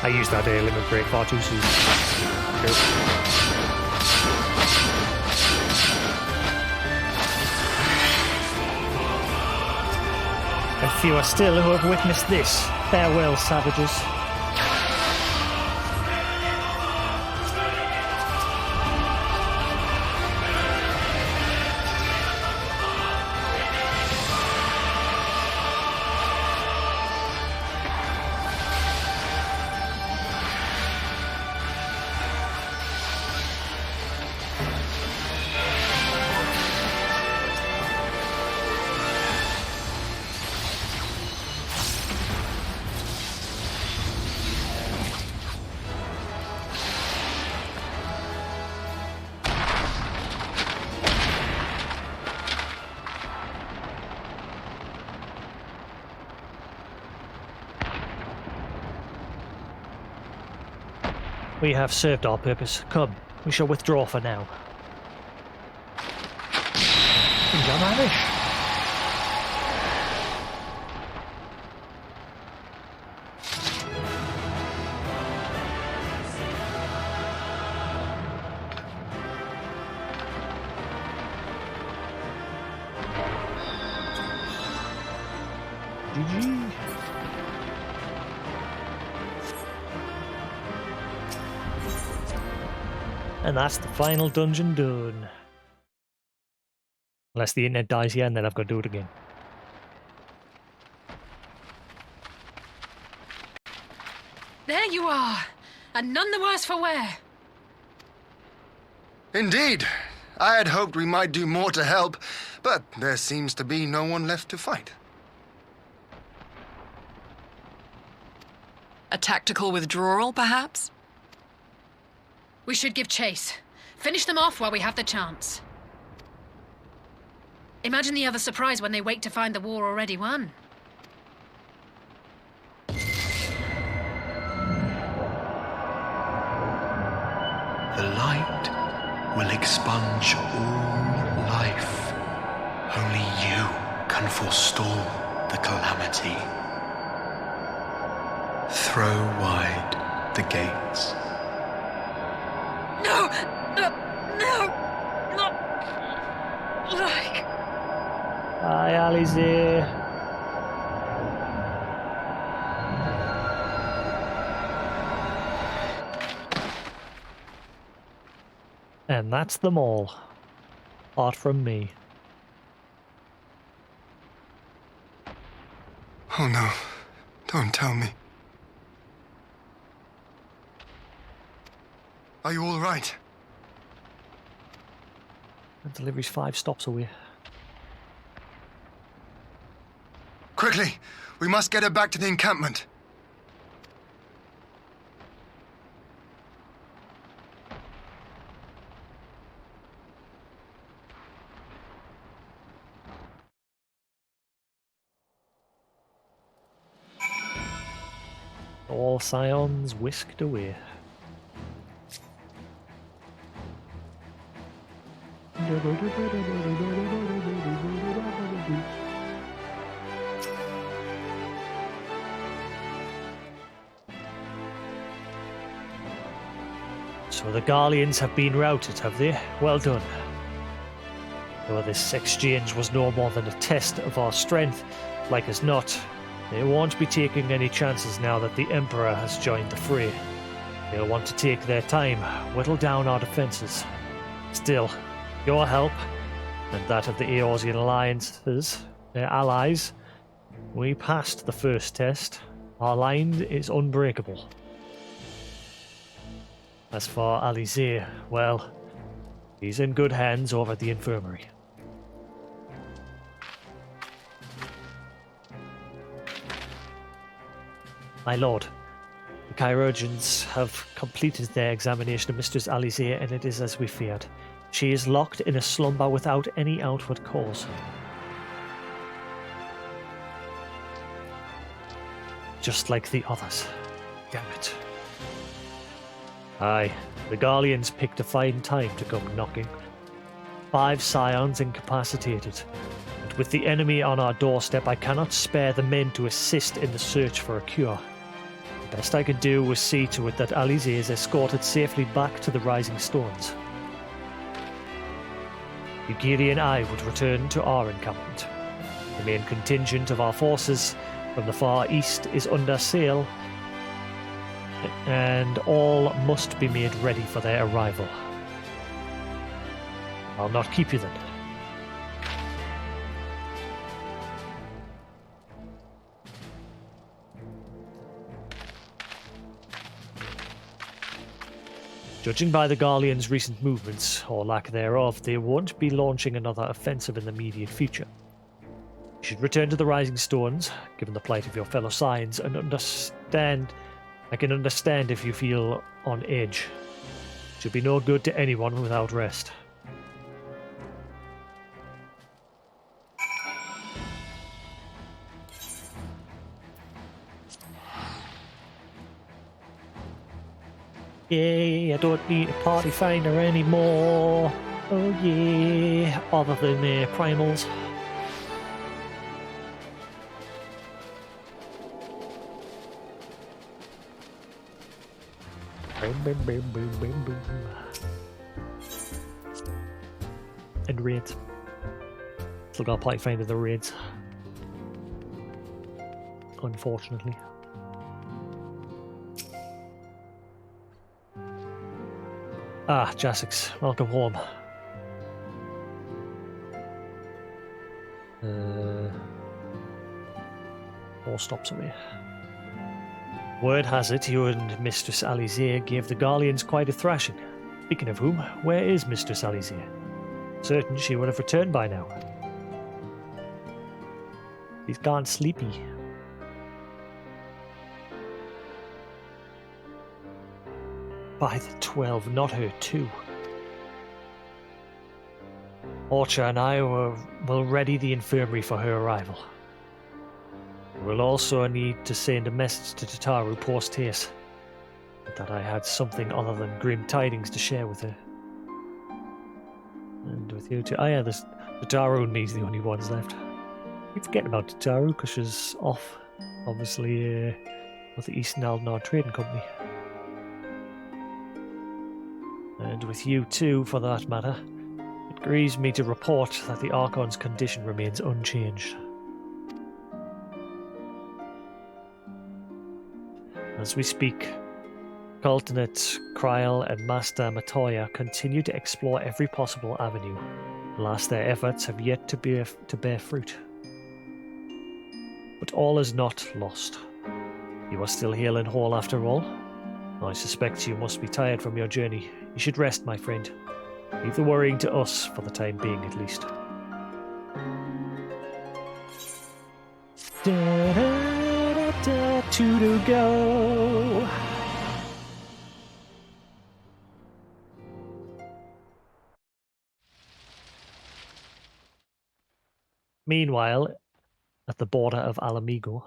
I used that limit break far too soon. And fewer still who have witnessed this. Farewell, savages. We have served our purpose. Come, we shall withdraw for now. Jamanish. GG. And that's the final dungeon done. Unless the internet dies here and then I've got to do it again. There you are, and none the worse for wear. Indeed. I had hoped we might do more to help, but there seems to be no one left to fight. A tactical withdrawal, perhaps? We should give chase. Finish them off while we have the chance. Imagine the other surprise when they wake to find the war already won. The light will expunge all life. Only you can forestall the calamity. Throw wide the gates. No! Not like... Hi, Alizé. And that's them all. Apart from me. Oh no, don't tell me. Are you all right? The delivery's 5 stops away. Quickly, we must get her back to the encampment. All scions whisked away. So the Garleans have been routed, have they? Well done. Though this exchange was no more than a test of our strength, like as not, they won't be taking any chances now that the Emperor has joined the fray. They'll want to take their time, whittle down our defences. Still, your help, and that of the Eorzean alliances, their allies, we passed the first test. Our line is unbreakable. As for Alizé, well, he's in good hands over at the infirmary. My lord, the chirurgeons have completed their examination of Mistress Alizé, and it is as we feared. She is locked in a slumber without any outward cause. Just like the others. Damn it. Aye, the Garleans picked a fine time to come knocking. 5 scions incapacitated. And with the enemy on our doorstep, I cannot spare the men to assist in the search for a cure. The best I could do was see to it that Alizé is escorted safely back to the Rising Stones. Ugiri and I would return to our encampment. The main contingent of our forces from the far east is under sail, and all must be made ready for their arrival. I'll not keep you then. Judging by the Garleans' recent movements, or lack thereof, they won't be launching another offensive in the immediate future. You should return to the Rising Stones, given the plight of your fellow Scions, and I can understand if you feel on edge. It should be no good to anyone without rest. Yay, I don't need a party finder anymore. Oh yeah, other than primals. Boom, boom, boom, boom, boom, boom. And raids. Still got a party finder the raids. Unfortunately. Ah, Jasix, welcome home. 4 stops away. Word has it you and Mistress Alizé gave the Garleans quite a thrashing. Speaking of whom, where is Mistress Alizé? Certain she would have returned by now. She's gone sleepy. By the 12, not her too. Orcha and I will ready the infirmary for her arrival. We'll also need to send a message to Tataru post-haste that I had something other than grim tidings to share with her. And with you too. Oh yeah, Tataru and me's the only ones left. Keep forgetting about Tataru because she's off, obviously, with the Eastern Aldnar Trading Company. And with you too, for that matter. It grieves me to report that the Archon's condition remains unchanged. As we speak, Cultinet, Kryl, and Master Matoya continue to explore every possible avenue. Alas, their efforts have yet to bear fruit. But all is not lost. You are still hale and whole after all. I suspect you must be tired from your journey. You should rest, my friend. Leave the worrying to us, for the time being at least. Two to go. Meanwhile, at the border of Alamigo,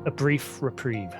A brief reprieve.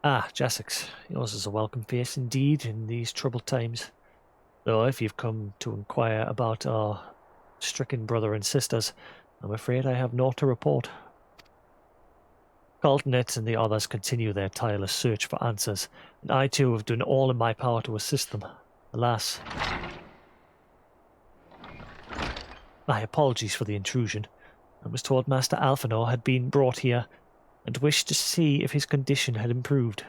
Ah, Jasix, yours is a welcome face indeed in these troubled times. Though if you've come to inquire about our stricken brother and sisters, I'm afraid I have naught to report. Caltonets and the others continue their tireless search for answers, and I too have done all in my power to assist them. Alas. My apologies for the intrusion. I was told Master Alphanor had been brought here and wished to see if his condition had improved.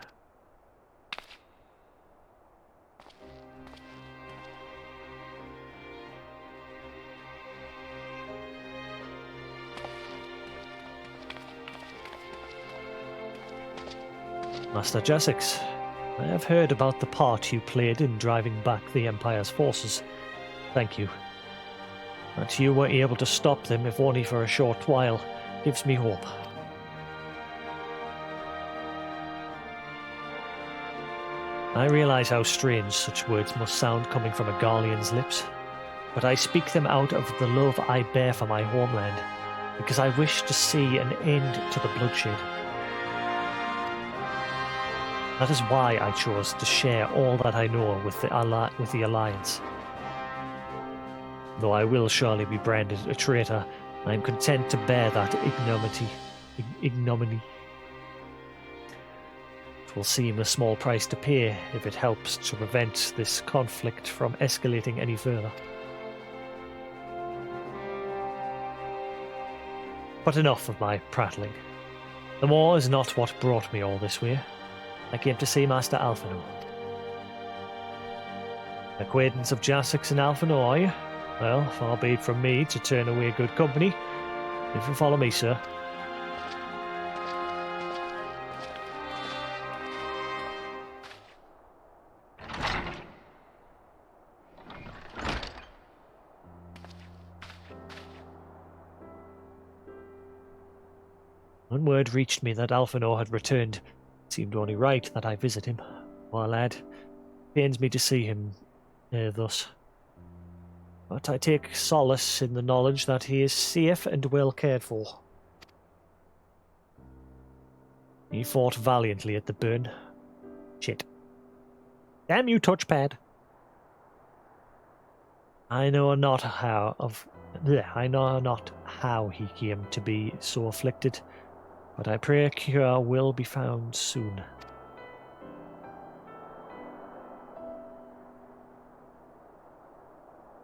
Master Jasix, I have heard about the part you played in driving back the Empire's forces. Thank you. That you were able to stop them, if only for a short while, gives me hope. I realize how strange such words must sound coming from a Garlean's lips, but I speak them out of the love I bear for my homeland, because I wish to see an end to the bloodshed. That is why I chose to share all that I know with the Alliance. Though I will surely be branded a traitor, I am content to bear that ignominy. It will seem a small price to pay if it helps to prevent this conflict from escalating any further. But enough of my prattling. The war is not what brought me all this way. I came to see Master Alphanor. Acquaintance of Jasix and Alphanor, are you? Well, far be it from me to turn away good company. If you follow me, sir. When word reached me that Alphanor had returned, it seemed only right that I visit him. My lad, pains me to see him thus. But I take solace in the knowledge that he is safe and well cared for. He fought valiantly at the burn. Shit. Damn you, touchpad. I know not how he came to be so afflicted, but I pray a cure will be found soon.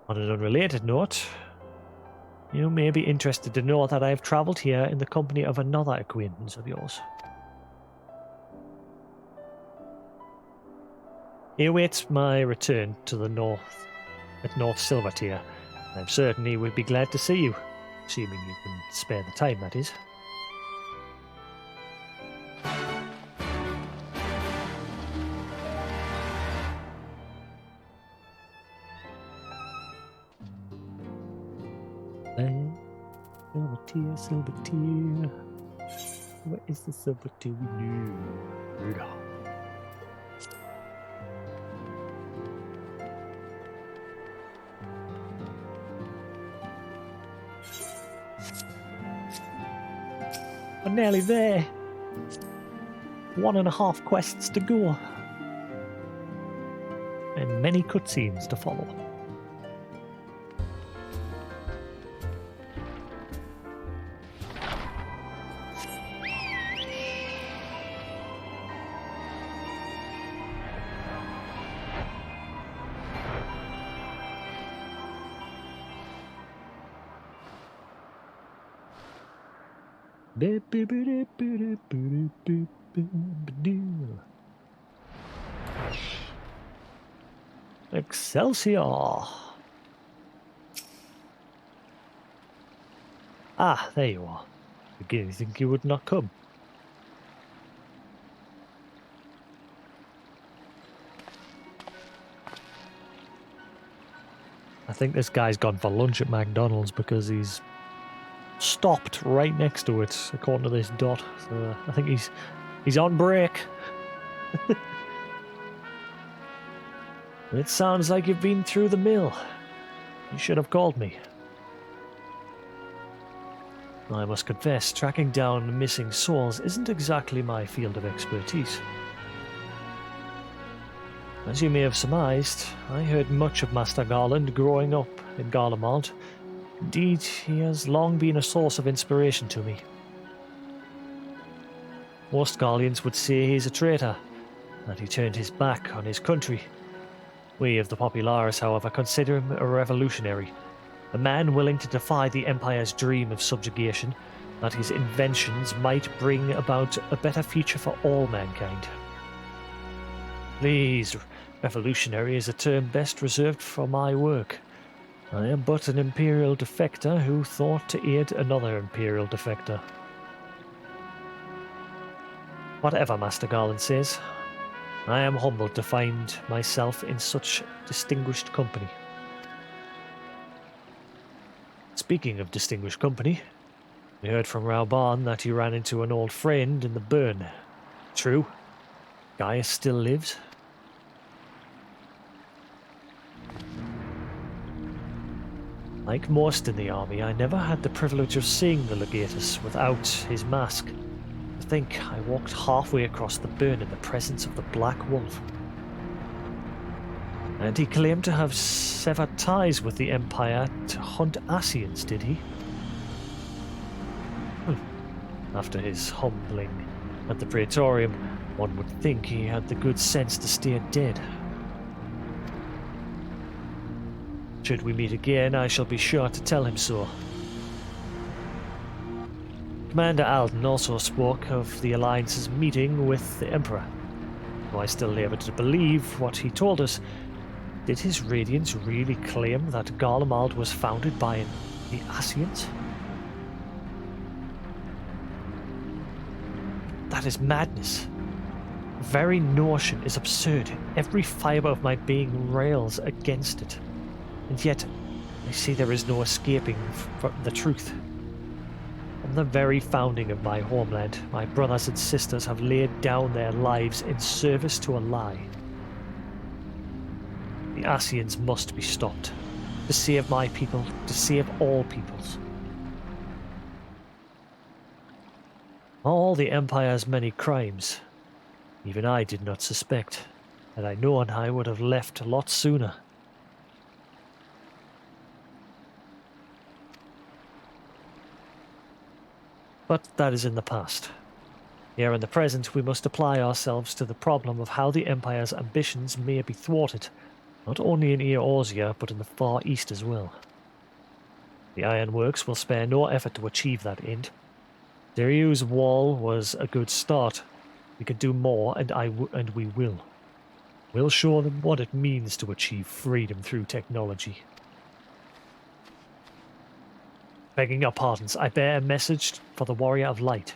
On an unrelated note, you may be interested to know that I have travelled here in the company of another acquaintance of yours. He awaits my return to the north, at North Silvertier. I'm certain he would be glad to see you, assuming you can spare the time, that is. Silvertier. What is the Silvertier we need? We're nearly there. 1.5 quests to go. And many cutscenes to follow. Excelsior! Ah, there you are. Beginning to think you would not come. I think this guy's gone for lunch at McDonald's because he's stopped right next to it, according to this dot. So I think he's on break. It sounds like you've been through the mill. You should have called me. I must confess, tracking down missing souls isn't exactly my field of expertise. As you may have surmised, I heard much of Master Garland growing up in Garlemald. Indeed, he has long been a source of inspiration to me. Most Garleans would say he's a traitor, that he turned his back on his country. We of the Populares, however, consider him a revolutionary, a man willing to defy the Empire's dream of subjugation, that his inventions might bring about a better future for all mankind. Please, revolutionary is a term best reserved for my work. I am but an Imperial defector who thought to aid another Imperial defector. Whatever Master Garland says, I am humbled to find myself in such distinguished company. Speaking of distinguished company, we heard from Rauban that you ran into an old friend in the burn. True? Gaius still lives? Like most in the army, I never had the privilege of seeing the Legatus without his mask. I think I walked halfway across the burn in the presence of the Black Wolf. And he claimed to have severed ties with the Empire to hunt Ascians, did he? After his humbling at the Praetorium, one would think he had the good sense to stay dead. Should we meet again, I shall be sure to tell him so. Commander Alden also spoke of the Alliance's meeting with the Emperor. Though I still labor to believe what he told us, did his Radiance really claim that Garlemald was founded by the Ascians? That is madness. The very notion is absurd. Every fibre of my being rails against it. And yet, I see there is no escaping from the truth. From the very founding of my homeland, my brothers and sisters have laid down their lives in service to a lie. The Ascians must be stopped. To save my people, to save all peoples. All the Empire's many crimes, even I did not suspect. Had I known, I would have left a lot sooner. But that is in the past. Here in the present, we must apply ourselves to the problem of how the Empire's ambitions may be thwarted, not only in Eorzea, but in the Far East as well. The Ironworks will spare no effort to achieve that end. Dariu's wall was a good start. We can do more, and we will. We'll show them what it means to achieve freedom through technology. Begging your pardons, I bear a message for the Warrior of Light.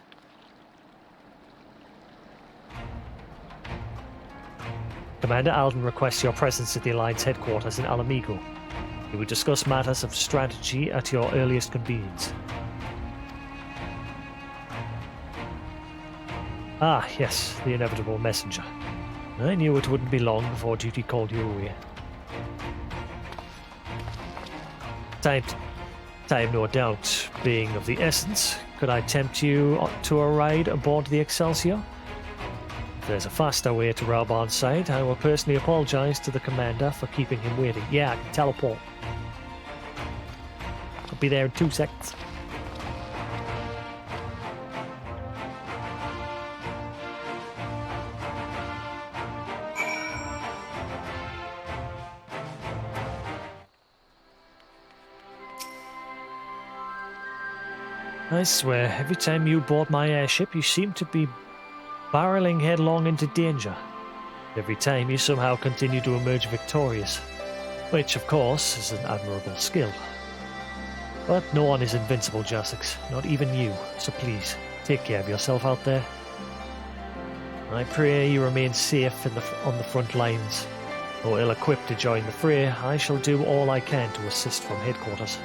Commander Alden requests your presence at the Alliance headquarters in Alamigo. We will discuss matters of strategy at your earliest convenience. Ah, yes, the inevitable messenger. I knew it wouldn't be long before duty called you away. Time, no doubt, being of the essence. Could I tempt you to a ride aboard the Excelsior? If there's a faster way to Rauban's side, I will personally apologize to the commander for keeping him waiting. Yeah, I can teleport. I'll be there in 2 seconds. I swear, every time you board my airship, you seem to be barreling headlong into danger. Every time you somehow continue to emerge victorious, which, of course, is an admirable skill. But no one is invincible, Jasix, not even you, so please, take care of yourself out there. I pray you remain safe on the front lines. Though ill-equipped to join the fray, I shall do all I can to assist from headquarters.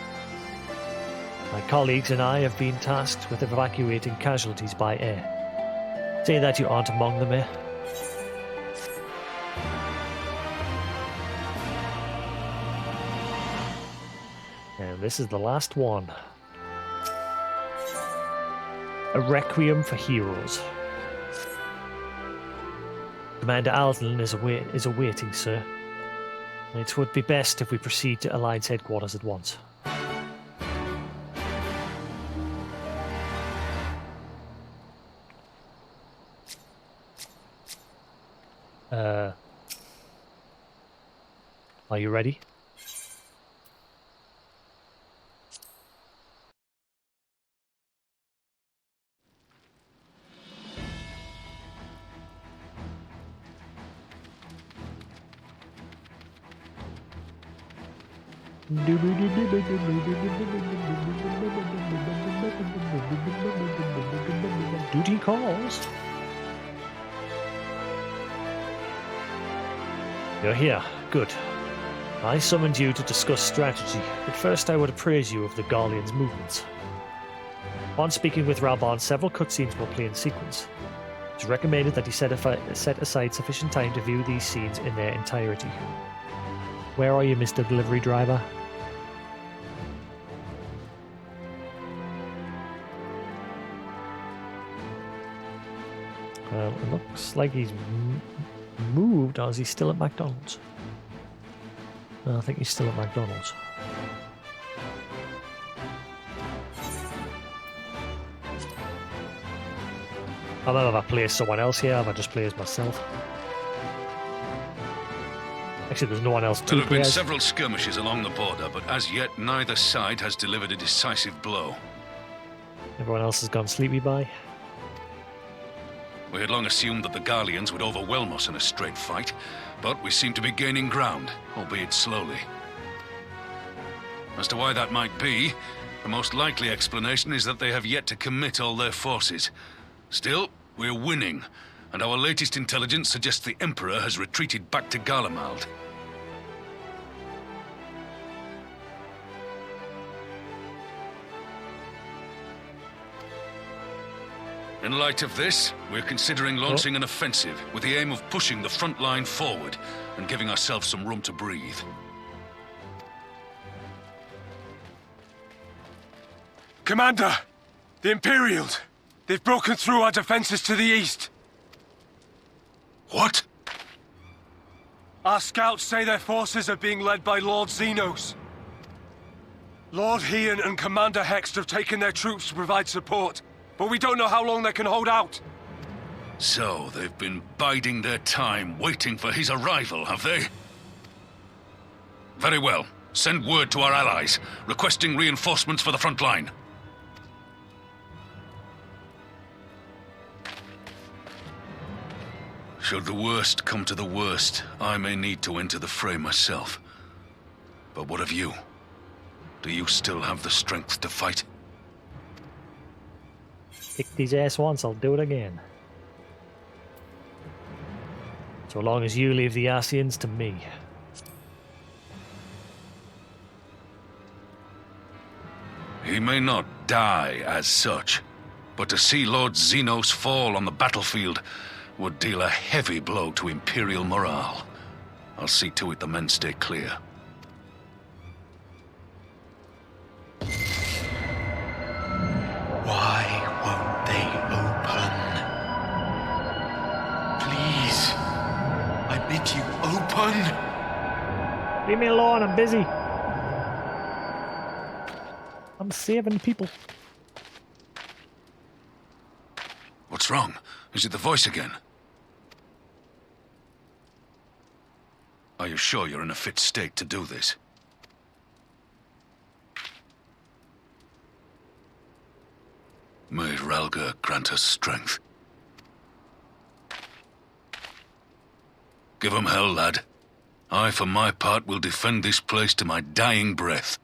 My colleagues and I have been tasked with evacuating casualties by air. Say that you aren't among them, eh? And this is the last one. A Requiem for Heroes. Commander Alden is awaiting, sir. It would be best if we proceed to Alliance headquarters at once. Are you ready? Duty calls. You're here. Good. I summoned you to discuss strategy, but first I would appraise you of the Garlean's movements. Upon speaking with Raubon, several cutscenes will play in sequence. It is recommended that he set aside sufficient time to view these scenes in their entirety. Where are you, Mr. Delivery Driver? It looks like he's moved, or is he still at McDonald's? No, I think he's still at McDonald's. I don't know if I play as someone else here, if I just play as myself. Actually, there's no one else to There have play been as. several skirmishes along the border, but as yet neither side has delivered a decisive blow. Everyone else has gone sleepy by. We had long assumed that the Garleans would overwhelm us in a straight fight, but we seem to be gaining ground, albeit slowly. As to why that might be, the most likely explanation is that they have yet to commit all their forces. Still, we're winning, and our latest intelligence suggests the Emperor has retreated back to Garlemald. In light of this, we're considering launching an offensive with the aim of pushing the front line forward and giving ourselves some room to breathe. Commander! The Imperials! They've broken through our defenses to the east! What? Our scouts say their forces are being led by Lord Xenos. Lord Heian and Commander Hext have taken their troops to provide support, but we don't know how long they can hold out. So, they've been biding their time, waiting for his arrival, have they? Very well. Send word to our allies, requesting reinforcements for the front line. Should the worst come to the worst, I may need to enter the fray myself. But what of you? Do you still have the strength to fight? Kicked his ass once, I'll do it again. So long as you leave the Asians to me. He may not die as such, but to see Lord Xenos fall on the battlefield would deal a heavy blow to Imperial morale. I'll see to it the men stay clear. Why won't they open? Please, I bid you open! Leave me alone, I'm busy. I'm saving people. What's wrong? Is it the voice again? Are you sure you're in a fit state to do this? May Ralga grant us strength. Give 'em hell, lad. I, for my part, will defend this place to my dying breath.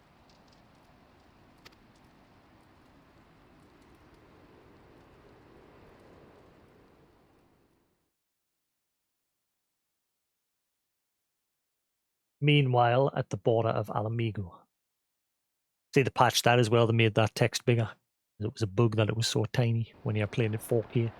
Meanwhile, at the border of Alamigo. See, the patch that as well, they made that text bigger. It was a bug that it was so tiny when you're playing at 4K.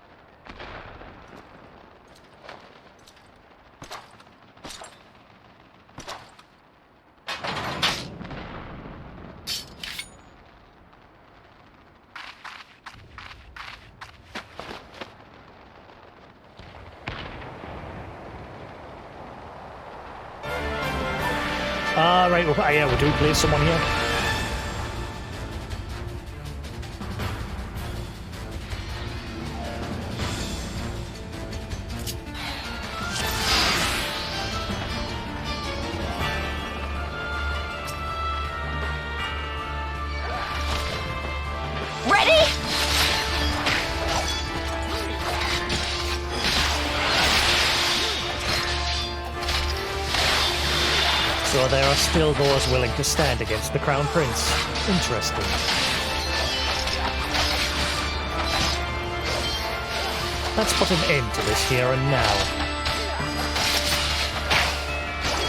Right, well, yeah, we do play someone here. So there are still those willing to stand against the Crown Prince. Interesting. Let's put an end to this here and now.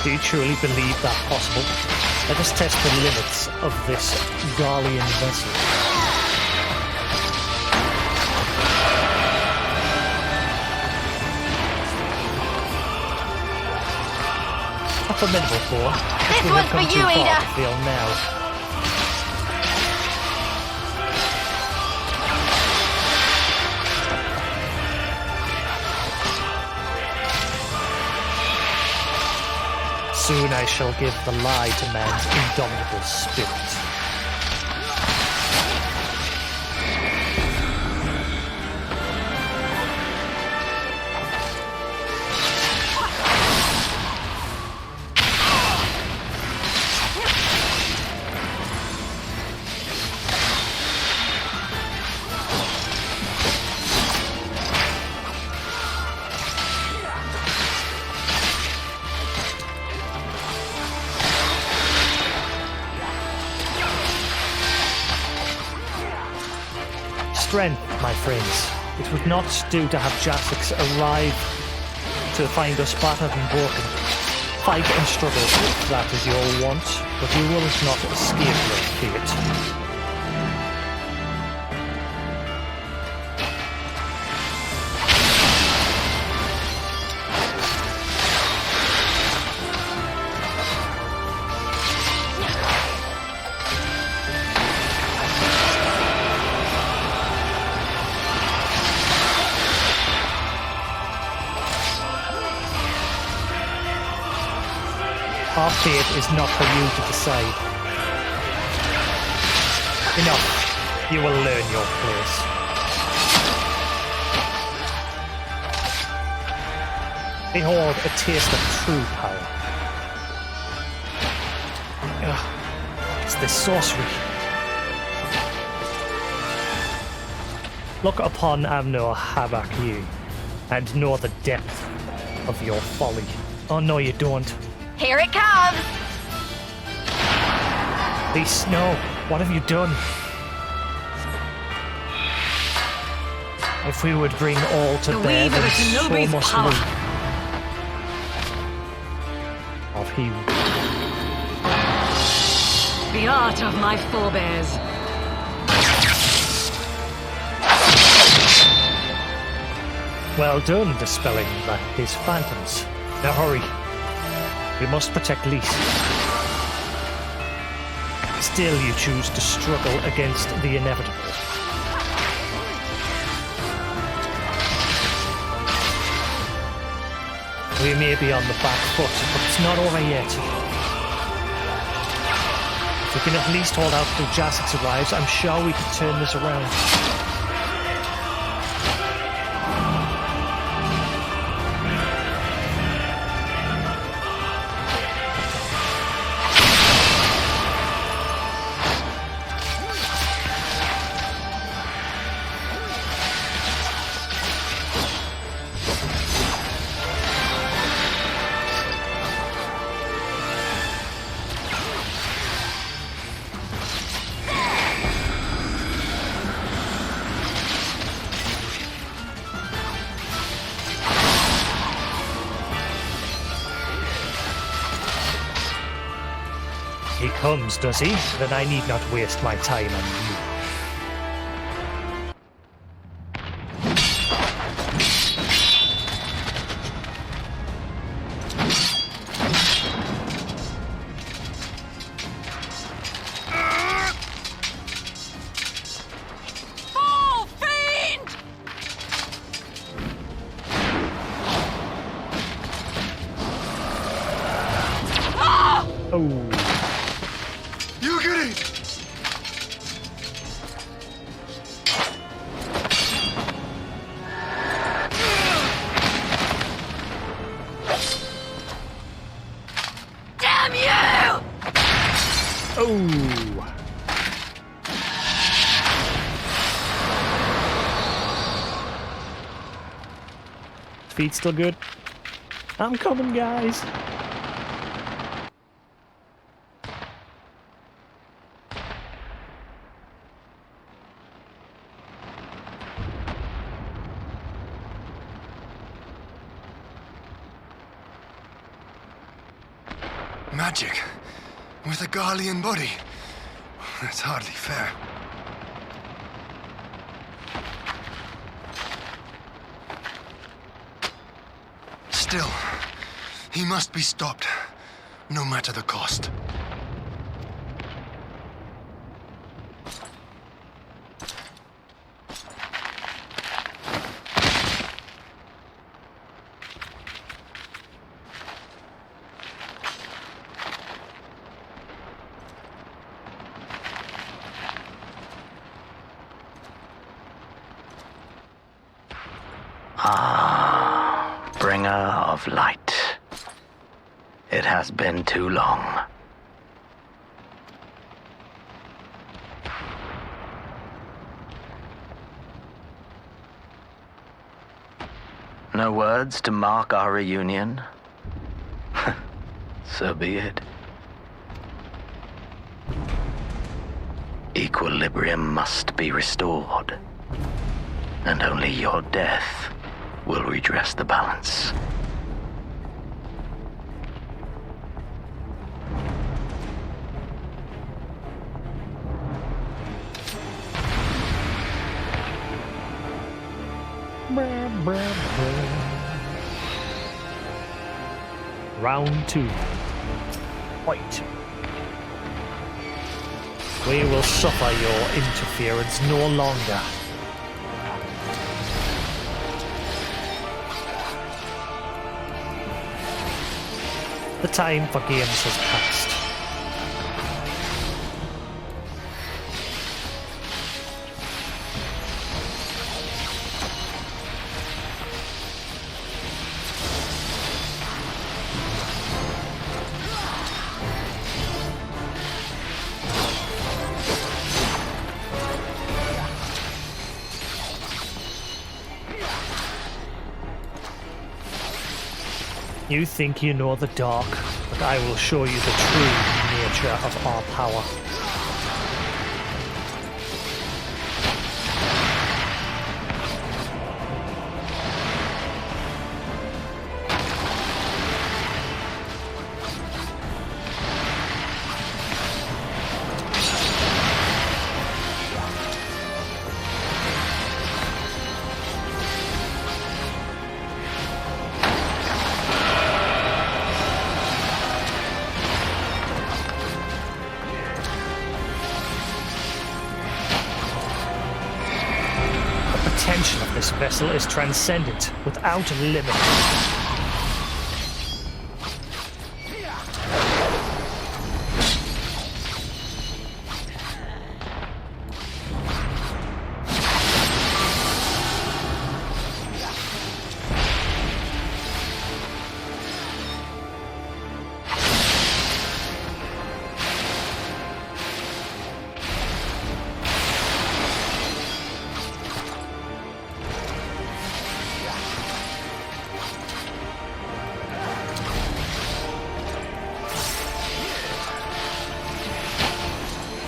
Do you truly believe that possible? Let us test the limits of this Garlean vessel. Formidable for. This one's for you, Ada. Feel now. Soon I shall give the lie to man's indomitable spirit. Strength, my friends. It would not do to have Jasix arrive to find us battered and broken. Fight and struggle if that is your want, but you will not escape your fate. Our fate is not for you to decide. Enough. You will learn your place. Behold a taste of true power. It's this sorcery. Look upon Amnor Habak, and know the depth of your folly. Oh no, you don't. Here it comes! Please, no. What have you done? If we would bring all to bear, then so must we. Of he. The art of my forebears. Well done, dispelling his phantoms. Now hurry. We must protect Lys. Still you choose to struggle against the inevitable. We may be on the back foot, but it's not over yet. If we can at least hold out till Jasix arrives, I'm sure we can turn this around. He comes, does he? Then I need not waste my time on you. Feet still good? I'm coming, guys. Magic with a Garlean body. That's hardly fair. Still, he must be stopped, no matter the cost. Bringer of light. It has been too long. No words to mark our reunion? So be it. Equilibrium must be restored, and only your death will redress the balance. Round 2. Fight. We will suffer your interference no longer. The time for games has passed. You think you know the dark, but I will show you the true nature of our power. The potential of this vessel is transcendent, without limit.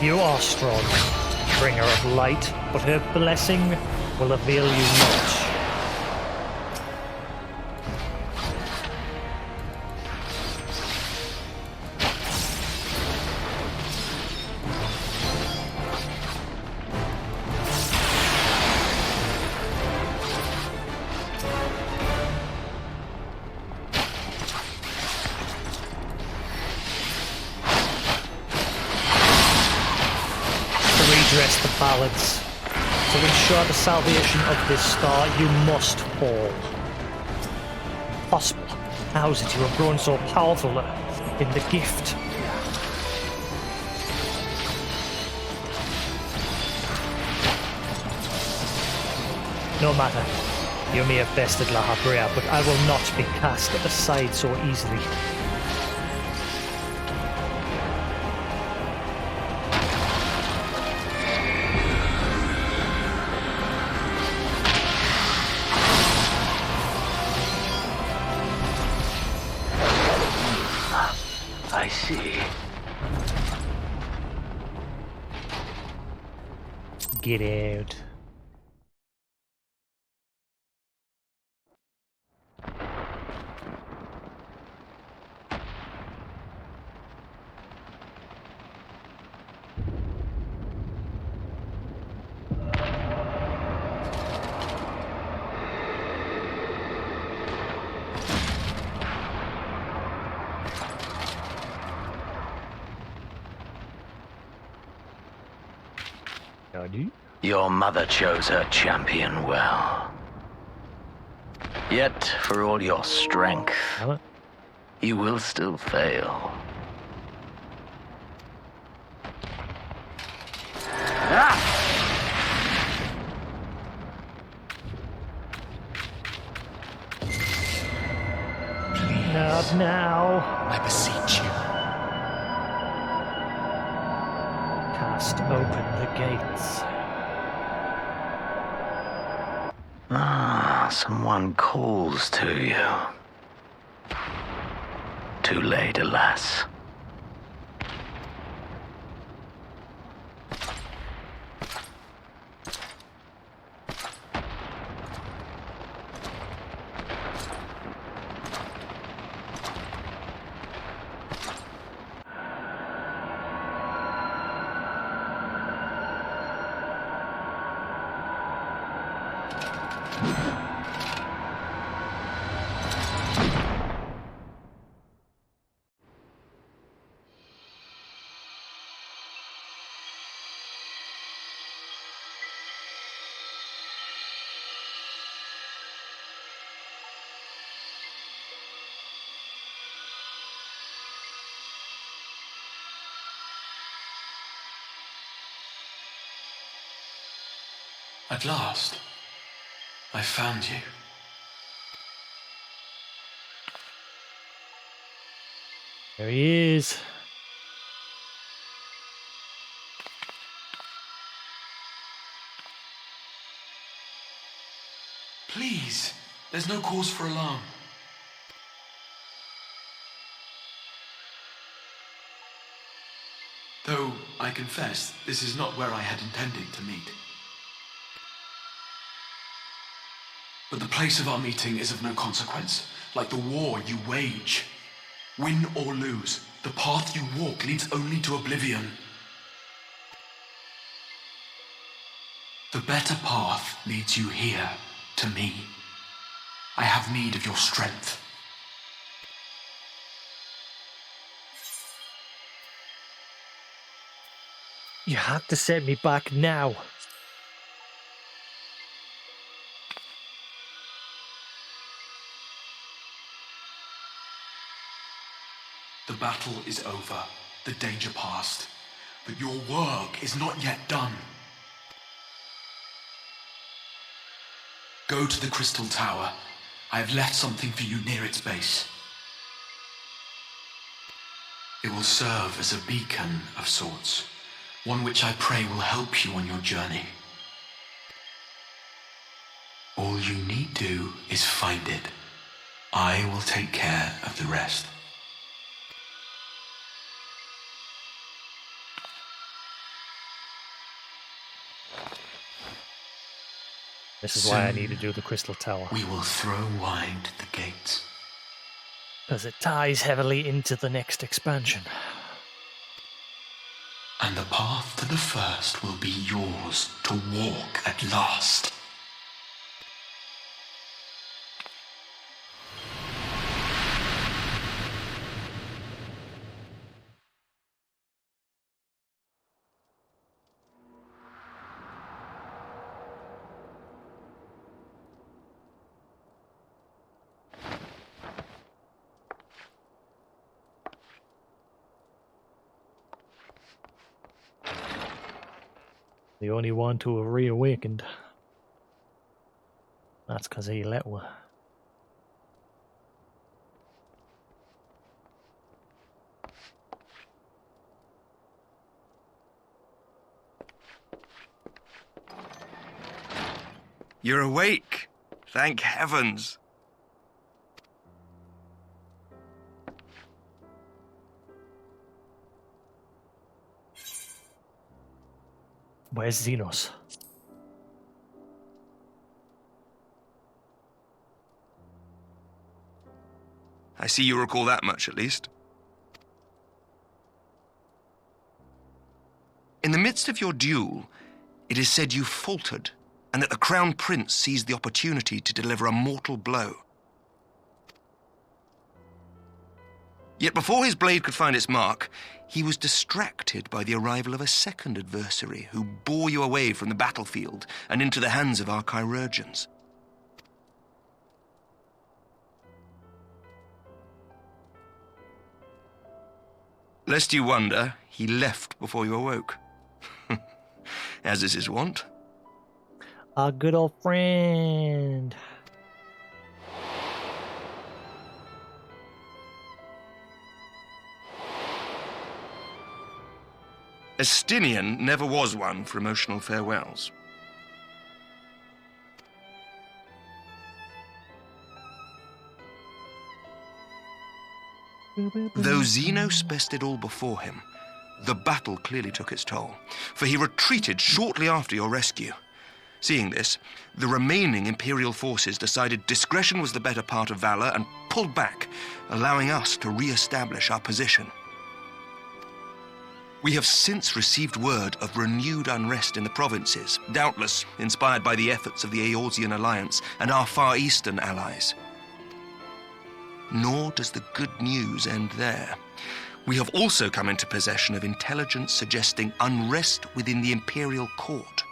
You are strong, bringer of light, but her blessing will avail you much. redress the balance. To ensure the salvation of this star, you must fall. Impossible. How is it you have grown so powerful in the gift? No matter. You may have bested La Habrea, but I will not be cast aside so easily. I see. Get out. Your mother chose her champion well. Yet, for all your strength, you will still fail. Not now. I beseech you. Cast open the gates. Someone calls to you. Too late, alas. At last, I found you. There he is. Please, there's no cause for alarm. Though, I confess, this is not where I had intended to meet. But the place of our meeting is of no consequence, like the war you wage. Win or lose, the path you walk leads only to oblivion. The better path leads you here, to me. I have need of your strength. You have to send me back now. The battle is over, the danger past, but your work is not yet done. Go to the Crystal Tower. I have left something for you near its base. It will serve as a beacon of sorts, one which I pray will help you on your journey. All you need do is find it. I will take care of the rest. This is why I need to do the Crystal Tower. We will throw wide the gates. Because it ties heavily into the next expansion. And the path to the first will be yours to walk at last. The only one to have reawakened. That's because he let her. You're awake. Thank heavens. Where's Xenos? I see you recall that much, at least. In the midst of your duel, it is said you faltered, and that the Crown Prince seized the opportunity to deliver a mortal blow. Yet before his blade could find its mark, he was distracted by the arrival of a second adversary who bore you away from the battlefield and into the hands of our chirurgeons. Lest you wonder, he left before you awoke. As is his wont. Our good old friend. Estinian never was one for emotional farewells. Though Xenos bested all before him, the battle clearly took its toll, for he retreated shortly after your rescue. Seeing this, the remaining Imperial forces decided discretion was the better part of valor and pulled back, allowing us to re-establish our position. We have since received word of renewed unrest in the provinces, doubtless inspired by the efforts of the Eorzean Alliance and our Far Eastern allies. Nor does the good news end there. We have also come into possession of intelligence suggesting unrest within the Imperial Court.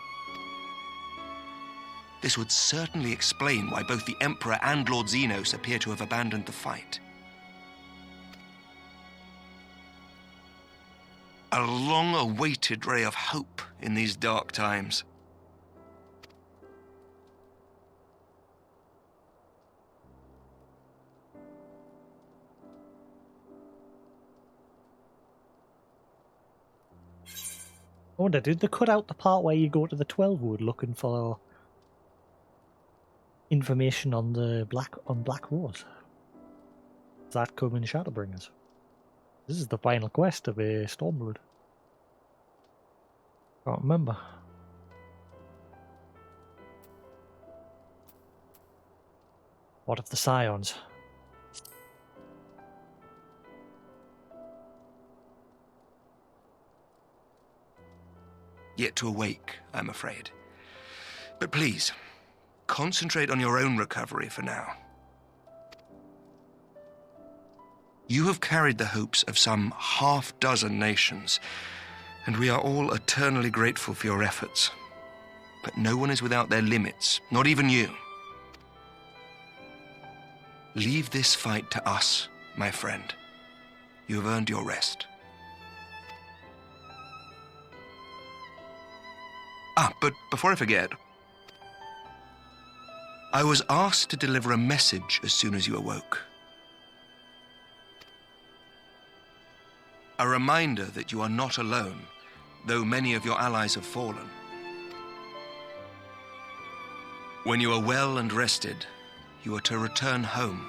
This would certainly explain why both the Emperor and Lord Xenos appear to have abandoned the fight. A long-awaited ray of hope in these dark times. I wonder, did they cut out the part where you go to the 12 Wood looking for information on the Black Rose? Does that come in Shadowbringers? This is the final quest of a Stormblood. Can't remember. What of the Scions? Yet to awake, I'm afraid. But please, concentrate on your own recovery for now. You have carried the hopes of some half-dozen nations, and we are all eternally grateful for your efforts. But no one is without their limits, not even you. Leave this fight to us, my friend. You have earned your rest. But before I forget, I was asked to deliver a message as soon as you awoke. A reminder that you are not alone, though many of your allies have fallen. When you are well and rested, you are to return home,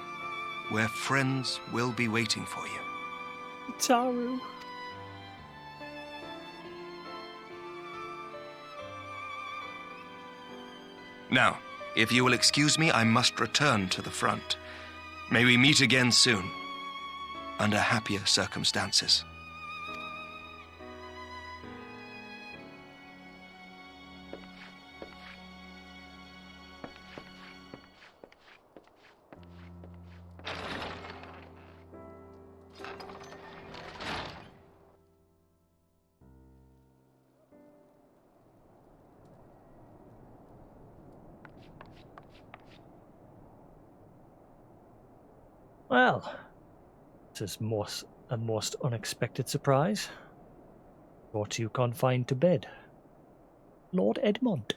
where friends will be waiting for you. Taru. Now, if you will excuse me, I must return to the front. May we meet again soon, under happier circumstances. Well, this is a most unexpected surprise. Brought you confined to bed. Lord Edmond.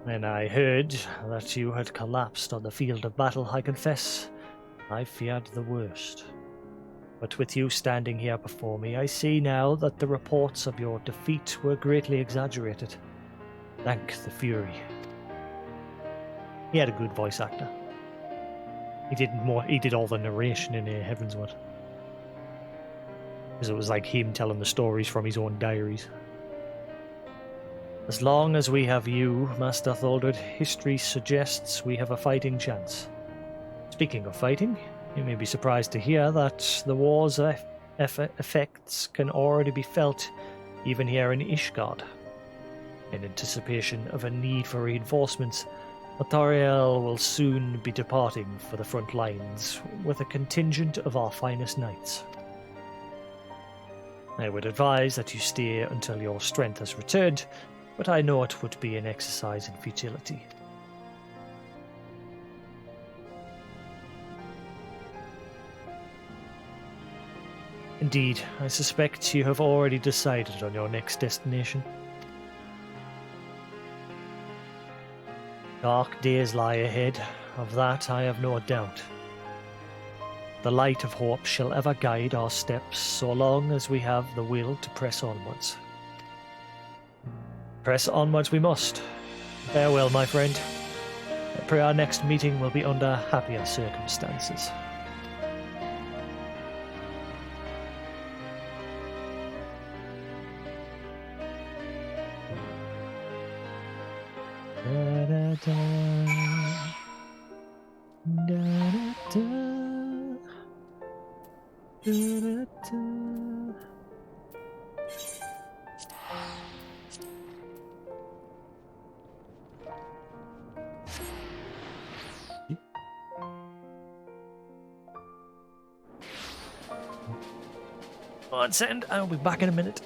When I heard that you had collapsed on the field of battle, I confess I feared the worst. But with you standing here before me, I see now that the reports of your defeat were greatly exaggerated. Thank the Fury. He had a good voice actor. He did all the narration in Heavensward. Because it was like him telling the stories from his own diaries. As long as we have you, Master Thaldred, history suggests we have a fighting chance. Speaking of fighting, you may be surprised to hear that the war's effects can already be felt even here in Ishgard. In anticipation of a need for reinforcements, Athariel will soon be departing for the front lines with a contingent of our finest knights. I would advise that you stay until your strength has returned, but I know it would be an exercise in futility. Indeed, I suspect you have already decided on your next destination. Dark days lie ahead, of that I have no doubt. The light of hope shall ever guide our steps so long as we have the will to press onwards. Press onwards we must. Farewell, my friend. I pray our next meeting will be under happier circumstances. Da, da, da. Da, da, da. Da, da, da. On send, I'll be back in a minute.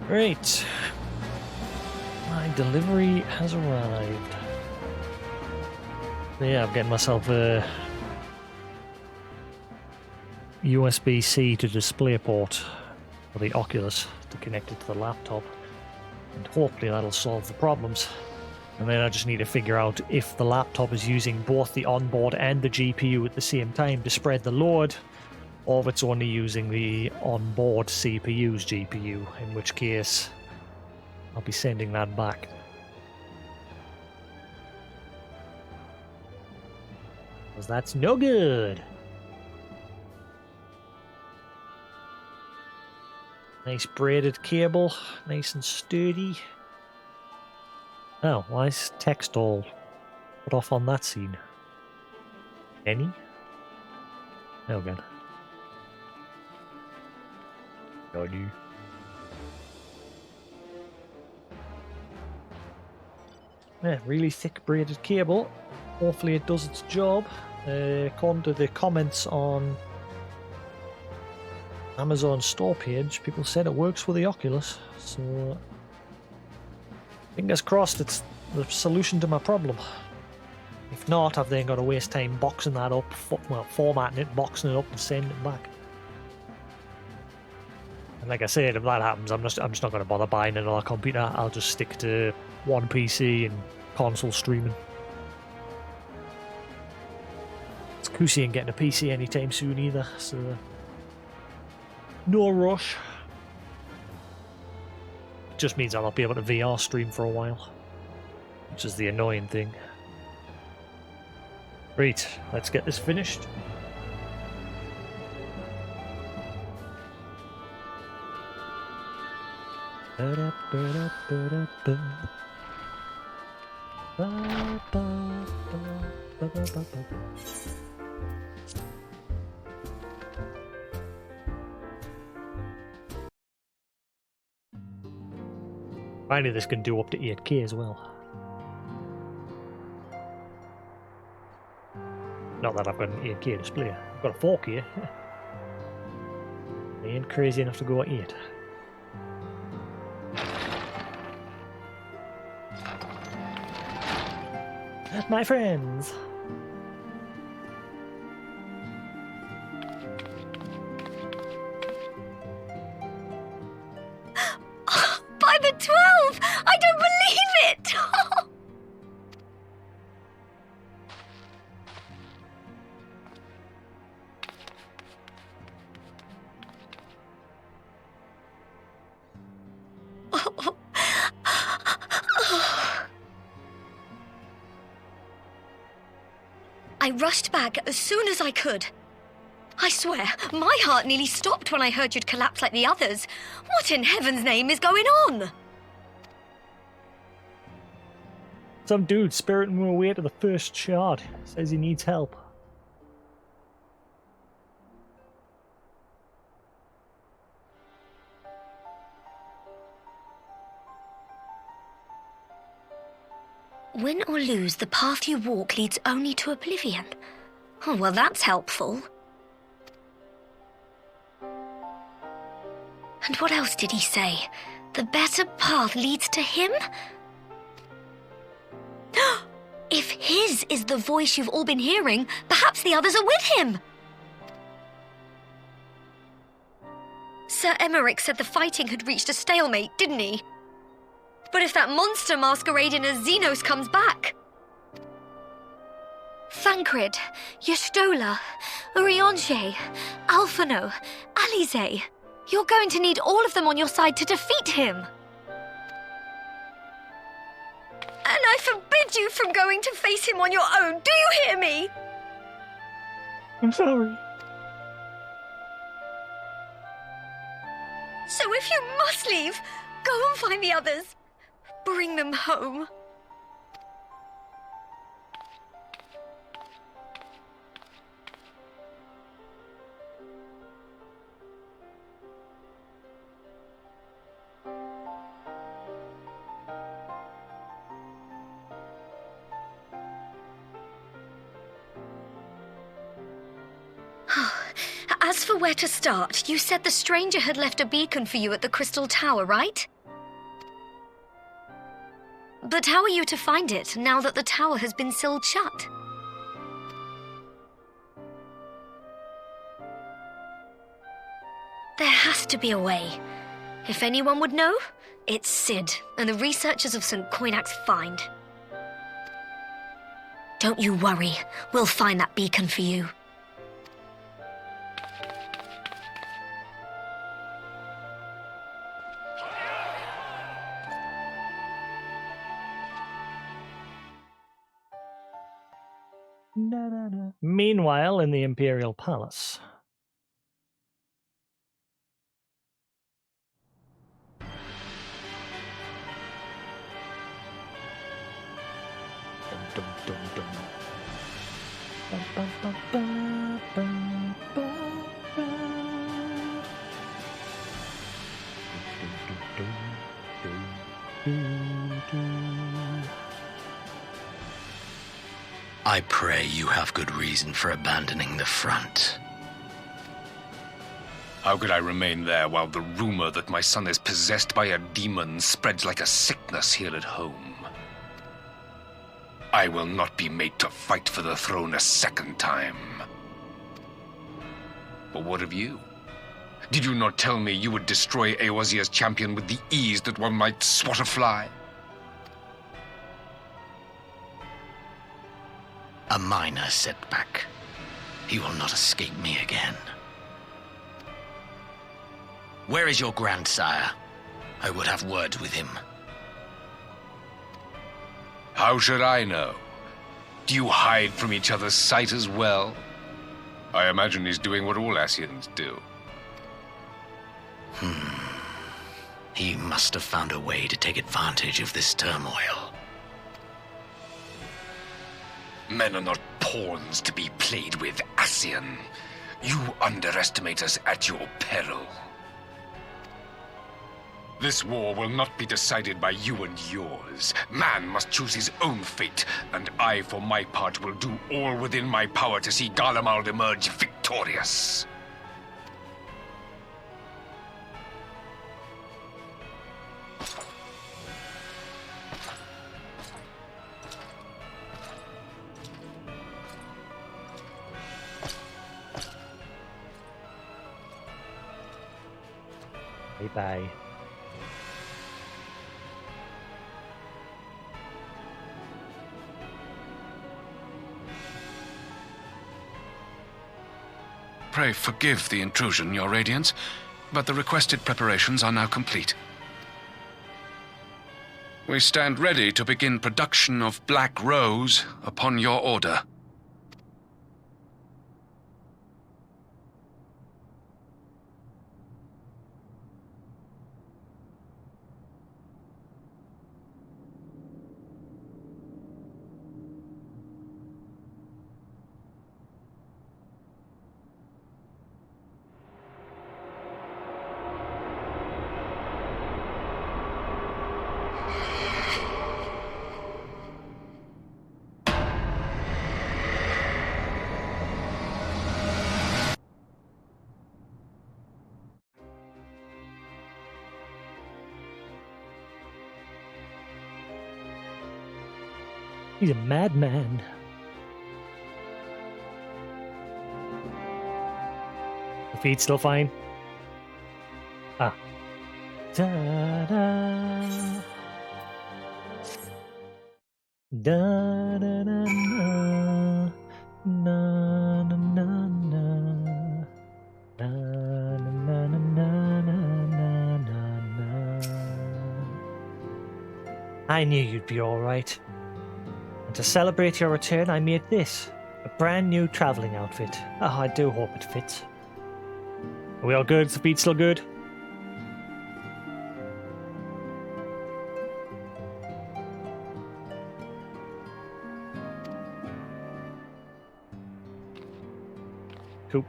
Right. My delivery has arrived. Yeah, I'm getting myself a USB-C to DisplayPort for the Oculus to connect it to the laptop. And hopefully that'll solve the problems. And then I just need to figure out if the laptop is using both the onboard and the GPU at the same time to spread the load, or if it's only using the onboard CPU's GPU, in which case I'll be sending that back. Because that's no good. Nice braided cable, nice and sturdy. Oh, why is text all put off on that scene? Any? Oh, again. Any? Yeah, really thick braided cable. Hopefully it does its job. According to the comments on Amazon store page, people said it works with the Oculus, so fingers crossed it's the solution to my problem. If not, I've then got to waste time boxing that up, formatting it, boxing it up and sending it back. And like I said, if that happens, I'm just not going to bother buying another computer. I'll just stick to one PC and console streaming. Kusi ain't getting a PC anytime soon either, so no rush. It just means I'll not be able to VR stream for a while, which is the annoying thing. Right, let's get this finished. Finally, this can do up to 8K as well. Not that I've got an 8K display. I've got a 4K. I ain't crazy enough to go at 8. My friends. By the 12! I don't believe it! I rushed back as soon as I could. I swear, my heart nearly stopped when I heard you'd collapse like the others. What in heaven's name is going on? Some dude spiriting me away to the first shard. Says he needs help. Win or lose, the path you walk leads only to oblivion. Oh, well, that's helpful. And what else did he say? The better path leads to him? If his is the voice you've all been hearing, perhaps the others are with him. Sir Emmerich said the fighting had reached a stalemate, didn't he? But if that monster masquerading as Xenos comes back... Thancred, Y'shtola, Urianger, Alphino, Alize... You're going to need all of them on your side to defeat him. And I forbid you from going to face him on your own. Do you hear me? I'm sorry. So if you must leave, go and find the others. Bring them home. As for where to start, you said the stranger had left a beacon for you at the Crystal Tower, right? But how are you to find it now that the tower has been sealed shut? There has to be a way. If anyone would know, it's Sid and the researchers of St. Coinac's find. Don't you worry, we'll find that beacon for you. Meanwhile, in the Imperial Palace. Dum, dum, dum. Bum, bum, bum, bum, bum, bum, bum. I pray you have good reason for abandoning the front. How could I remain there while the rumor that my son is possessed by a demon spreads like a sickness here at home? I will not be made to fight for the throne a second time. But what of you? Did you not tell me you would destroy Eorzea's champion with the ease that one might swat a fly? A minor setback. He will not escape me again. Where is your grandsire? I would have words with him. How should I know? Do you hide from each other's sight as well? I imagine he's doing what all Ascians do. He must have found a way to take advantage of this turmoil. Men are not pawns to be played with, Ascian. You underestimate us at your peril. This war will not be decided by you and yours. Man must choose his own fate, and I, for my part, will do all within my power to see Garlemald emerge victorious. Bye-bye. Pray forgive the intrusion, Your Radiance, but the requested preparations are now complete. We stand ready to begin production of Black Rose upon your order. He's a madman. The feet's still fine. Ah. Da-da. Da-da-da-da. Na-na-na-na. I knew you'd be all right. And to celebrate your return, I made this. A brand new traveling outfit. Oh, I do hope it fits. Are we all good? Is the feet still good? Cool.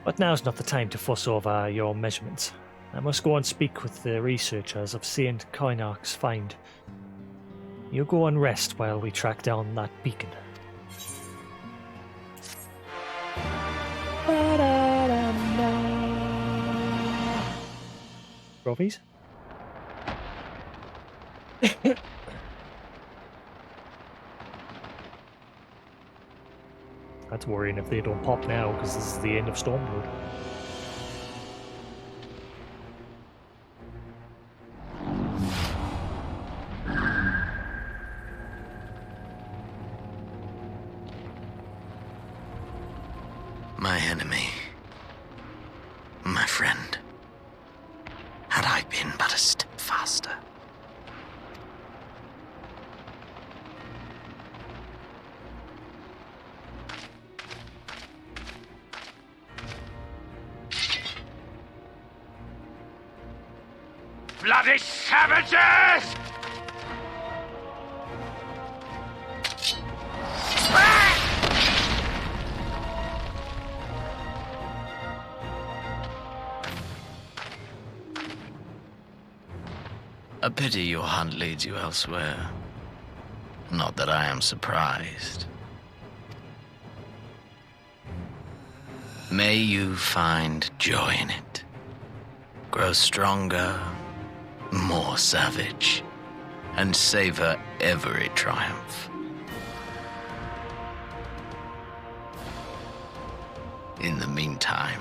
But now's not the time to fuss over your measurements. I must go and speak with the researchers of St. Coinac's find. You go and rest while we track down that beacon. Trophies? That's worrying if they don't pop now, because this is the end of Stormblood. My enemy. My friend. Had I been but a step faster. Bloody savages! A pity your hunt leads you elsewhere. Not that I am surprised. May you find joy in it. Grow stronger, more savage, and savor every triumph. In the meantime,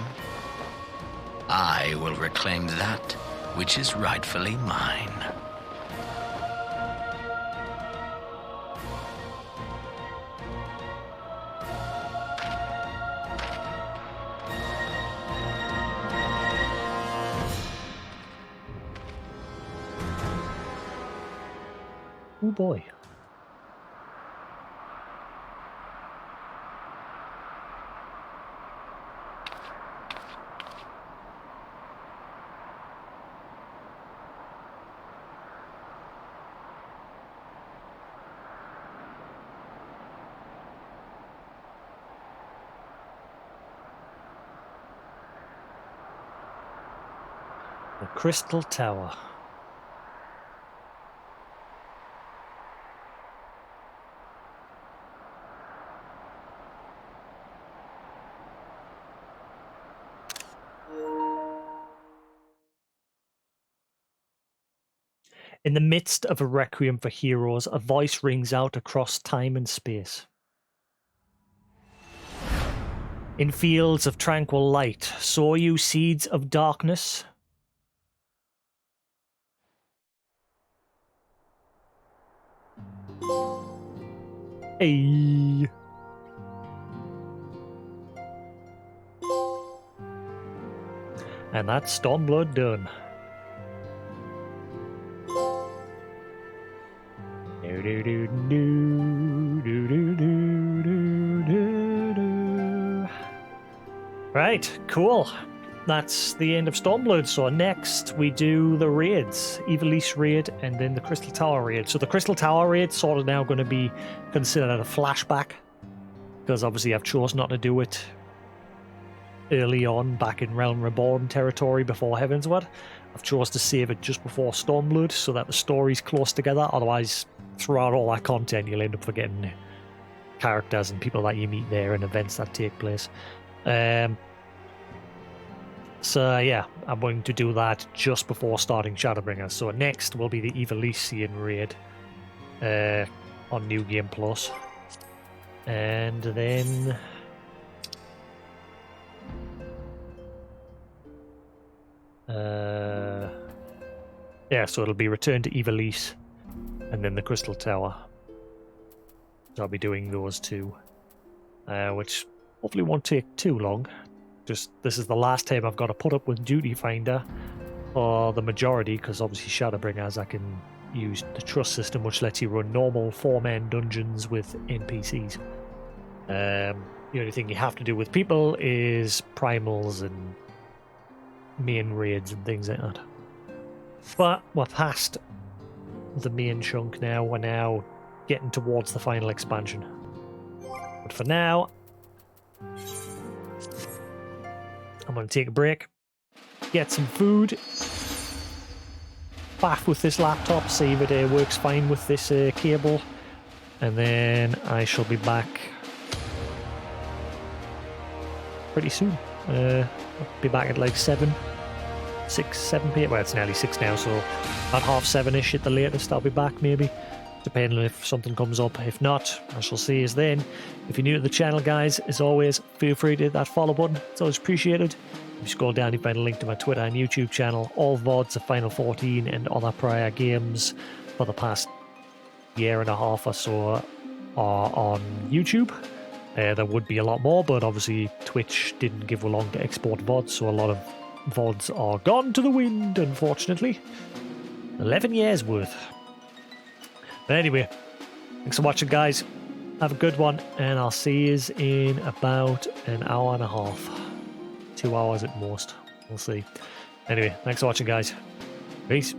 I will reclaim that which is rightfully mine. Oh boy. The Crystal Tower. In the midst of a requiem for heroes, a voice rings out across time and space. In fields of tranquil light, sow you seeds of darkness. Hey. And that's Stormblood done. Right, cool. That's the end of Stormblood. So next we do the raids, Ivalice raid, and then the Crystal Tower raid. So the Crystal Tower raid sort of now going to be considered a flashback, because obviously I've chosen not to do it early on back in Realm Reborn territory before Heavensward. I've chosen to save it just before Stormblood so that the story's close together. Otherwise, throughout all that content, you'll end up forgetting characters and people that you meet there and events that take place. So yeah, I'm going to do that just before starting Shadowbringers. So next will be the Evalician raid on New Game Plus. And then yeah, so it'll be Return to Ivalice and then the Crystal Tower. So I'll be doing those two, which hopefully won't take too long. Just this is the last time I've got to put up with Duty Finder for the majority, because obviously Shadowbringers I can use the trust system, which lets you run normal 4-man dungeons with NPCs. The only thing you have to do with people is primals and main raids and things like that. But we're past the main chunk now. We're now getting towards the final expansion. But for now, I'm going to take a break, get some food, bath with this laptop, see if it works fine with this cable, and then I shall be back pretty soon. I'll be back at like 7 p.m. Well, it's nearly 6 now, so at 7:30ish at the latest I'll be back maybe. depending on if something comes up. If not, I shall see you then. If you're new to the channel, guys, as always, feel free to hit that follow button. It's always appreciated. If you scroll down, you find a link to my Twitter and YouTube channel. All VODs of Final 14 and other prior games for the past year and a half or so are on YouTube. There would be a lot more, but obviously Twitch didn't give long to export VODs, so a lot of VODs are gone to the wind, unfortunately. 11 years worth. But anyway, thanks for watching, guys. Have a good one, and I'll see you in about an hour and a half. 2 hours at most. We'll see. Anyway, thanks for watching, guys. Peace.